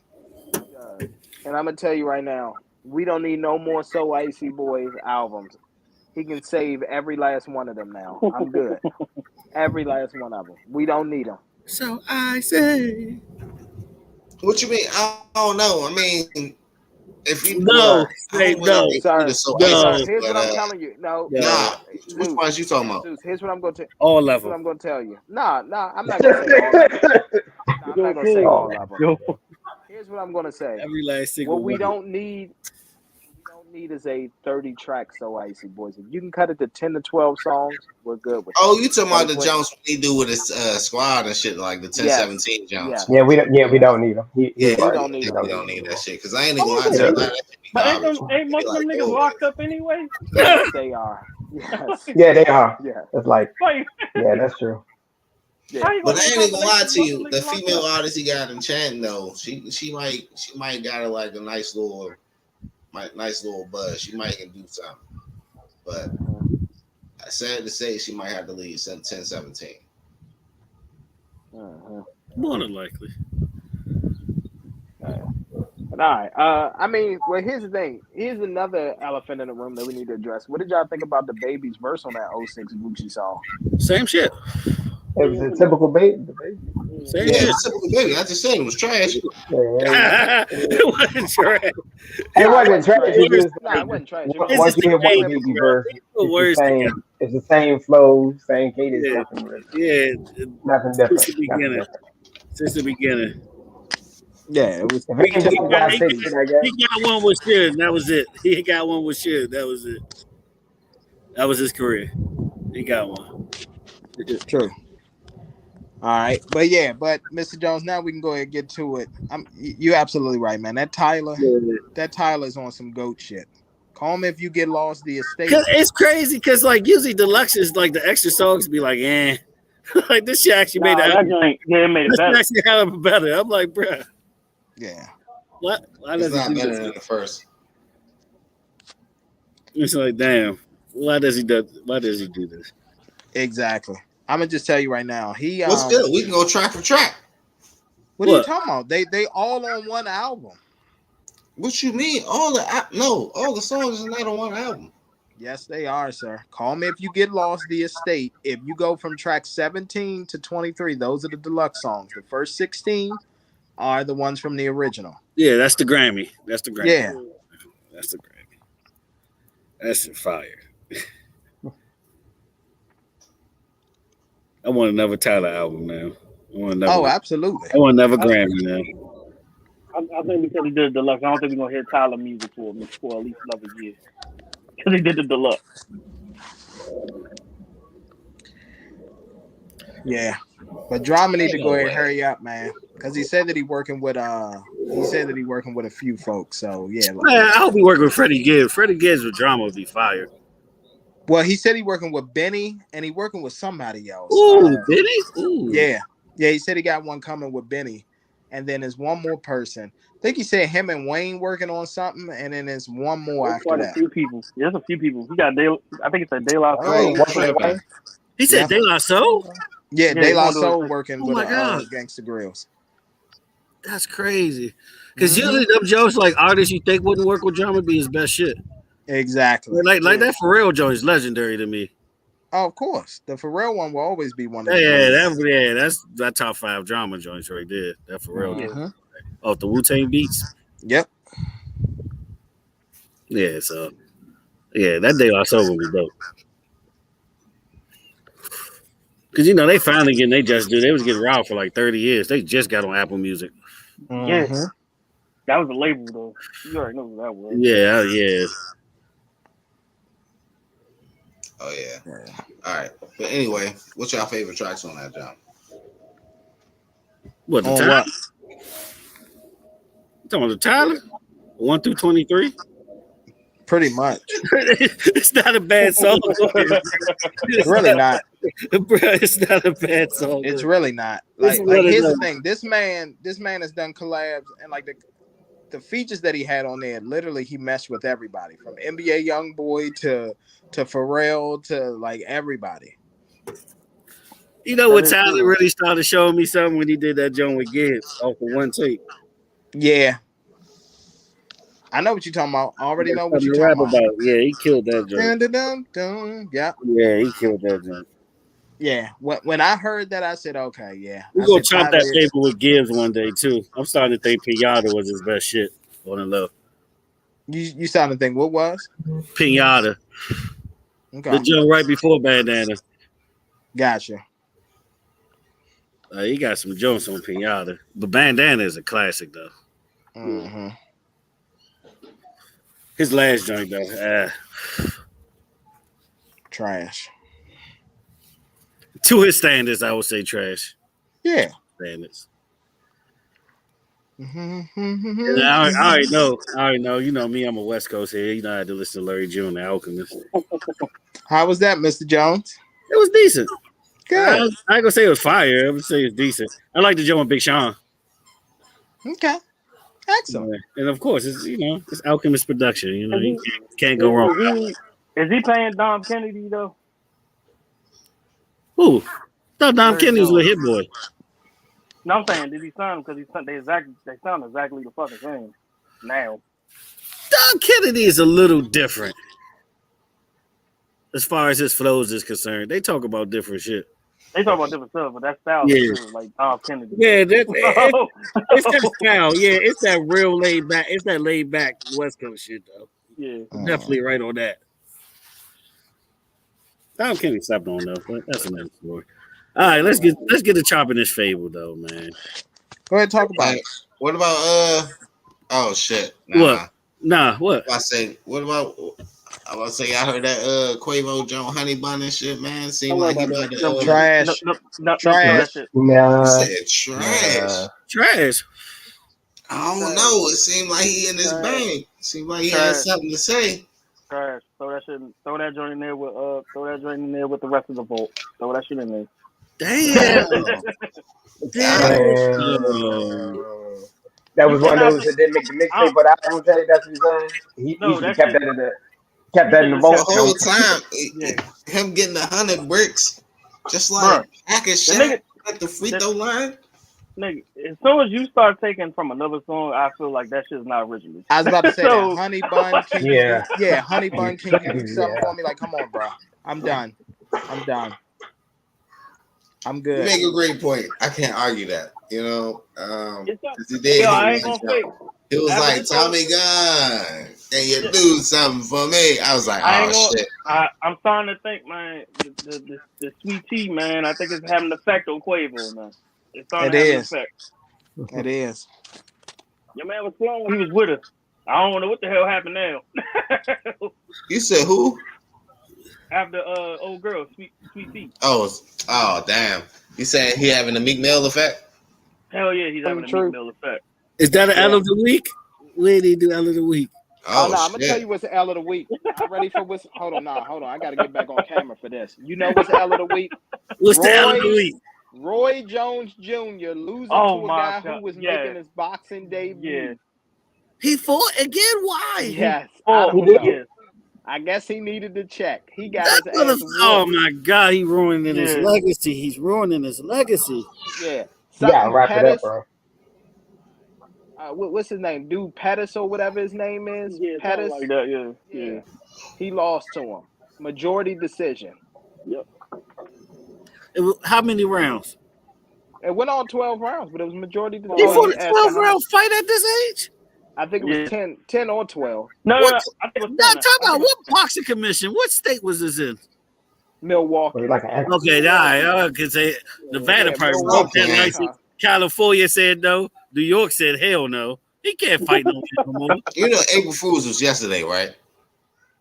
And I'm gonna tell you right now, we don't need no more So Icy Boys albums. He can save every last one of them now. I'm good. Every last one of them. We don't need them. So I say. What you mean? I don't know. I mean, if you no. Here's what I'm telling you. No. Which ones you talking about? Here's what I'm going to. All of them. What I'm going to tell you. I'm not going to say all of them. I'm not going to say all of them. Here's what I'm going to say. Every last single. What we don't need is a 30-track So Icy Boys. If you can cut it to 10 to 12 songs, we're good with it. Oh, you talking about the Jones he do with his squad and shit, like the 10-17 Jones? Yeah, we don't need them. We don't need that shit because I ain't even lie to you. But ain't most of them niggas locked up anyway? Yes, they are. Yes. Yeah, they are. Yeah, it's like yeah, that's true. Yeah. But I ain't even gonna lie to you. The female artist he got in Chan though, she might got like a nice little buzz. She might can do something. But I sad to say she might have to leave 10-17. More than likely. But all right. I mean, well, here's the thing. Here's another elephant in the room that we need to address. What did y'all think about the Baby's verse on that 06 Gucci song? Same shit. It was a typical baby. Same shit. Typical baby. I just said it was trash. It wasn't trash. It wasn't trash. It wasn't trash. Once you hear one Baby verse, it's the same flow, same cadence. Yeah. Nothing different. Since the beginning. Yeah, it was. He got one with Shit. That was it. He got one with Shit. That was it. That was his career. He got one. True. All right, but Mr. Jones, now we can go ahead and get to it. You're absolutely right, man. That Tyler's on some goat shit. Call me if you get lost. The estate. Cause it's crazy because like usually deluxe is like the extra songs be like, like this shit actually made it made it better. Actually hella better. I'm like, bruh. Yeah. What? It's not better than the first. It's like, damn, why does he do this? Exactly. I'm gonna just tell you right now. What's good? We can go track for track. What are you talking about? They all on one album. What you mean? All the songs are not on one album. Yes, they are, sir. Call Me If You Get Lost, The Estate. If you go from track 17 to 23, those are the deluxe songs. The first 16 are the ones from the original. Yeah, that's the Grammy. Yeah. That's the Grammy. That's fire. I want another Tyler album now. Absolutely. I want another Grammy now. I think because he did the deluxe, I don't think we're gonna hear Tyler music for at least another year. Because he did the deluxe. Yeah, but Drama need to go ahead and hurry up, man, because he said that he working with a few folks. So yeah, man, I hope he working with Freddie Gibbs. Freddie Gibbs with Drama would be fired. Well, he said he working with Benny and he working with somebody else. Ooh, Benny. Ooh. Yeah. He said he got one coming with Benny, and then there's one more person. I think he said him and Wayne working on something, and then there's one more after quite that. A few people. There's a few people. He got I think it's a De La Soul. He said De La Soul? Yeah, De La Soul working with Gangsta Grills. That's crazy. Because usually them jokes like artists you think wouldn't work with Drama be his best shit. Exactly. Like that Pharrell joint is legendary to me. Oh, of course. The Pharrell one will always be one of that's that top 5 Drama joints right there. That Pharrell joint. Oh, the Wu-Tang beats? Yep. Yeah, so that De La Soul will be dope. Because, they finally getting they just do. They was getting raw for like 30 years. They just got on Apple Music. Yeah. That was a label, though. You already know what that was. Yeah. Oh, yeah. All right. But anyway, what's your favorite tracks on that job? What, the Tyler? You talking about the Tyler? 1 through 23? Pretty much. It's not a bad song. It's really not. It's not a bad song. It's really not. Like here's the thing. This man has done collabs, and like the features that he had on there, literally he meshed with everybody from NBA YoungBoy to Pharrell to like everybody. You know what Tyler really started showing me something when he did that joint with Gibbs off of one tape. Yeah. I know what you're talking about. I already know what you're talking about. Yeah, he killed that joint. Yeah, he killed that joint. Yeah. When I heard that, I said, okay, yeah. We're going to chop that paper with Gibbs one day, too. I'm starting to think Pinata was his best shit on the low. You starting to think what was? Pinata. Okay. The joint right before Bandana. Gotcha. He got some jokes on Pinata. But Bandana is a classic, though. Mm-hmm. His last joint, though. Trash. To his standards, I would say trash. Yeah. Standards. Mm-hmm. I already know. You know me, I'm a West Coast here. You know I had to listen to Larry June, The Alchemist. How was that, Mr. Jones? It was decent. Good. I ain't gonna say it was fire. I would say it's decent. I like the joint with Big Sean. Okay. Excellent. And of course, it's Alchemist production. You can't go wrong. Is he playing Dom Kennedy though? Who? I thought Dom Kennedy was with Hit Boy. No, I'm saying, did he sign him? Because they sound exactly the fucking same now. Dom Kennedy is a little different as far as his flows is concerned. They talk about different shit. They talk about different stuff, but that style is like Dom Kennedy. Yeah, it's that style. Yeah, it's that real laid back. It's that laid back West Coast shit, though. Yeah, definitely right on that. Dom Kennedy stepped on though, but that's another story. All right, let's get to chopping this fable though, man. Go ahead, talk about it. What about Oh shit! What? What? I say. What about? I was say I heard that Quavo Joe Honey Bun and shit, man. Seemed like he about to trash. Trash. Trash. I don't know. It seemed like he in his bag. Seemed like he had something to say. Trash. Throw that joint in there with the rest of the vote. Throw that shit in there. Damn. That was one of those that didn't make the mixtape, but I don't tell you that's what he's saying. He should have kept that in there. Kept that in the vault. The whole time, him getting 100 bricks, just like Hack and Shaq at the free throw line. Nigga, as soon as you start taking from another song, I feel like that shit's not original. I was about to say that. Honey Bun, can you, Honey Bun, can you do something for me? Like, come on, bro. I'm done. I'm good. You make a great point. I can't argue that. You know, I ain't gonna fake. It was like, Tommy Gunn, can you do something for me? I was like, shit. I'm starting to think, man, the sweet tea, man, I think it's having an effect on Quavo, man. It's starting to have an effect. It is. Your man was flowing when he was with us. I don't know what the hell happened now. You said who? After old girl, sweet tea. Oh, damn. You saying he having a Meek Mill effect? Hell yeah, he's having a Meek Mill effect. Is that an L of the week? Where did he do L of the week? Oh no, I'm gonna tell you what's the L of the week. I'm ready for what's. Hold on. I gotta get back on camera for this. You know what's the L of the week? What's the L of the week? Roy Jones Jr. losing to a guy who was making his boxing debut. Yeah. He fought again? Why? Yes. I guess he needed to check. He got his ass whooped. Oh my God, he ruining his legacy. He's ruining his legacy. Yeah. Yeah, wrap it up, bro. What's his name? Dude Pettis or whatever his name is. Yeah, Pettis. like that. Yeah. He lost to him. Majority decision. Yep. How many rounds? It went on 12 rounds, but it was majority decision. He fought a 12-round fight at this age? I think it was 10 or 12. No. I think it was 10. Talk about what boxing commission? What state was this in? Milwaukee. Okay, all right. Because Nevada probably broke that license. California said no. New York said hell no. He can't fight no more. You know, April Fool's was yesterday, right?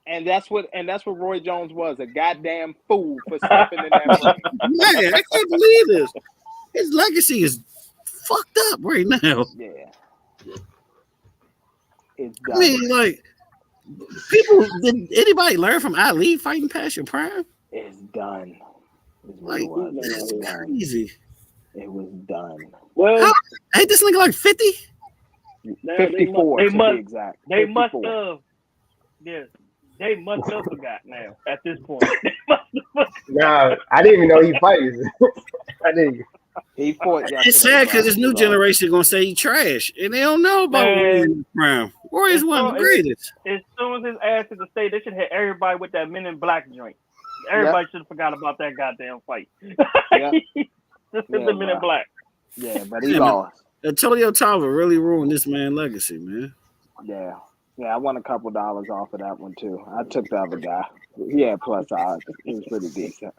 And that's what Roy Jones was, a goddamn fool for stepping in that ring. Man, I can't believe this. His legacy is fucked up right now. Yeah. It's done. I mean, like, did anybody learn from Ali fighting past your prime? It's done. That's crazy. It was done. Well, ain't this nigga like 50? 54 they to be exact. They must have. Yes. They must have forgot now at this point. Nah, I didn't even know he fights. I didn't. He fought. It's sad because this new generation gonna say he trash, and they don't know about Roy's prime. Roy's one of the greatest. As soon as his ass hit the stage, they should have everybody with that Men in Black joint. Everybody should have forgot about that goddamn fight. Just hit the Men in Black. Yeah, but he lost. Antonio Tarver really ruined this man's legacy, man. Yeah. Yeah, I won a couple dollars off of that one too. I took the other guy. He had plus odds. It was pretty decent.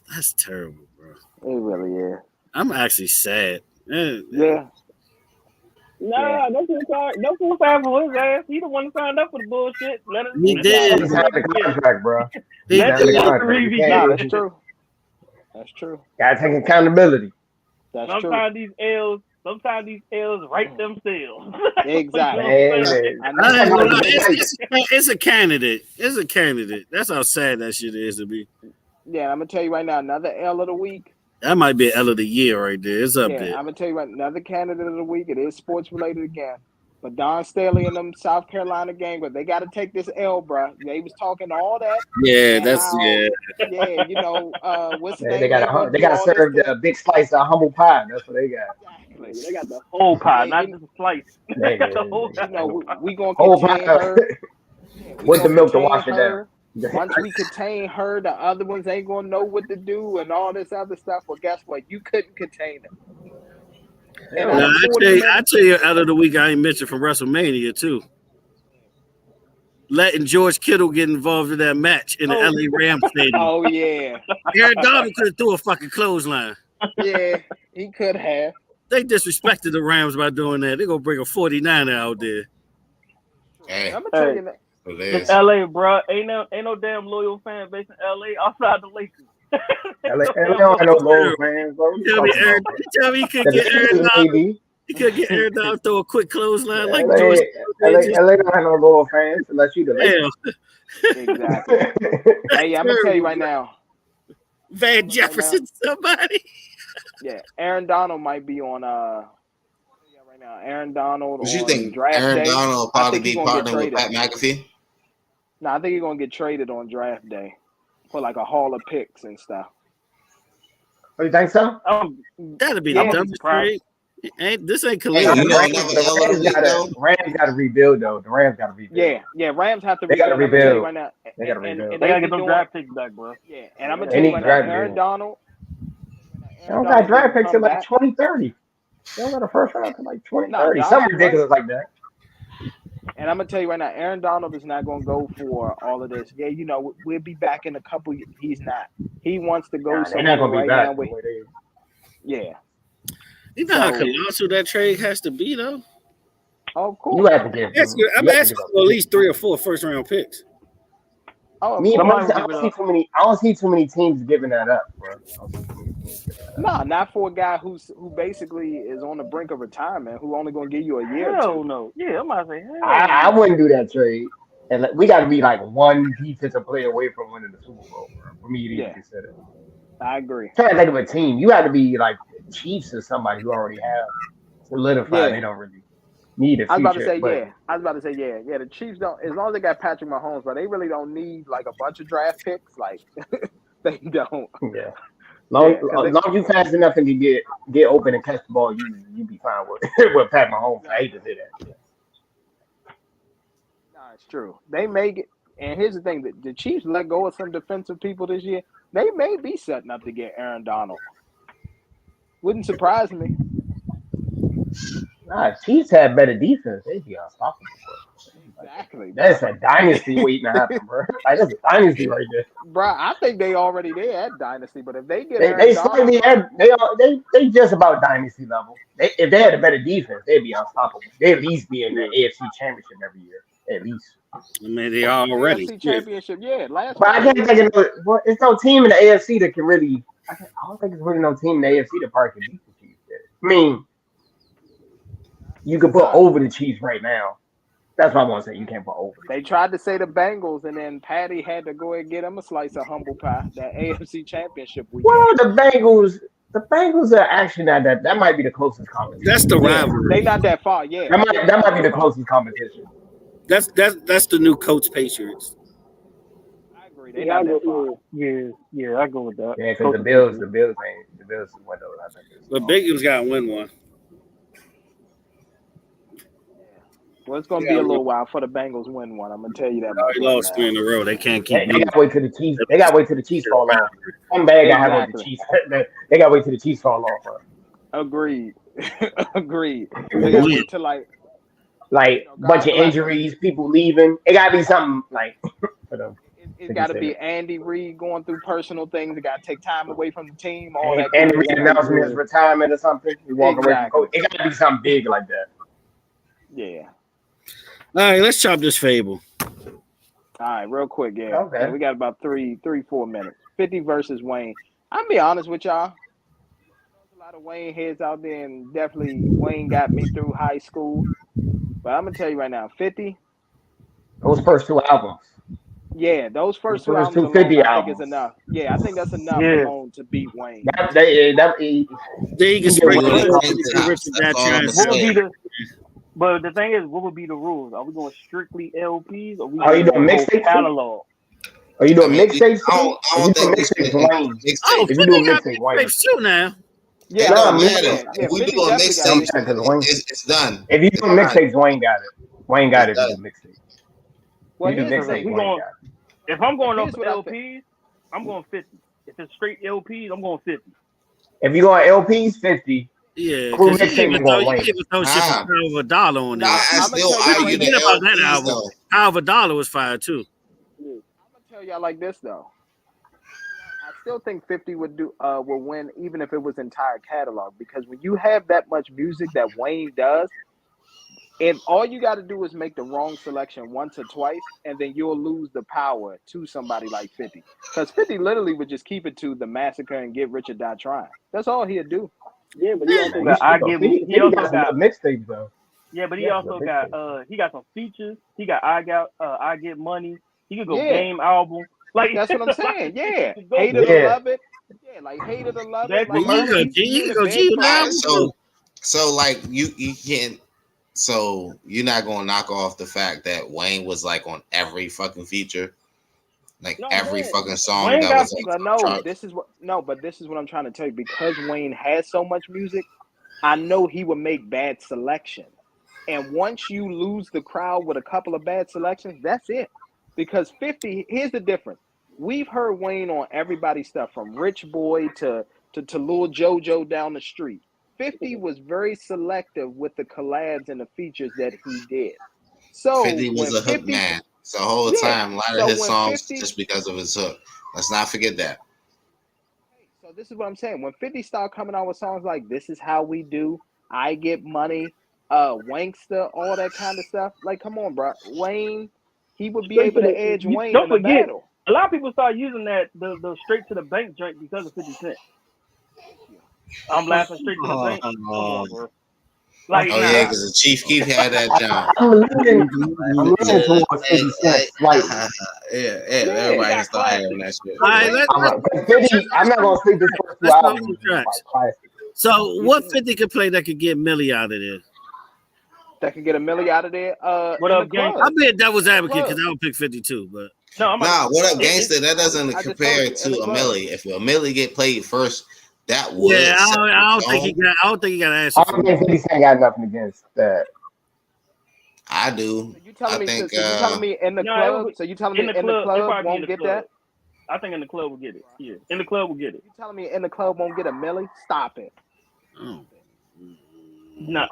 That's terrible, bro. It really is. I'm actually sad. Yeah. Nah, don't feel sorry for his ass. He the one who signed up for the bullshit. Let him. He did. He signed the contract, bro. That's true. That's true. Gotta take accountability. That's Sometimes these L's write themselves. Exactly. It's a candidate. It's a candidate. That's how sad that shit is to be. Yeah, I'm gonna tell you right now, another L of the week. That might be an L of the year right there. It's up there. I'm gonna tell you right, another candidate of the week. It is sports related again. But Don Staley and them South Carolina gang, but they got to take this L, bro. They was talking all that. Yeah, Yeah, you know, what's the name? They got to serve the big slice of humble pie. That's what they got. Exactly. They got the whole pie, not just a slice. You know, we gonna contain her. With the milk to wash it down. Once we contain her, the other ones ain't gonna know what to do and all this other stuff. Well, guess what? You couldn't contain them. I tell you, out of the week, I ain't mentioned from WrestleMania too. Letting George Kittle get involved in that match in the LA Rams stadium. Oh yeah, Aaron Donald could have threw a fucking clothesline. Yeah, he could have. They disrespected the Rams by doing that. They gonna bring a 49er out there. Hey, I'm gonna tell you that. It's LA, bro. Ain't no damn loyal fan base in LA outside the Lakers. LA don't have no loyal fans, bro. Tell me you could get Aaron Donald. You could get Aaron Donald to throw a quick clothesline like LA don't have no loyal fans unless you the Lakers. Exactly. Hey, I'm gonna tell you right now. Van Jefferson, somebody. Yeah, Aaron Donald might be on right now. Aaron Donald. What you on think? Draft Aaron day. Donald will probably be partnering with Pat McAfee. No, I think he's gonna get traded on draft day for like a haul of picks and stuff. Oh, you think so? That'd be the dumbest trade. This ain't Khalil. Hey, the Rams got to rebuild though. The Rams got to rebuild. Yeah, Rams have to rebuild. They got to rebuild. Right now, they got to rebuild. They got to get those draft picks back, bro. Yeah, and I'm gonna tell you right now, Aaron Donald. They don't got draft picks in like 2030. They don't got a first round to like 2030. Something ridiculous like that. And I'm gonna tell you right now, Aaron Donald is not gonna go for all of this. Yeah, you know, we'll be back in a couple. He's not. He wants to go somewhere right now. Yeah. You know how colossal that trade has to be, though. Oh, cool. You have to give. I'm asking for at least 3 or 4 first-round picks. Oh, me, I don't see too many teams giving that up, bro. No, not for a guy who basically is on the brink of retirement, who only gonna give you a year. Hell no. Yeah, I'm about to say. I wouldn't do that trade, and we got to be like one defensive player away from winning the Super Bowl, bro, for me to even consider. I agree. I'm trying to think of a team. You have to be like the Chiefs or somebody who already have solidified. They don't really need a future. I was about to say, yeah. The Chiefs don't. As long as they got Patrick Mahomes, but they really don't need like a bunch of draft picks. Like they don't. Yeah. As long as you fast enough and you get open and catch the ball, you be fine with Pat Mahomes. I hate to say that. Yeah. No, it's true. They make it. And here's the thing: the Chiefs let go of some defensive people this year. They may be setting up to get Aaron Donald. Wouldn't surprise me. Nah, Chiefs had better defense. They'd be unstoppable. Exactly. That's a dynasty waiting to happen, bro. Like, that's a dynasty right there. Bro, I think they already there at dynasty, but if they get they just about dynasty level. If they had a better defense, they'd be unstoppable. They'd at least be in the AFC Championship every year. At least. I mean, they are already. AFC Championship, yeah. But I can't think of it's no team in the AFC that can really. I don't think it's really no team in the AFC that probably can beat the Chiefs. I mean, you can put over the Chiefs right now. That's what I want to say. You can't put over. They tried to say the Bengals, and then Patty had to go and get them a slice of humble pie. That AFC Championship weekend. Well, the Bengals are actually not that might be the closest competition. That's the rivalry. They not that far, yeah. That might be the closest competition. That's the new coach Patriots. I agree. They not that far. Yeah, I go with that. Yeah, because the Bills went over. I think. But Bengals got to win one. Well, it's going to be a little while for the Bengals win one. I'm going to tell you that. They lost 3 in a row. They can't keep. They got to wait till the Chiefs. They got to wait till the Chiefs fall off. I'm bad guy having the Chiefs. They got to wait till the Chiefs fall off. Bro. Agreed. They got to wait till like bunch of injuries, people leaving. It got to be something like for them. It got to be Andy Reid going through personal things. It got to take time away from the team. Andy Reid announcing his retirement or something. He walk away from coach. It got to be something big like that. Yeah. All right, let's chop this fable. All right, real quick, yeah. Okay. We got about 4 minutes. 50 versus Wayne. I'll be honest with y'all. There's a lot of Wayne heads out there, and definitely Wayne got me through high school. But I'm gonna tell you right now, 50. Those first 2 albums. Yeah, those first 2 albums alone, 50 I think is enough. Yeah, I think that's enough alone to beat Wayne. They can sprinkle But the thing is, what would be the rules? Are we going strictly LPs or are you doing mixtape catalog? Are you doing mixtapes? I don't think mixtape Wayne. If you doing mixtape Wayne, now. Yeah, it don't matter. If we doing mixtapes, it's done. If you doing mixtapes, Wayne got it. Wayne got it. Mixtape. Well, if I'm going off LPs, I'm going 50. If it's straight LPs, I'm going 50. If you going LPs, 50. Yeah, because you even throw shit for $1 on there. I still argue about that album. $1 was fire too. I'm gonna tell y'all like this though. I still think 50 would win even if it was entire catalog, because when you have that much music that Wayne does, and all you got to do is make the wrong selection once or twice, and then you'll lose the power to somebody like 50. Because 50 literally would just keep it to the massacre and get rich or die trying. That's all he'd do. Yeah, but he also got mixtapes though. Yeah, but he also got he got some features. He got I Get Money. He could go game album. Like that's what I'm saying. Yeah, hated to love it. Yeah, like hated to love it. Like, you go G So like you can So you're not gonna knock off the fact that Wayne was like on every fucking feature, like every fucking song Wayne that got was on but this is what I'm trying to tell you. Because Wayne has so much music, I know he would make bad selections. And once you lose the crowd with a couple of bad selections, that's it. Because 50, here's the difference. We've heard Wayne on everybody's stuff from Rich Boy to Lil JoJo down the street. 50 was very selective with the collabs and the features that he did. So 50 was a hook man. So the whole time, a lot of his songs 50, just because of his hook. Let's not forget that. So this is what I'm saying. When 50 started coming out with songs like "This Is How We Do," "I Get Money," "Wankster," all that kind of stuff. Like, come on, bro. Wayne, he would be able to edge Wayne in a battle. A lot of people start using that the straight to the bank joint because of 50 Cent. I'm laughing straight to the bank. Come on, bro. Like, yeah, because the Chief Keef had that job. I'm leaning towards 50 Cent slightly. Everybody can start having that shit. All right, I'm not gonna sleep this first 2 albums. So, what 50 could play that could get Millie out of there? That could get a Millie out of there. What up, gang? I bet that was advocate because I would pick 52, but what up, gangster? That doesn't compare to a Millie. If a Millie get played first, that would. Yeah, I don't think he got to answer. I don't think 50 Cent got nothing against that. I do. So you telling me in the club? So you telling me in the club won't get that? I think in the club will get it. Yeah, in the club will get it. You telling me in the club won't get a Millie? Stop it. No,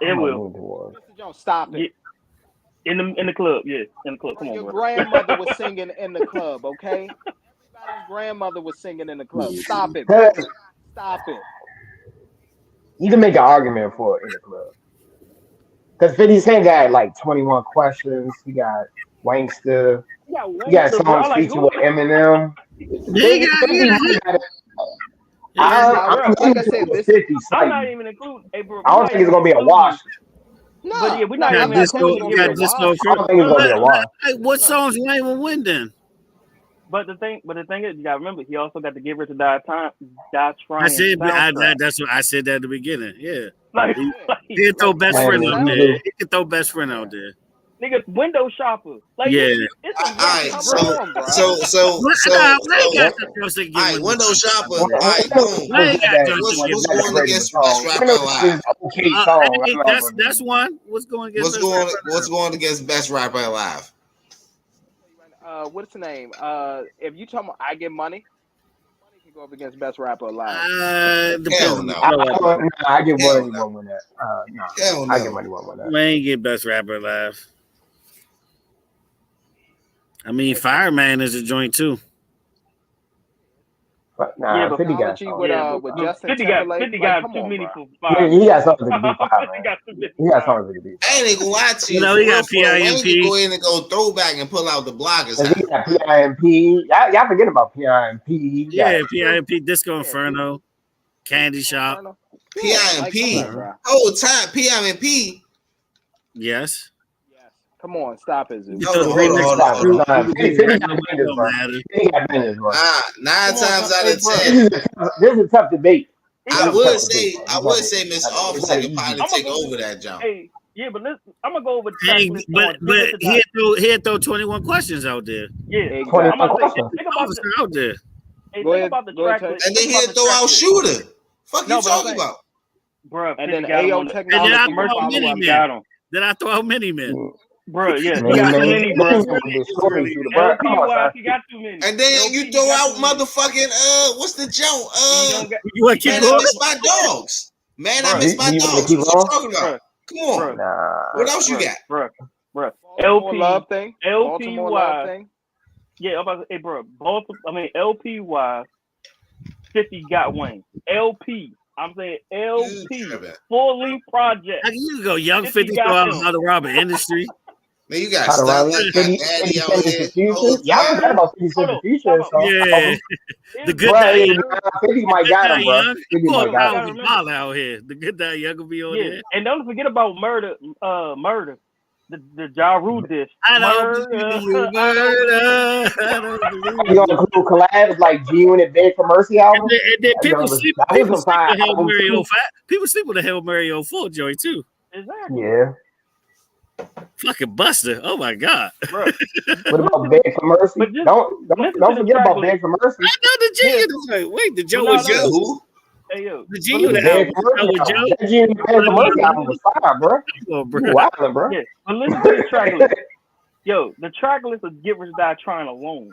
it will. Stop it. Yeah. In the club, yeah. In the club. Come on, your bro. grandmother was singing in the club, okay? Everybody's grandmother was singing in the club. Stop it. Stop it. You can make an argument for it in the club. Because 50 Cent got like 21 Questions. He got Wankster. He got songs featured with Eminem. I'm not even including. Hey, bro, I don't think it's gonna be a wash. No, but yeah, we're not even What songs Wayne will win then? But the thing is, you gotta remember, he also got to Give Her to Die Trying. That's what I said that at the beginning. Yeah, he can throw best friend out there. He can throw best friend out there. Nigga, window shopper. Like, yeah. So, window shopper. All right, boom. What's going against Best Rapper Alive? That's one. What's going against Best Rapper Alive? What's the name? If you talking about I Get Money, Money can go up against Best Rapper Alive. Hell no. I Get Money won't win that. Hell no. I Get Money won't win that. Wayne get Best Rapper Alive. I mean, Fireman is a joint too. But nah, 50 got with Justin 50 got too many for Fireman. He got something to be Fireman. He got something to be. I ain't gonna lie to you. He got PIMP. Go in and go throwback and pull out the blockers. He got PIMP. Y'all forget about PIMP. Yeah, PIMP, Disco Inferno, Candy Shop. PIMP. Whole time, PIMP. Yes. Come on, stop it, Zoo. Hold on. 9 times out of 10. This is a tough debate. I would say Miss Offset could probably take over that jump. Hey, yeah, but I'm gonna go over. But he'd throw 21 Questions out there. Yeah, 21 Questions out there. Hey, think about the track list. And then he'd throw out Shooter. Fuck you talking about? Bro, and then AO Technology. Then I throw out Mini Men. Bro, yeah, you got too many, bro. LPY, you got too many. And then you throw out motherfucking what's the joke? You want to keep Man, I Miss My Dogs. Man, I Miss My Dogs. What you talking about? Come on. What else you got? Bro. LPY. Yeah, I'm about to say, hey, bro. LPY. 50 got Wayne. LP. I'm saying LP. Full length project. You can go Young 50 throw out another Robert Industry. Man, you got stuff like Daddy out here. Y'all forgot about 50 Cent the Future. Yeah. The Good Die 50 might got him, bro. 50 might got him. Out here. The Good Die Young will be on there. And don't forget about Murder. The Ja Rule dish. I don't believe you, murder. You gonna include collabs like G-Unit Beg for Mercy album? And then people sleep with Hail Mary 05. People sleep with a Hail Mary 04 joy too. Exactly. Yeah. Fucking Buster. Oh my God. Bro. What about Beg for Mercy? Don't forget about Beg for Mercy. I know the G. Wait, the Joe was Joe. Who? Hey yo, the G Unit album. That G Unit album was fire, bro. Oh, bro. You wildin', bro. Yeah, but listen to the track list. Yo, the track list of Get Rich Die Trying alone.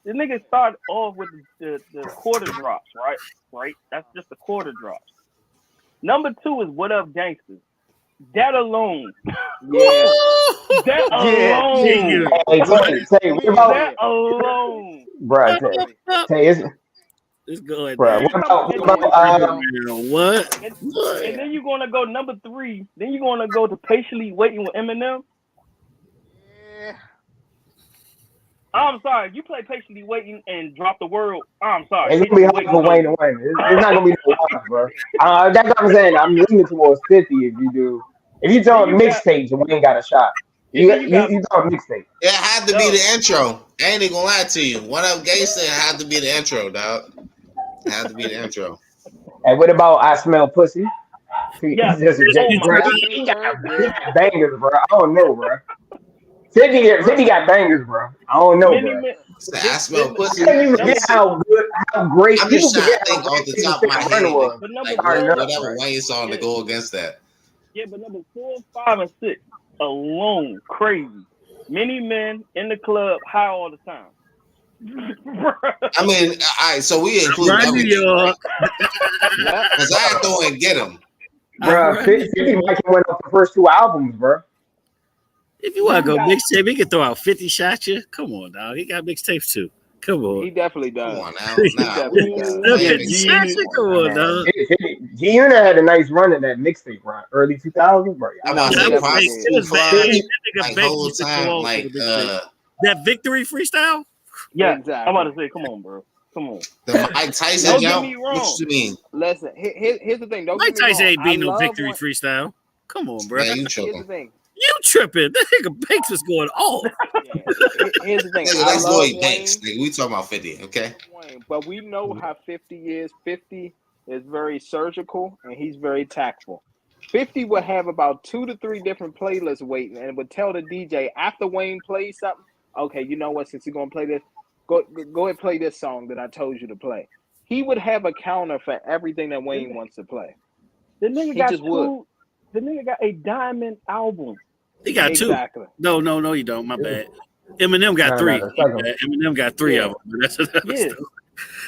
The nigga started off with the quarter drops, right? Right? That's just the quarter drops. Number 2 is What Up Gangsters. That alone. Yeah. That alone. Hey, what about that alone? Bro, Let's go ahead. Bro, what? And then you're gonna go number 3. Then you're gonna go to Patiently Waiting with Eminem. Yeah. I'm sorry. If you play Patiently Waiting and Drop the Word, I'm sorry. It's gonna be hard for Wayne to win. It's not gonna be no hard, bro. That's what I'm saying. I'm leaning towards 50 if you do. If you talk mixtapes, Wayne got a shot. You talk mixtape. It had to be the intro. I ain't even gonna lie to you. What Up Gangsta had to be the intro, dog. It had to be the intro. And what about I Smell Pussy? Yeah. He got bangers, bro. I don't know, bro. 50 got bangers, bro. I don't know, bro. I Smell Pussy. I can't even forget how great. I'm just trying to think off the top of my head. Whatever Wayne song to go against that. Yeah, but number 4, 5, and 6 alone, crazy. Many men in the club, high all the time. I mean, all right, so we include everything. Because I have to go and get them. Bro, 50 might went off the first 2 albums, bro. If you want to go mixtape, he can throw out 50 shots you. Come on, dog. He got mixtapes too. Come on. He definitely does. Come on now. Come on, dog. G Unit had a nice run in that mixtape run, early 2000s, bro. I'm about to say, whole time, like that Victory freestyle. Yeah, exactly. I'm about to say, come on, bro. Come on. The Mike Tyson jump. What you mean? Listen, here's the thing. Mike Tyson ain't beat no Victory freestyle. Come on, bro. Yeah, you tripping. Here's the thing. You tripping? That nigga Banks was going off. Yeah. Here's the thing. That's Lloyd Banks. We talking about 50, okay? But we know how 50 is. 50 is very surgical and he's very tactful. 50 would have about 2 to 3 different playlists waiting and would tell the DJ after Wayne plays something, okay, you know what? Since you're gonna play this, go ahead and play this song that I told you to play. He would have a counter for everything that Wayne wants to play. The nigga got a diamond album. He got 2. No, you don't. My bad. Eminem got 3. Eminem got 3 of them.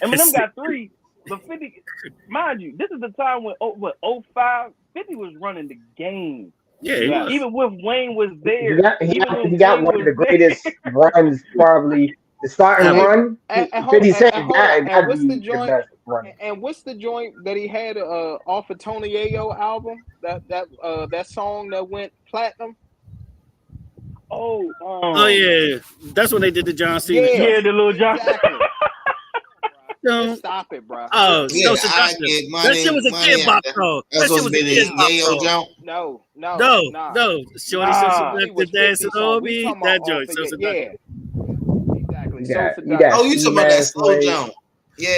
Eminem got 3, but 50. Mind you, this is the time when 05, 50 was running the game. Yeah. Even with Wayne was there. He got one of the greatest runs, probably the starting run. 50 Cent. And what's the joint? And what's the joint that he had off of Tony Ayo album? That song that went platinum. Oh yeah, that's when they did the John Cena. Yeah, the little John. Exactly. Stop it, bro. Oh, yeah, no seduction. That shit was a kid bop song. That shit was a kid bop song. No. Shorty so seductive dancing on me. That joint, so seductive. Yeah, exactly. Oh, you talking about that slow jump? Yeah.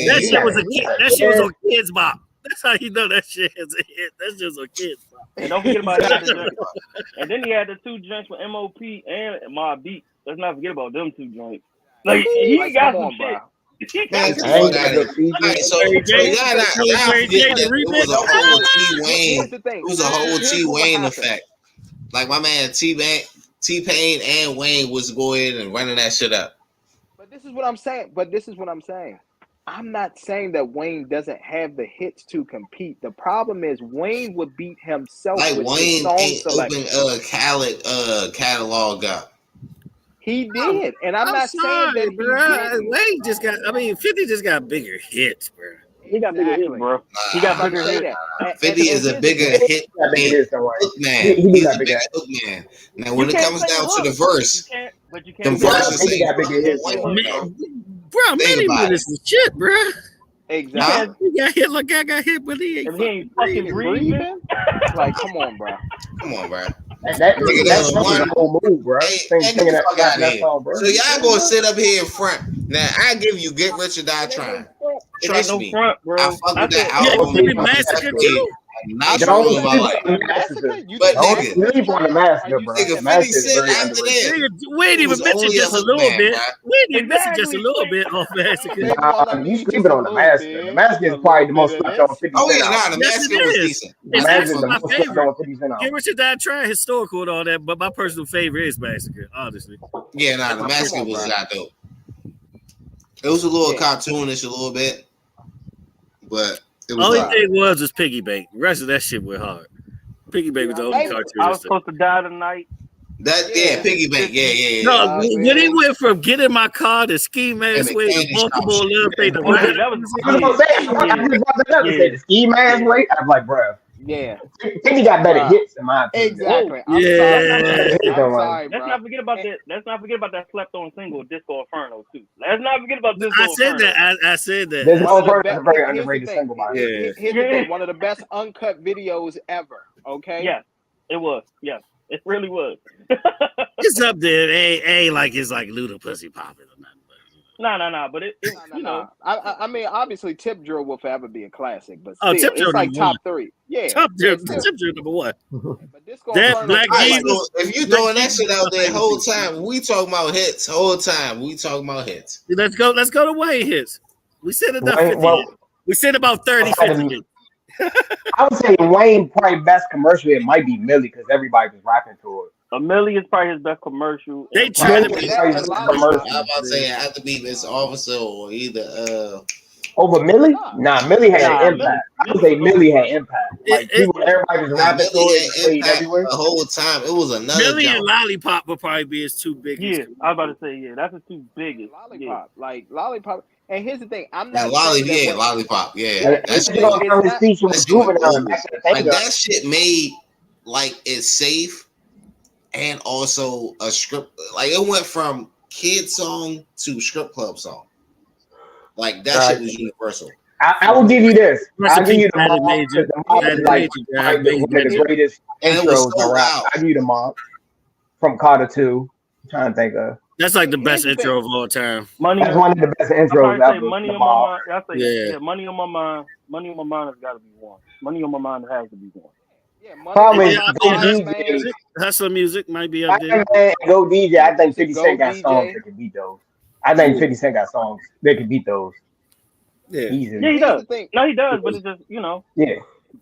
That shit was a kid. That shit was on Kids Bop. That's how you know that shit is a hit. That's just on Kids Bop. And don't forget about that. And then he had the 2 joints with MOP and Mobb Deep. Let's not forget about them 2 joints. Like he got some shit. It was a whole T Wayne effect. Like my man T-Pain and Wayne was going and running that shit up. But this is what I'm saying. I'm not saying that Wayne doesn't have the hits to compete. The problem is Wayne would beat himself. Like with Wayne his song ain't selection. open catalog up. He did, and I'm not saying that bro. Wayne just got. 50 just got bigger hits, bro. He got bigger hits, bro. He got bigger hits. 50 is a bigger hit man. He's a bigger hook man. Now, when it comes down to the verse, them verses got bigger hits. Bro, man, he was some shit, bro. Exactly. He got hit like I got hit, but he ain't fucking breathing. Like, come on, bro. That's the whole move, bro. So y'all gonna sit up here in front. Now I give you Get Rich or Die Trying. Trust me. Front, bro. I fuck with that album. Not Don't talking about sleep like. on the massacre. But Don't nigga, sleep on the massacre, bro. nigga, 50 Massacre is Cent very after underrated. that. Nigga, we ain't He even was mentioned only a just a hook little man, bit. bro. We ain't even mentioned just a little bit on Massacre. You sleeping on the massacre. The massacre is probably the most slept on 50 Oh Cent yeah, album. nah, the Yes, massacre it was is. decent. The It's massacre is actually the my most slept favorite. on 50 Cent Get album. Rich or Die Trying historical and all that, but my personal favorite is Massacre, honestly. Yeah, nah, the massacre was that dope. It was a little cartoonish, a little bit, but it was. Only thing was Piggy Bank. The rest of that shit went hard. Piggy Bank was the only cartoon. I was supposed to die tonight. Piggy Bank. Yeah. No, when he went from Get in My Car to Ski Mask Way to Baltimore Love Thing to that was I just brought that up and said the Ski Mask Way. I'm like, bro. Yeah. Piggy got better hits in my opinion. Exactly. I'm sorry. Let's not forget about that. Let's not forget about that slept on single, Disco Inferno too. Let's not forget about Disco Inferno. I said that. Disco Inferno is a very underrated single by Here's the thing. One of the best uncut videos ever. Okay. Yes, it was. Yes, it really was. It's up there. It's like Luda Pussy popping or nothing. No. But it you know. I mean, obviously, Tip Drill will forever be a classic, but still, Tip Drill it's like top 3. Yeah. Tip Drill number 1. But Disco That's Inferno, Black Jesus. If you throwing that shit out there whole time, we talking about hits. Whole time we talking about hits. Let's go to Wayne hits. We said enough. We said about 30, 50 hits. I would say Wayne probably best commercial. It might be Millie because everybody was rapping to it. Millie is probably his best commercial. They tried to be commercial. I'm about to say I have to be Miss Officer or either over Millie. Nah, Millie had impact. I would say Millie had impact. Like everybody was rapping to it, played everywhere. The whole time it was another. Millie and Lollipop would probably be his two biggest. Yeah, I was about to say that's the two biggest. Lollipop, like Lollipop. And here's the thing, I'm not Lollipop, that shit made like it safe and also a script. Like it went from kid song to strip club song. Like that shit was universal. I will give you this. I'll give you the Mob. The Mob is like one of the greatest intros around. I'll give you the Mob from Carter 2. I'm trying to think of. That's like the best intro of all time. That's one of the best intros ever. Money on my mind. Money on my mind. Money on my mind has got to be one. Money on my mind has to be one. Hustler music might be up there. Go DJ. I think 50 Cent got songs that can beat those. I think 50 Cent got songs that can beat those. Yeah, he does. No, he does, but it's just Yeah.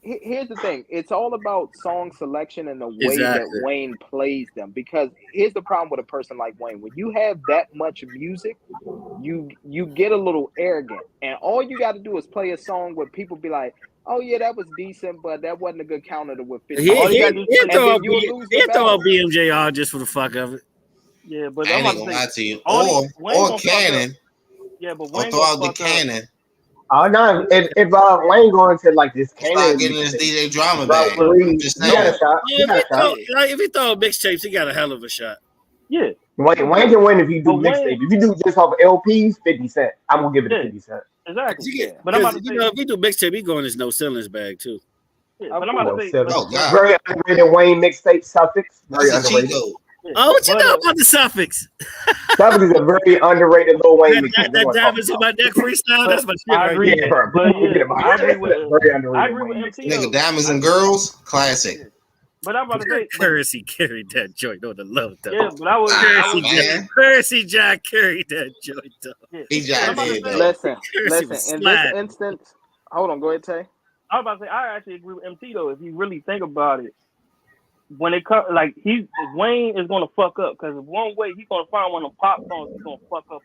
Here's the thing. It's all about song selection and the way that Wayne plays them. Because here's the problem with a person like Wayne. When you have that much music, you get a little arrogant. And all you got to do is play a song where people be like, oh, yeah, that was decent, but that wasn't a good counter to what 50. He'll throw out BMJR just for the fuck of it. Yeah, but I ain't gonna lie to you. Or Cannon. Yeah, but Wayne throw out the Cannon. Oh no! If Wayne going to like this Cannon, getting this DJ drama bag. If he throw mixtapes, he got a hell of a shot. Yeah, Wayne can win if you do mixtape. If you do just off LPs, 50 Cent. I'm gonna give it to 50 Cent. Exactly. Yeah. But I'm about to say, if we do mixtape, he going his no ceilings bag too. Yeah, but I'm about to say, very underrated Wayne mixtape Suffix. Very underrated. Oh, what you know about the Suffix? Suffix is a very underrated Lil Wayne mixtape. That diamonds on my neck freestyle. That's my shit. I agree. I agree with MC. Nigga, Diamonds and Girls, classic. But I'm about to say, Currency carried that joint on the low though. Yeah, but I was Currency Jack carried that joint though. He Jack did though. Listen. In this instance, hold on. Go ahead, Tay. I was about to say, I actually agree with MC though. If you really think about it, when it comes, like Wayne is gonna fuck up because one way he's gonna find one of the pop songs he's gonna fuck up.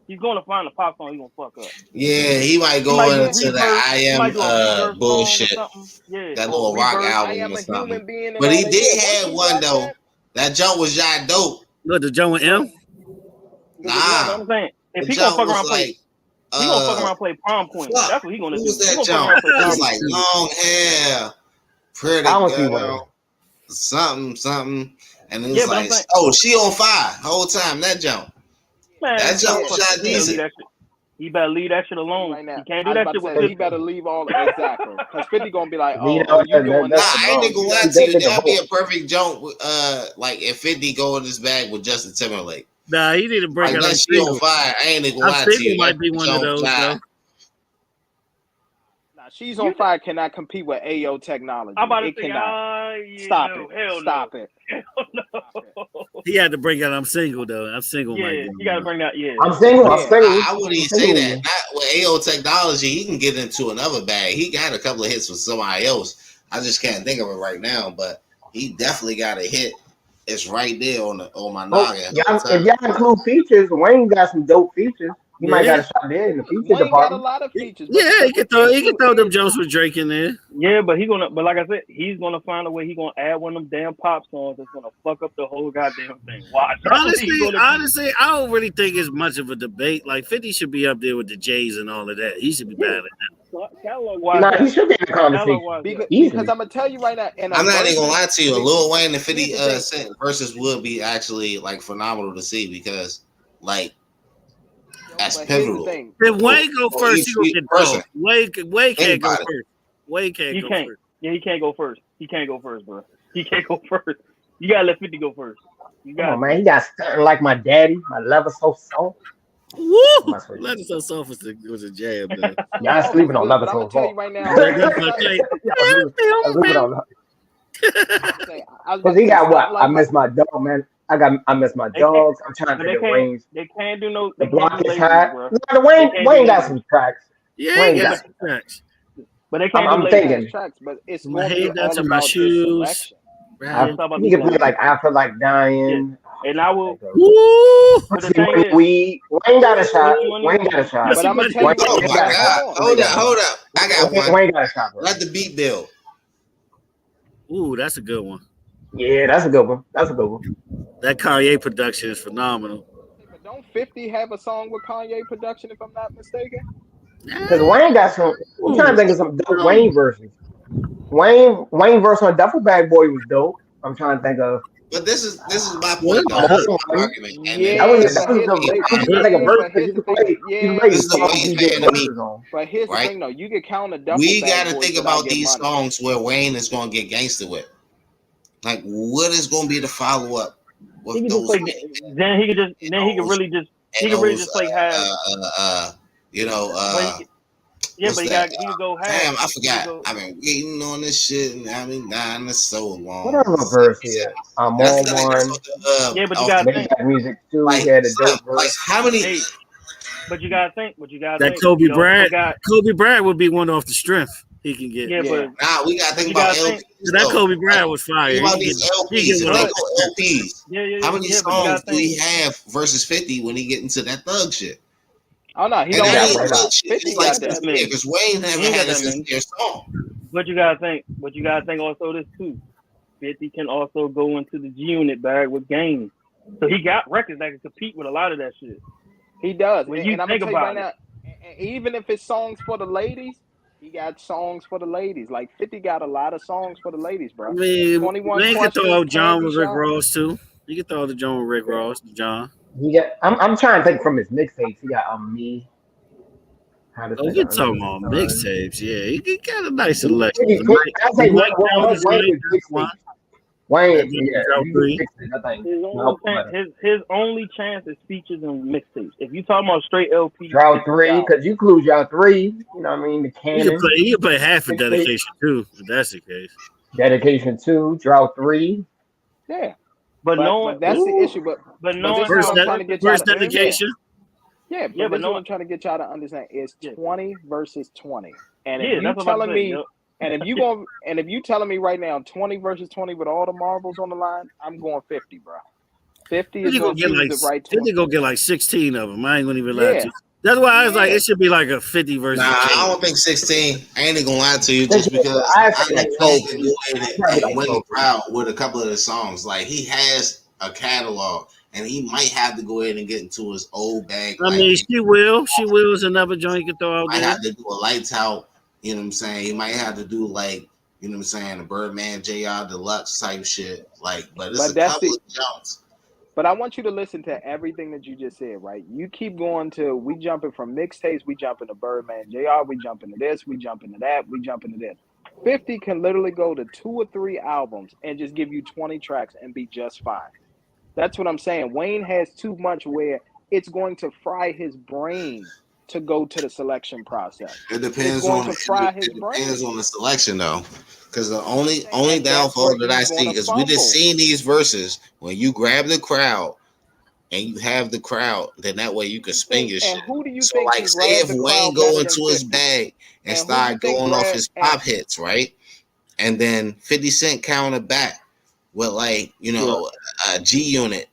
He's gonna find a pop song he's gonna fuck up. Yeah, he might go into the I Am bullshit. Yeah, that little rock album or something. But he did have one though. That jump was y'all dope. What, the jump with M? Nah. I'm saying if he gonna fuck around play. He gonna fuck around play prom queen. That's what he gonna do. Who's that jump? It was like long hair, pretty girl. Something, and it was like, oh, she on fire whole time. That jump, that jump was shot decent. He better leave that shit alone. Right now. He can't do that shit with 50. He better leave all exactly because 50 gonna be like, oh, you doing that? I ain't gonna lie to you. That'd be a perfect jump. Like if 50 go in this bag with Justin Timberlake. Nah, he need to break out. She on fire. I ain't gonna lie to you. Might be one of those. She's on Fire cannot compete with AO technology. I'm about to it say, cannot. Yeah, Stop no, it. hell Stop no. it. Hell no. He had to bring out I'm single though. I'm single. Yeah, you gotta bring that. Yeah, I'm single. I'm single. I wouldn't even say that. Not with AO technology, he can get into another bag. He got a couple of hits with somebody else. I just can't think of it right now, but he definitely got a hit. It's right there on my noggin. If y'all include features, Wayne got some dope features. You might got a shot there in the feature Wayne got a department. lot of features. He can throw them jokes with Drake in there. Yeah, but like I said, he's gonna find a way. He's gonna add one of them damn pop songs that's gonna fuck up the whole goddamn thing. Watch. Honestly, I don't really think it's much of a debate. Like 50 should be up there with the Jays and all of that. He should be bad at that. Nah, he should be in the conversation. Because I'm gonna tell you right now, I'm not even gonna lie to you. Lil Wayne and 50 Cent versus would be actually like phenomenal to see because like that's pivotal. If Wayne go first, he will get dog. Wayne can't go first. Wayne can't go first. Yeah, he can't go first. He can't go first, bro. He can't go first. You gotta let 50 go first. Come on, man. He got stunting like my daddy. My lover so soft. Woo! Leather so soft was a jam, though. Y'all sleeping on Leather so soft. I'm gonna tell you right now. Because he got what? I miss my dog, man. I miss my dogs. I'm trying to think of Wayne's. They can't do no. The block is hot. No, Wayne got some tracks. Yeah, Wayne got some tracks. But they can't I'm thinking. Tracks, but it's my going to head be down all to my about shoes. You can play like I Feel Like Dying. Yeah. And I will. Woo! But the thing is, Wayne got a shot. Wayne got a shot. But I'm gonna tell you. Oh my God! Hold up! I got one. Wayne got a shot. Let the beat build. Ooh, that's a good one. Yeah, that's a good one. That Kanye production is phenomenal. But don't 50 have a song with Kanye production, if I'm not mistaken? Because Wayne got some. I'm trying to think of some dope Wayne verses. Wayne verse on Duffel Bag Boy was dope. I'm trying to think of. But this is my point though. This is my argument. This is the Wayne fan to me. But here's the thing though, you can count a Duffel We Bag gotta Boy think about these songs where Wayne is gonna get gangster with. Like, what is gonna be the follow up with those? Then he could really just play half. Yeah, but he could go half. Damn, I forgot. I've been waiting on this shit, and I've been dying this so long. What other verse here? I'm on one. Yeah, but you gotta think. Music too. He had a dope verse. Like how many? Hey, but you gotta think. That Kobe Bryant. Kobe Bryant would be one off the strength he can get. Yeah, but we gotta think about LPs. That Kobe Bryant was fire. Think about these LPs. Yeah. How many songs do he have versus 50 when he get into that thug shit? Oh no, he don't have that. 50 like that. Because Wayne never had a sincere song. But you gotta think also this too. 50 can also go into the G Unit bag with Game. So he got records that can compete with a lot of that shit. He does. When you think about it. Even if it's songs for the ladies, he got songs for the ladies. Like 50 got a lot of songs for the ladies, bro. I mean, you can throw John with Rick Ross too. You can throw the John with Rick Ross, John. I'm trying to think from his mixtapes. He got me. You talking about mixtapes? Yeah, he got a nice selection. I say Wayne, his only chance is features and mixtapes. If you talking about straight LP, Drought 3, because you include Drought 3, you know what I mean? The canon. You can play half of Dedication too, if that's the case. Dedication 2, Drought 3. Yeah. But that's the issue. But no, first Dedication. Yeah, but no one trying to get y'all to understand. It's 20 versus 20, and if you telling me, and if you telling me right now 20 versus 20 with all the marbles on the line, I'm going 50, bro. 50 is going to get the right. 50 go get like 16 of them. I ain't gonna even lie to you. That's why I was like, it should be like a 50 versus. Nah, I don't think 16. I ain't gonna lie to you just because I think Wayne can go in and win proud with a couple of the songs. Like he has a catalog. And he might have to go ahead and get into his old bag. I mean, she will. She will is another joint you can throw out there. Might have to do a lights out. You know what I'm saying? He might have to do like, you know what I'm saying, a Birdman JR Deluxe type shit. Like, but it's a couple of jumps. But I want you to listen to everything that you just said, right? You keep going to, we jumping from mixtapes, we jumping to Birdman JR, we jumping to this, we jumping to that, we jumping to this. 50 can literally go to 2 or 3 albums and just give you 20 tracks and be just fine. That's what I'm saying. Wayne has too much where it's going to fry his brain to go to the selection process. It depends on the selection though, because the only downfall that I see is we just seen these verses when you grab the crowd and you have the crowd, then that way you can spin your shit. Who do you so think like say if Wayne go into his bag and start going off his pop hits, right? And then 50 Cent counter back with like, you know, a G Unit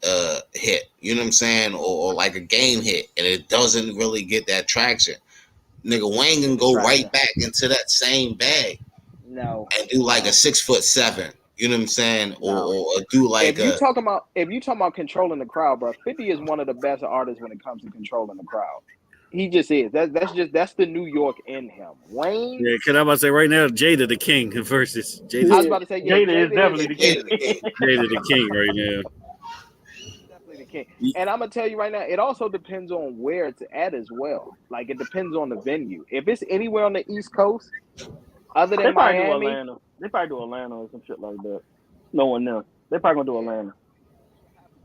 hit, you know what I'm saying? Or like a game hit, and it doesn't really get that traction. Nigga, Wayne can go right back into that same bag. No. And do like a 6'7", you know what I'm saying? Or do like if you talking about controlling the crowd, bro, 50 is one of the best artists when it comes to controlling the crowd. He just is. That's the New York in him. Wayne. Yeah, because I'm about to say right now, Jada the King versus Jada. I was about to say, Jada is definitely the king. Jada the King right now. Definitely the king. And I'm gonna tell you right now, it also depends on where it's at as well. Like it depends on the venue. If it's anywhere on the East Coast, other than Miami, they probably do Atlanta or some shit like that. No one knows. They probably gonna do Atlanta.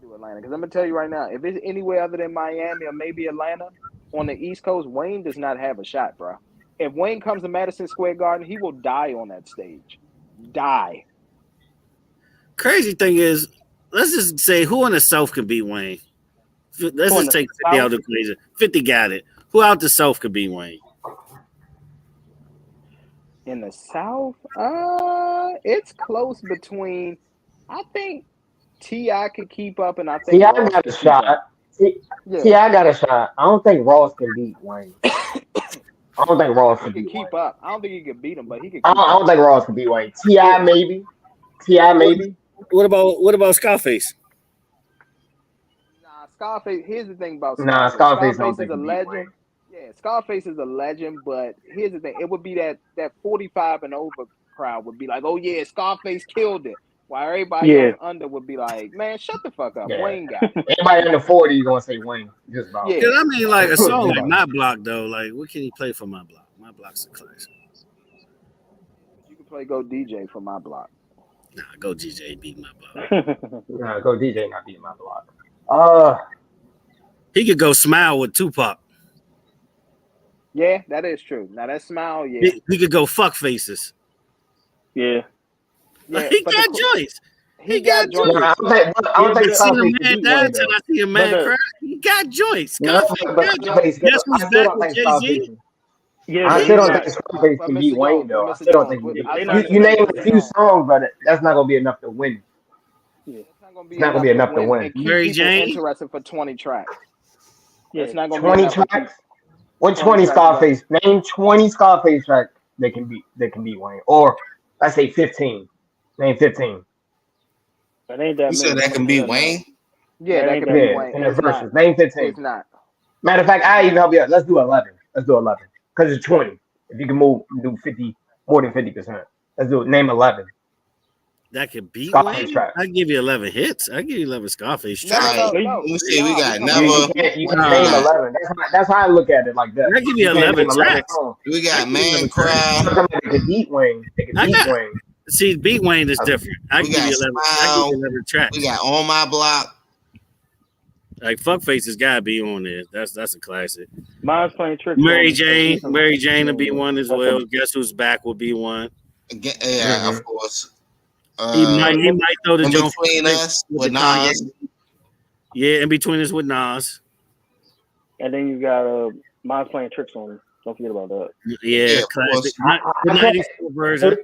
Because I'm gonna tell you right now, if it's anywhere other than Miami or maybe Atlanta on the East Coast, Wayne does not have a shot, bro. If Wayne comes to Madison Square Garden, he will die on that stage. Die. Crazy thing is, let's just say who in the South can beat Wayne. Let's just take 50 out of the equation. 50 got it. Who out the South could beat Wayne? In the South, it's close between. I think T.I. could keep up, and I think T.I. got a shot. T.I. got a shot. I don't think Ross can beat Wayne. I don't think Ross can keep up. I don't think he can beat him, but he can. I don't think Ross can beat Wayne. T.I. maybe. What about Scarface? Nah, Scarface. Here's the thing about Scarface. Scarface is a legend. Yeah, Scarface is a legend, but here's the thing: it would be that 45 and over crowd would be like, "Oh yeah, Scarface killed it," while everybody else under would be like, "Man, shut the fuck up, Wayne got it." Everybody under 40 is gonna say Wayne. Just about. Yeah, I mean, like a song like My Block though. Like, what can he play for My Block? My Block's a classic. You can play Go DJ for My Block. Nah, Go DJ beat My Block. Nah, Go DJ not beat My Block. He could go Smile with Tupac. Yeah, that is true. Now that Smile, yeah. He could go Fuck Faces. Yeah. He got joints. He got joints. I don't think Scarface can beat Wayne. I see a man cry. He got joints. Scarface. Guess who's back with Jay-Z? Yeah, I still don't think Scarface can beat Wayne though. I still don't think you name a few songs, but that's not gonna be enough to win. Yeah. It's not gonna be enough to win. Mary Jane interested for 20 tracks. Yeah, it's not gonna 20 tracks. What 20 Scarface? Name 20 Scarface tracks that can beat Wayne. Or let's say 15. Name 15. That ain't that. You said that can beat Wayne? Yeah, that can beat Wayne. In the verses. Name 15. It's not. Matter of fact, I even help you out. Let's do 11. Because it's 20. If you can do 50, more than 50%. Let's do it. Name 11. That could beat Scarface Wayne? track. I give you 11 hits. I give you 11 Scarface tracks. Let me see. We got never. You can name 11. That's how I look at it like that. I give you 11 tracks. We got Man Cry. They can beat Wayne. Wayne. See, beat Wayne is different. I give you 11 tracks. We got On My Block. Like Fuck Faces gotta be on there. That's a classic. Mine's Playing Tricks. Mary Jane will be one as well. Guess Who's Back will be one. Yeah, of course. He might throw the joint Between Us with Nas. Yeah, In Between Us with Nas. And then you got Mine's Playing Tricks on it. Don't forget about that. Yeah, classic. The 90s version.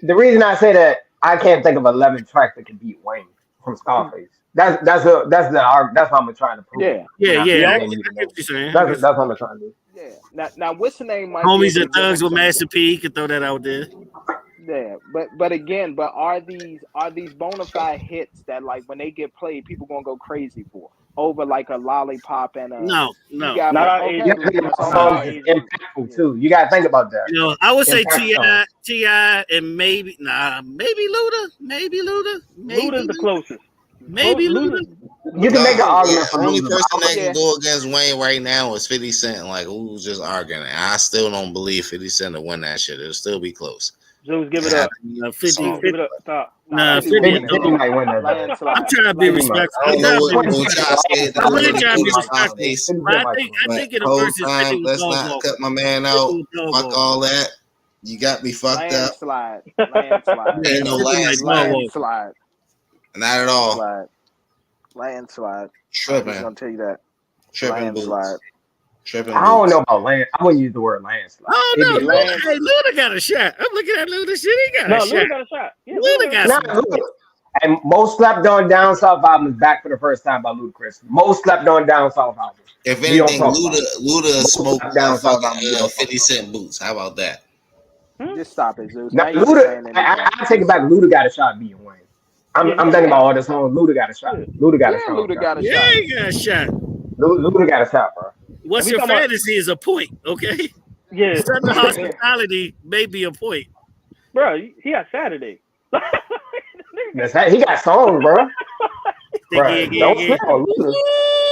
The reason I say that, I can't think of 11 tracks that can beat Wayne from Scarface. That's how I'm trying to prove. Yeah. I get what you're saying. That's what I'm trying to do. Yeah. Now what's the name? Homies and Thugs with Master P. You can throw that out there. Yeah, but again, are these bona fide hits that like when they get played, people gonna go crazy for over like a Lollipop and a no. Not our age. Impactful too. You gotta think about that. You know, I would say T.I. and maybe Luda. Luda's the closest. Maybe Luda. You can make an argument for the only Luda. person that can go against Wayne right now is 50 Cent. Like, who's just arguing? I still don't believe 50 Cent to win that shit. It'll still be close. Zeus, give it up. 50. Give it up. Stop. Nah, 50 might win that. Landslide. I'm trying to be respectful. I don't know what y'all said. I'm really trying to be Stop respectful. Ace. But I think in the Whole versus time, 50 was let's dog not walk. cut my man out. 50 was dog Fuck walk. all that. You got me fucked up. Landslide. Ain't no Landslide. Not at all. Landslide. I'm Tripping. just gonna tell you that. Tripping Landslide. boots. Tripping I don't boots. know about land. I wouldn't use the word landslide. Oh no, hey, Luda got a shot. I'm looking at Luda shit. He got a shot. Luda got a shot. Yeah, Luda got some. And most slept on down south album is back for the first time by Ludacris. Most slept on down south album. If anything, Luda smoked down fucking 50 Cent boots. How about that? Just stop it, Zeus. Now, Luda, I take it back. Luda got a shot being Wayne. I'm thinking about all this songs. Luda got a shot. Luda got a shot. Luda got a shot. Yeah, he got a shot. Luda got a shot, bro. What's your fantasy is a point, okay? Yeah. Southern hospitality may be a point. Bro, he got Saturday. He got songs, bro. Don't sleep on Luda.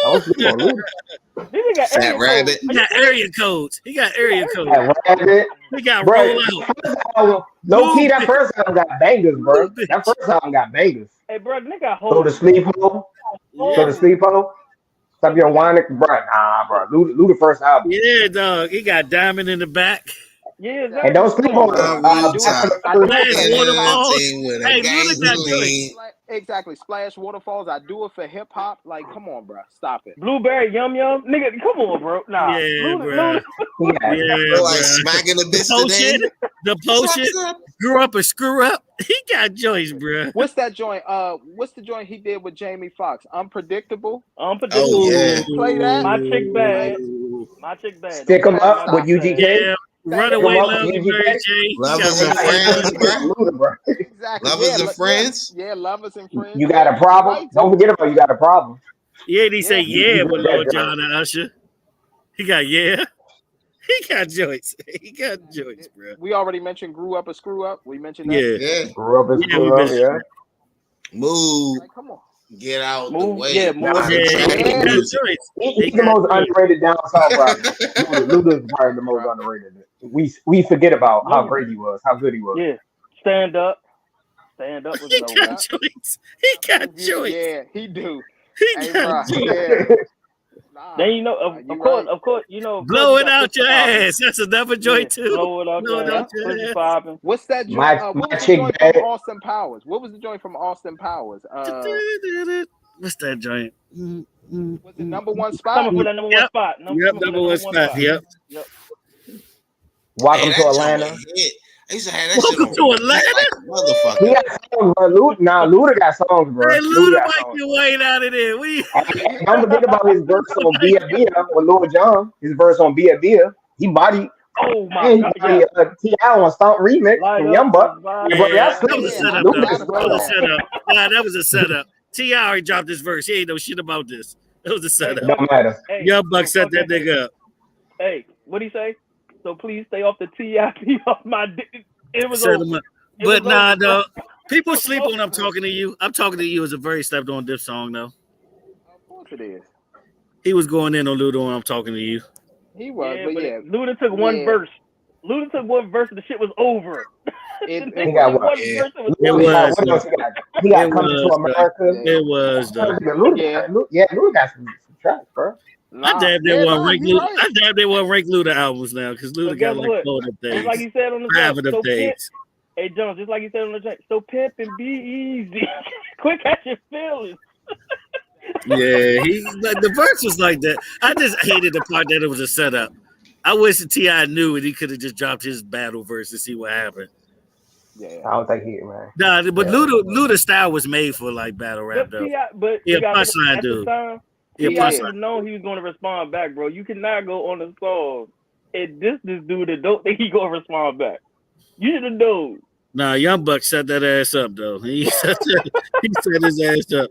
Don't sleep on Luda. Fat Rabbit. He got area codes. He got Rabbit. He got roll out. Low key, that first album got bangers, bro. That first album got bangers. Hey, bro, nigga, Go to sleep, ho. Go to sleep, ho. Stop your whining, bro. Nah, bro. Luda first album. Yeah, dog. He got Diamond in the back. Yeah, exactly. And don't sleep on Exactly. Splash Waterfalls. I do it for hip hop. Like, come on, bro. Stop it. Blueberry Yum Yum. Nigga, come on, bro. Nah. Yeah, bro. Like smacking the biscuit. The potion. Grew up and screw up. He got joints, bro. What's that joint? What's the joint he did with Jamie Foxx? Unpredictable. Oh, yeah. Play that. My chick bad. Stick 'em up with UGK. Yeah. Runaway Love and Mary J. Lovers and friends, bro. Exactly. Lovers and friends. Yeah, lovers and friends. You got a problem? Don't forget about you got a problem. Yeah, he say with Lil Jon and Usher. He got He got joints. He got joints, bro. We already mentioned Grew Up or Screw Up. We mentioned that. Yeah. Grew Up and Screw Up, yeah. Move. Like, come on. Get out the way. He's the most underrated down south rapper. Luda's probably the most underrated. We forget about how great he was, how good he was. Yeah. Stand up. Was he got joints. He got joints. Yeah, he do. He got joints. Yeah. Then you know, of course, you know, blow it out your ass. That's another joint too. Blow it out your ass. What's that joint? My chick joint from Austin Powers? What was the joint from Austin Powers? What's that joint? Was it number one spot? Coming for that number one spot. Number one spot. Yep. Welcome to Atlanta. I used to have that shit on. To Atlanta? Motherfucker. He got songs, bro. Luda got songs, bro. Hey, Luda wipe your way out of there. Don't forget about his verse on Bia Bia with Lil Jon. His verse on Bia Bia. He bodied. Oh my God. T.I. on Stomp remix from Young Buck. That was a setup. That was a setup. T.I. already dropped this verse. He ain't know shit about this. It was a setup. Don't matter. Young Buck set that nigga up. Hey, what'd he say? So please stay off the TIP off my dick. It was over. But nah, though. People sleep on I'm talking to you. I'm talking to you is a very slept on dip song, though. Of course it is. He was going in on Luda when I'm talking to you. He was, but Luda took one verse. Luda took one verse and the shit was over. He got what? He got Coming to America. It was, though. Luda got some tracks, bro. I damn they want rank Luda albums now because Luda got like 4 of them things. Just like he said on the 5 of them things. Hey Jones, just like he said on the track, so pimp and be easy. Quick at your feelings. Yeah, the verse was like that. I just hated the part that it was a setup. I wish the T.I. knew and he could have just dropped his battle verse to see what happened. Yeah, I don't think he, man. Nah, but Luda's style was made for like battle rap though. Punchline dude. He should have known he was going to respond back, bro. You cannot go on the song and this dude that don't think he going to respond back. You should have known. Nah, Young Buck set that ass up though. He set his ass up.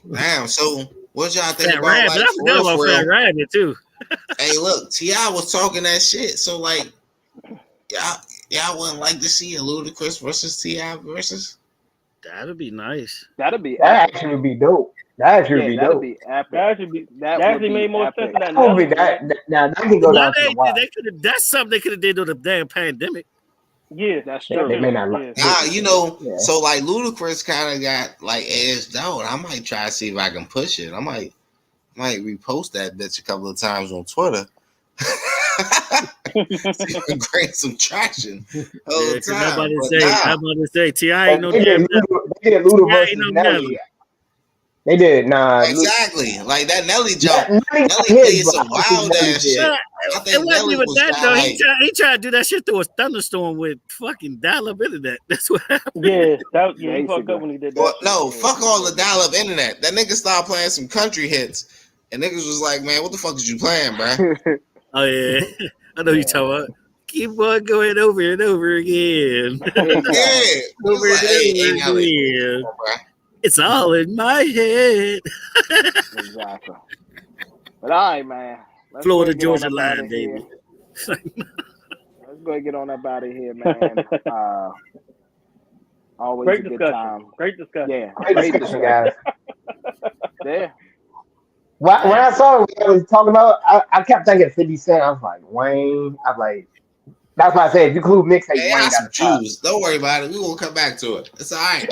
Damn. So what y'all think Fat about? Rabbit. Like, I forgot about Fat Rabbit too. Hey, look, T.I. was talking that shit. So like, y'all wouldn't like to see a Ludacris versus T.I. versus? That'd be nice. That actually would be dope. That actually would be dope. That actually made more sense than that. Now that can go down to the wild. That's something they could have did on the damn pandemic. Yeah, that's true. They may not like. You know, so like Ludacris kind of got like edged out. I might try to see if I can push it. I might repost that bitch a couple of times on Twitter. See if we gain some traction. I'm about to say T.I. ain't no They did Luda versus Nelly. They did exactly like that Nelly jump. Nelly did some wild ass shit. I think it wasn't Nelly even was that though. like, He tried to do that shit through a thunderstorm with fucking dial-up internet. That's what happened. Yeah, he fucked up when he did that. Well, no, fuck all the dial-up internet. That nigga started playing some country hits, and niggas was like, "Man, what the fuck is you playing, bro?" Oh yeah, I know you talking about. Keep on going over and over again. Over and over again. It's all in my head. Exactly. But all right, man. Florida Georgia line, baby. Let's go and get on up out of here, man. Always great a discussion. Good time. Great discussion. Yeah, great discussion, guys. Yeah. When I saw what I was talking about, I kept thinking 50 Cent. I was like, Wayne. I was like, that's why I said if you include mixtape, Hey, Wayne I got some Jews. Don't worry about it. We gonna come back to it. It's all right.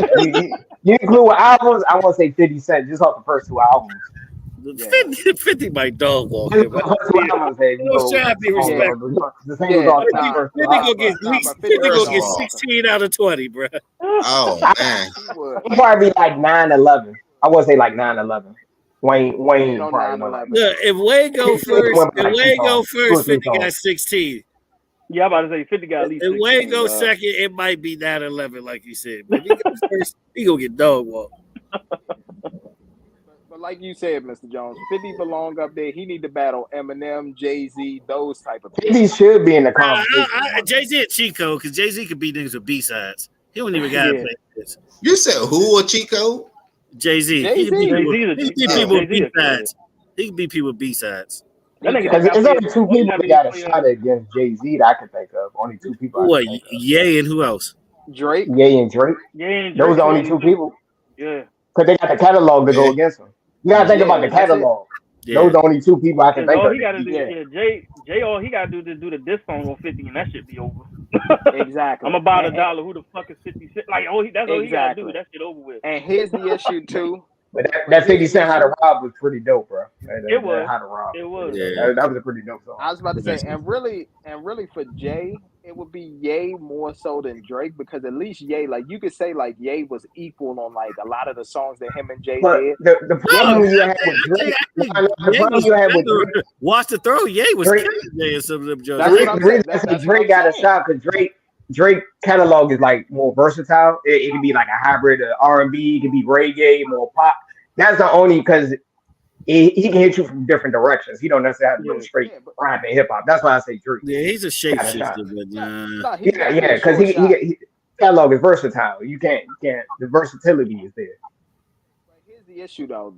You include albums, I want to say 50 Cent just off the first two albums. 50 my dog walking. He was trying to be respectful. 50 gonna get 16 out of 20, bro. Oh man, he'll probably be like 9-11. I want to say like 9-11. Wayne probably. Look, if Wayne go first, 50 got 16. Yeah, I'm about to say 50 got at least 16. If Wayne goes second, it might be 9-11, like you said. But if he goes first, he gonna get dog walk. But like you said, Mr. Jones, 50 belong up there. He need to battle Eminem, Jay-Z, those type of people. 50 should be in the conversation. Jay-Z a cheat code because Jay-Z could beat niggas with B-sides. He don't even gotta play this. You said who a cheat code? Jay-Z. He can beat people with B-sides. He can beat people with B-sides. There's only two people that got a shot against Jay-Z that I can think of. Only two people. What? Ye and who else? Drake. Ye and Drake. Those are the only two people. Yeah. Because they got the catalog to go against them. You gotta think about the catalog. Yeah. Those are the only two people I can think all of. He gotta do, Jay, all he gotta do is do the disc song on 50, and that shit be over. Exactly. I'm about $1. Who the fuck is 50 Cent? Like, that's all he gotta do. That shit over with. And here's the issue too. But that 50 Cent How to Rob was pretty dope, bro. It was. How to Rob. It was. Yeah. That was a pretty dope song. I was about to say, and really for Jay, it would be Ye more so than Drake because at least Ye, like you could say, like Ye was equal on like a lot of the songs that him and Jay did. The problem you had with Drake, the problem you had with Drake, Watch the Throw. Ye was killing Jay in some of them jokes. The reason I say Drake got a shot because Drake catalog is like more versatile. It can be like a hybrid of R&B, it can be reggae, more pop. That's the only because he can hit you from different directions. He don't necessarily have to go straight rap and hip hop. That's why I say Drake. Yeah, he's a shapeshifter, but because he catalog is versatile. You can't. The versatility is there. But here's the issue, though.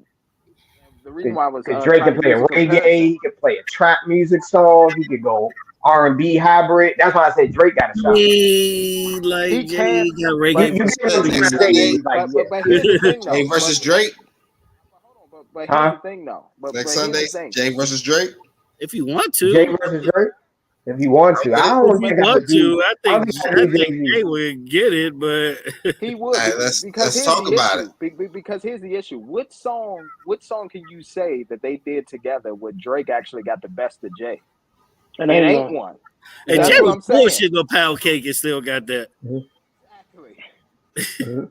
The reason why I was Drake can play a reggae, he can play a trap music song, he could go R&B hybrid. That's why I say Drake got a shot. He can. He got reggae. Jay versus Drake. But here's the thing, though. Next Sunday, Jay versus Drake. If you want to, Jay versus Drake. If you want to, I think Jay would get it, but he would. Right, let's talk about it. Because here's the issue: What song can you say that they did together where Drake actually got the best of Jay? And it ain't one. And Jay was bullshit on Pound Cake and still got that. Exactly.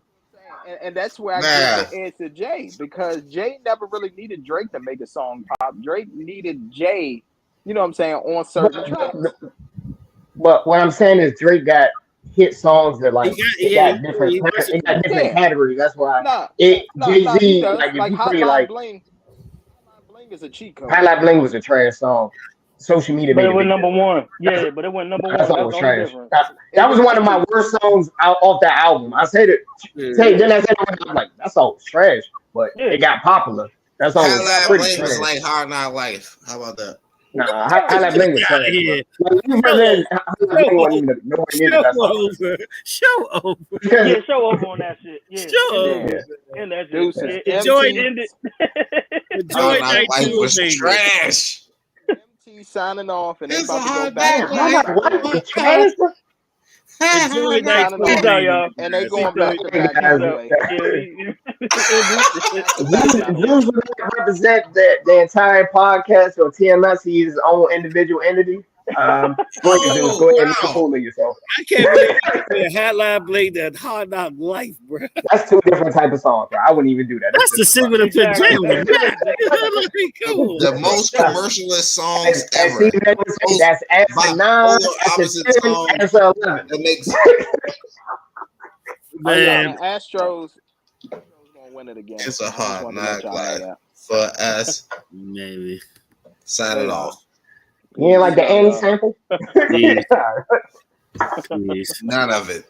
And that's where I give the edge to Jay because Jay never really needed Drake to make a song pop. Drake needed Jay, you know what I'm saying, on certain tracks. But what I'm saying is Drake got hit songs that like got different categories. That's why Jay-Z like Hotline Bling is a cheat code. Hotline Bling was a trash song. Social media, but it went number one. Yeah, but it went number one. That's trash. That was one of my worst songs off that album. I said it. Then I said it. I'm like, that song was trash, but it got popular. That song was pretty trash. Was like Hard Knock Life. How about that? Nah, Hotline Bling was trash. Show over. Yeah, show over on that shit. Yeah, show over. And that shit. Enjoy ended. Enjoy Hard Knock Life was trash. Signing off and it's about to go back. Enjoy night Peace out, y'all. And they guys. going back to back Guys, anyway. Zeus would not represent the entire podcast or TMS. He is his own individual entity. Go ahead, Zeus. Go ahead and make a fool of yourself. I can't believe you Hotline Bling that Hard Knock Life, bro. That's two different type of songs, bro. I wouldn't even do that. That's the segment of Exactly. Cool. The most commercialist songs And ever. Steve Evans said that's answer 9, Opposite answer 10, songs answer 11. that makes Man, Astros gonna win it again. it's a hard knock know life that. for us. maybe. Sign it off. You ain't like the Annie sample? Jeez. None of it.